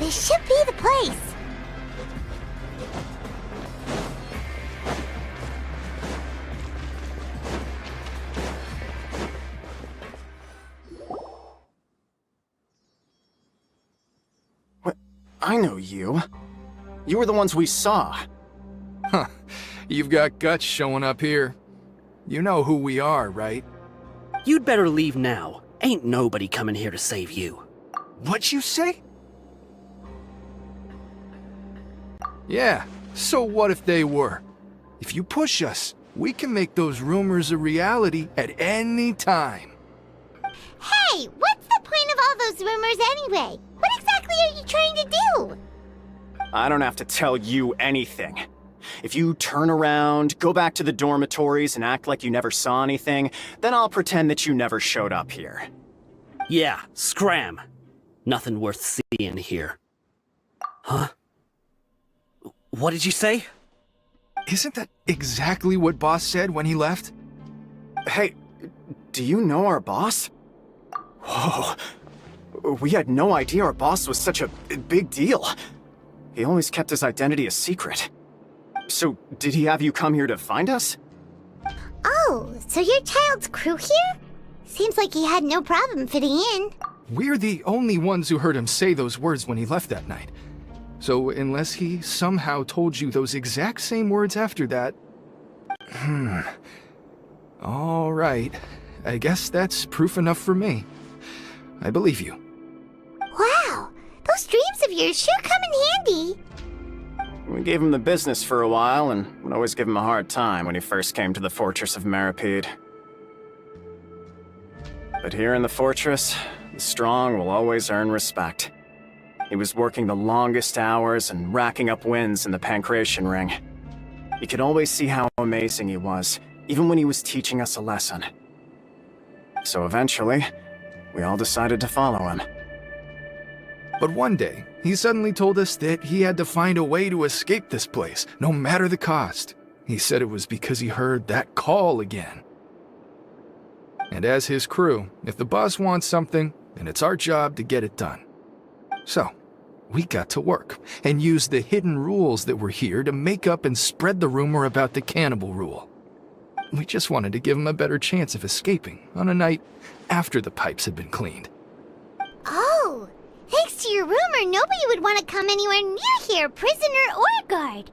This should be the place. What? I know you. You were the ones we saw. Huh. You've got guts showing up here. You know who we are, right? You'd better leave now. Ain't nobody coming here to save you. What'd you say? Yeah, so what if they were? If you push us, we can make those rumors a reality at any time. Hey, what's the point of all those rumors anyway? What exactly are you trying to do? I don't have to tell you anything. If you turn around, go back to the dormitories and act like you never saw anything, then I'll pretend that you never showed up here. Yeah, scram. Nothing worth seeing here. Huh? What did you say? Isn't that exactly what Boss said when he left? Hey, do you know our boss? Whoa, we had no idea our boss was such a big deal. He always kept his identity a secret. So, did he have you come here to find us? Oh, so your child's crew here? Seems like he had no problem fitting in. We're the only ones who heard him say those words when he left that night. So unless he somehow told you those exact same words after that... All right. I guess that's proof enough for me. I believe you. Wow, those dreams of yours sure come in handy. We gave him the business for a while and would always give him a hard time when he first came to the fortress of Maripede. But here in the fortress, the strong will always earn respect. He was working the longest hours and racking up wins in the Pancration Ring. You could always see how amazing he was, even when he was teaching us a lesson. So eventually, we all decided to follow him. But one day, he suddenly told us that he had to find a way to escape this place, no matter the cost. He said it was because he heard that call again. And as his crew, if the boss wants something, then it's our job to get it done. So, we got to work, and used the hidden rules that were here to make up and spread the rumor about the cannibal rule. We just wanted to give him a better chance of escaping on a night after the pipes had been cleaned. Oh, thanks to your rumor, nobody would want to come anywhere near here, prisoner or guard.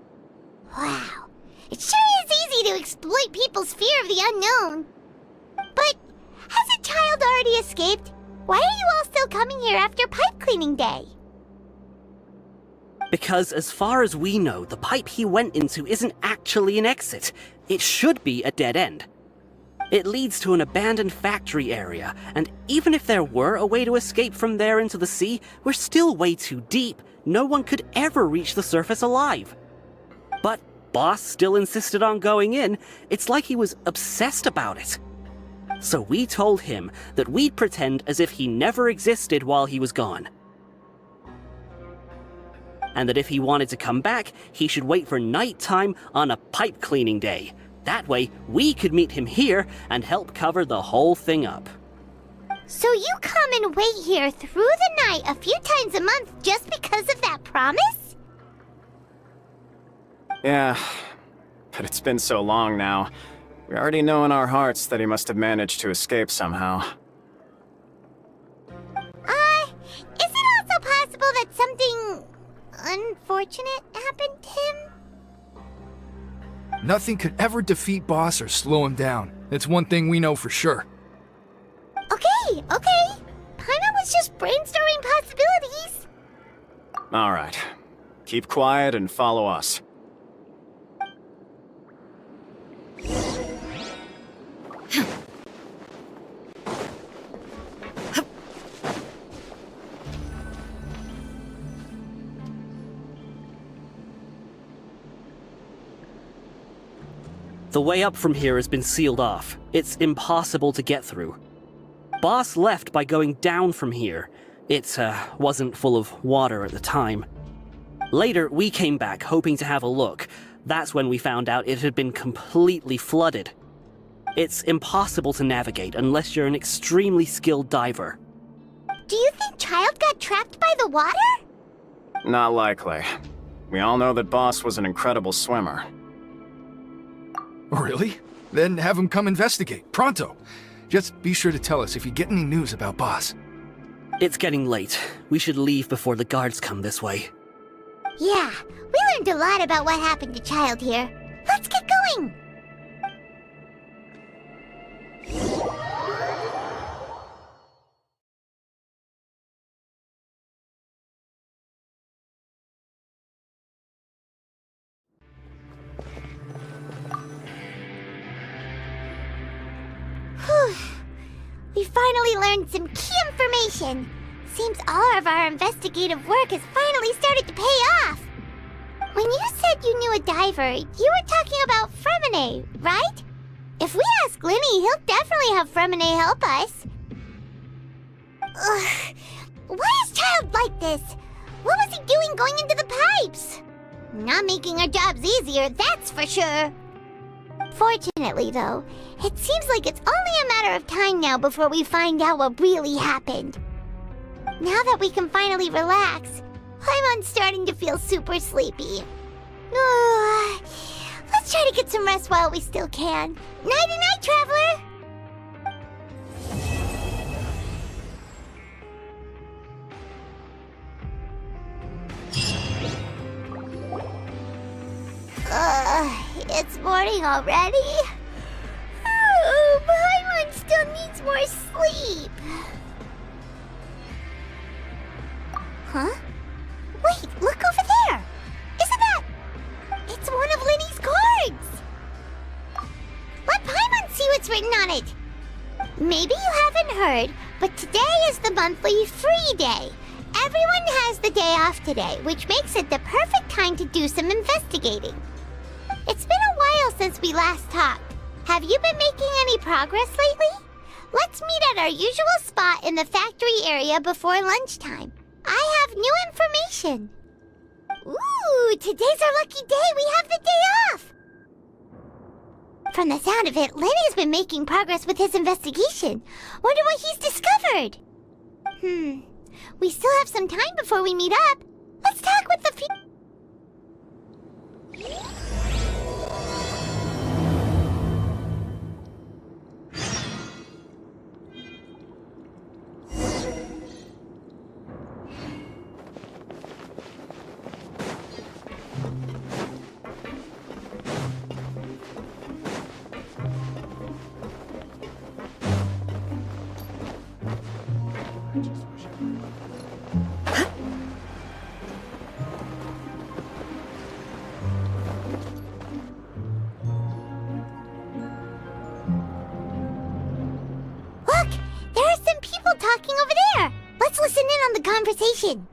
Wow, it sure is easy to exploit people's fear of the unknown. But, has a child already escaped? Why are you all still coming here after pipe cleaning day? Because as far as we know, the pipe he went into isn't actually an exit. It should be a dead end. It leads to an abandoned factory area, and even if there were a way to escape from there into the sea, we're still way too deep. No one could ever reach the surface alive. But Boss still insisted on going in. It's like he was obsessed about it. So we told him that we'd pretend as if he never existed while he was gone. And that if he wanted to come back, he should wait for nighttime on a pipe cleaning day. That way, we could meet him here and help cover the whole thing up. So you come and wait here through the night a few times a month just because of that promise? Yeah, but it's been so long now. We already know in our hearts that he must have managed to escape somehow. Is it also possible that something unfortunate happened to him? Nothing could ever defeat Boss or slow him down. That's one thing we know for sure. Okay. Paimon was just brainstorming possibilities. Alright. Keep quiet and follow us. The way up from here has been sealed off. It's impossible to get through. Boss left by going down from here. It wasn't full of water at the time. Later, we came back hoping to have a look. That's when we found out it had been completely flooded. It's impossible to navigate unless you're an extremely skilled diver. Do you think Child got trapped by the water? Not likely. We all know that Boss was an incredible swimmer. Really? Then have him come investigate, pronto. Just be sure to tell us if you get any news about Boss. It's getting late. We should leave before the guards come this way. Yeah, we learned a lot about what happened to Child here. Let's get going! Whew. We finally learned some key information. Seems all of our investigative work has finally started to pay off. When you said you knew a diver, you were talking about Fremine, right? If we ask Linny, he'll definitely have Fremine help us. Ugh. Why is Child like this? What was he doing going into the pipes? Not making our jobs easier, that's for sure. Fortunately, though, it seems like it's only a matter of time now before we find out what really happened. Now that we can finally relax, I'm starting to feel super sleepy. Let's try to get some rest while we still can. Nighty-night, traveler! It's morning already? Oh, Paimon still needs more sleep. Huh? Wait, look over there! Isn't that... It's one of Linny's cards! Let Paimon see what's written on it! Maybe you haven't heard, but today is the monthly free day. Everyone has the day off today, which makes it the perfect time to do some investigating. It's been a while since we last talked. Have you been making any progress lately? Let's meet at our usual spot in the factory area before lunchtime. I have new information. Ooh, today's our lucky day. We have the day off. From the sound of it, Lenny's been making progress with his investigation. Wonder what he's discovered. We still have some time before we meet up. Let's talk with the talking over there. Let's listen in on the conversation.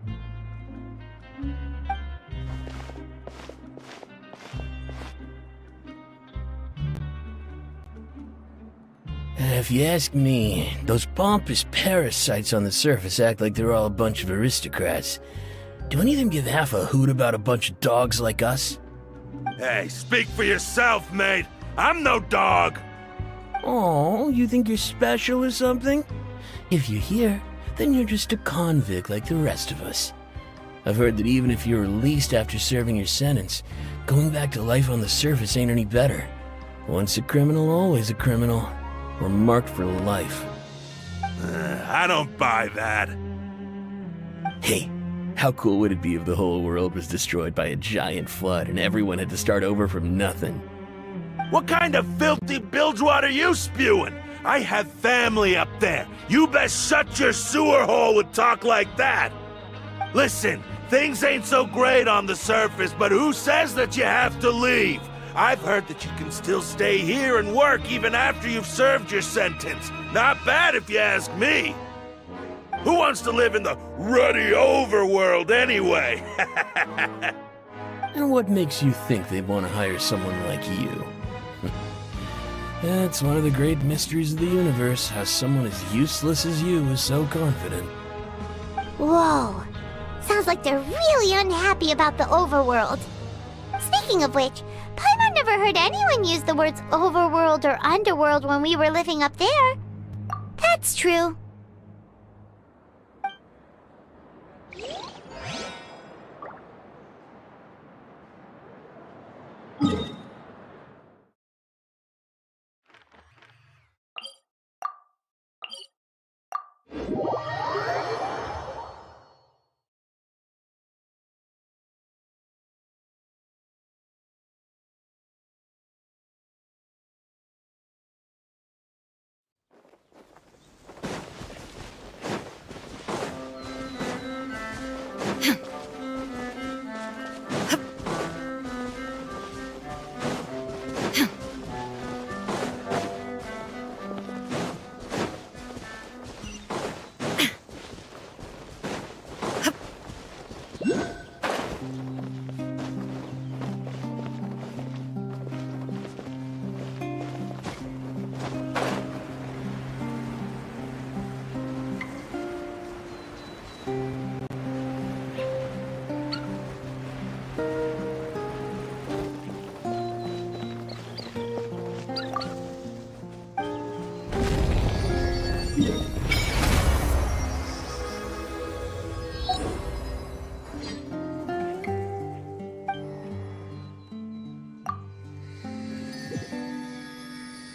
If you ask me, those pompous parasites on the surface act like they're all a bunch of aristocrats. Do any of them give half a hoot about a bunch of dogs like us? Hey, speak for yourself, mate. I'm no dog. Oh, you think you're special or something? If you're here, then you're just a convict like the rest of us. I've heard that even if you're released after serving your sentence, going back to life on the surface ain't any better. Once a criminal, always a criminal. We're marked for life. I don't buy that. Hey, how cool would it be if the whole world was destroyed by a giant flood and everyone had to start over from nothing? What kind of filthy bilgewater are you spewing? I have family up there. You best shut your sewer hole with talk like that. Listen, things ain't so great on the surface, but who says that you have to leave? I've heard that you can still stay here and work even after you've served your sentence. Not bad if you ask me. Who wants to live in the ruddy overworld anyway? And what makes you think they want to hire someone like you? It's one of the great mysteries of the universe, how someone as useless as you is so confident. Whoa. Sounds like they're really unhappy about the overworld. Speaking of which, Paimon never heard anyone use the words overworld or underworld when we were living up there. That's true.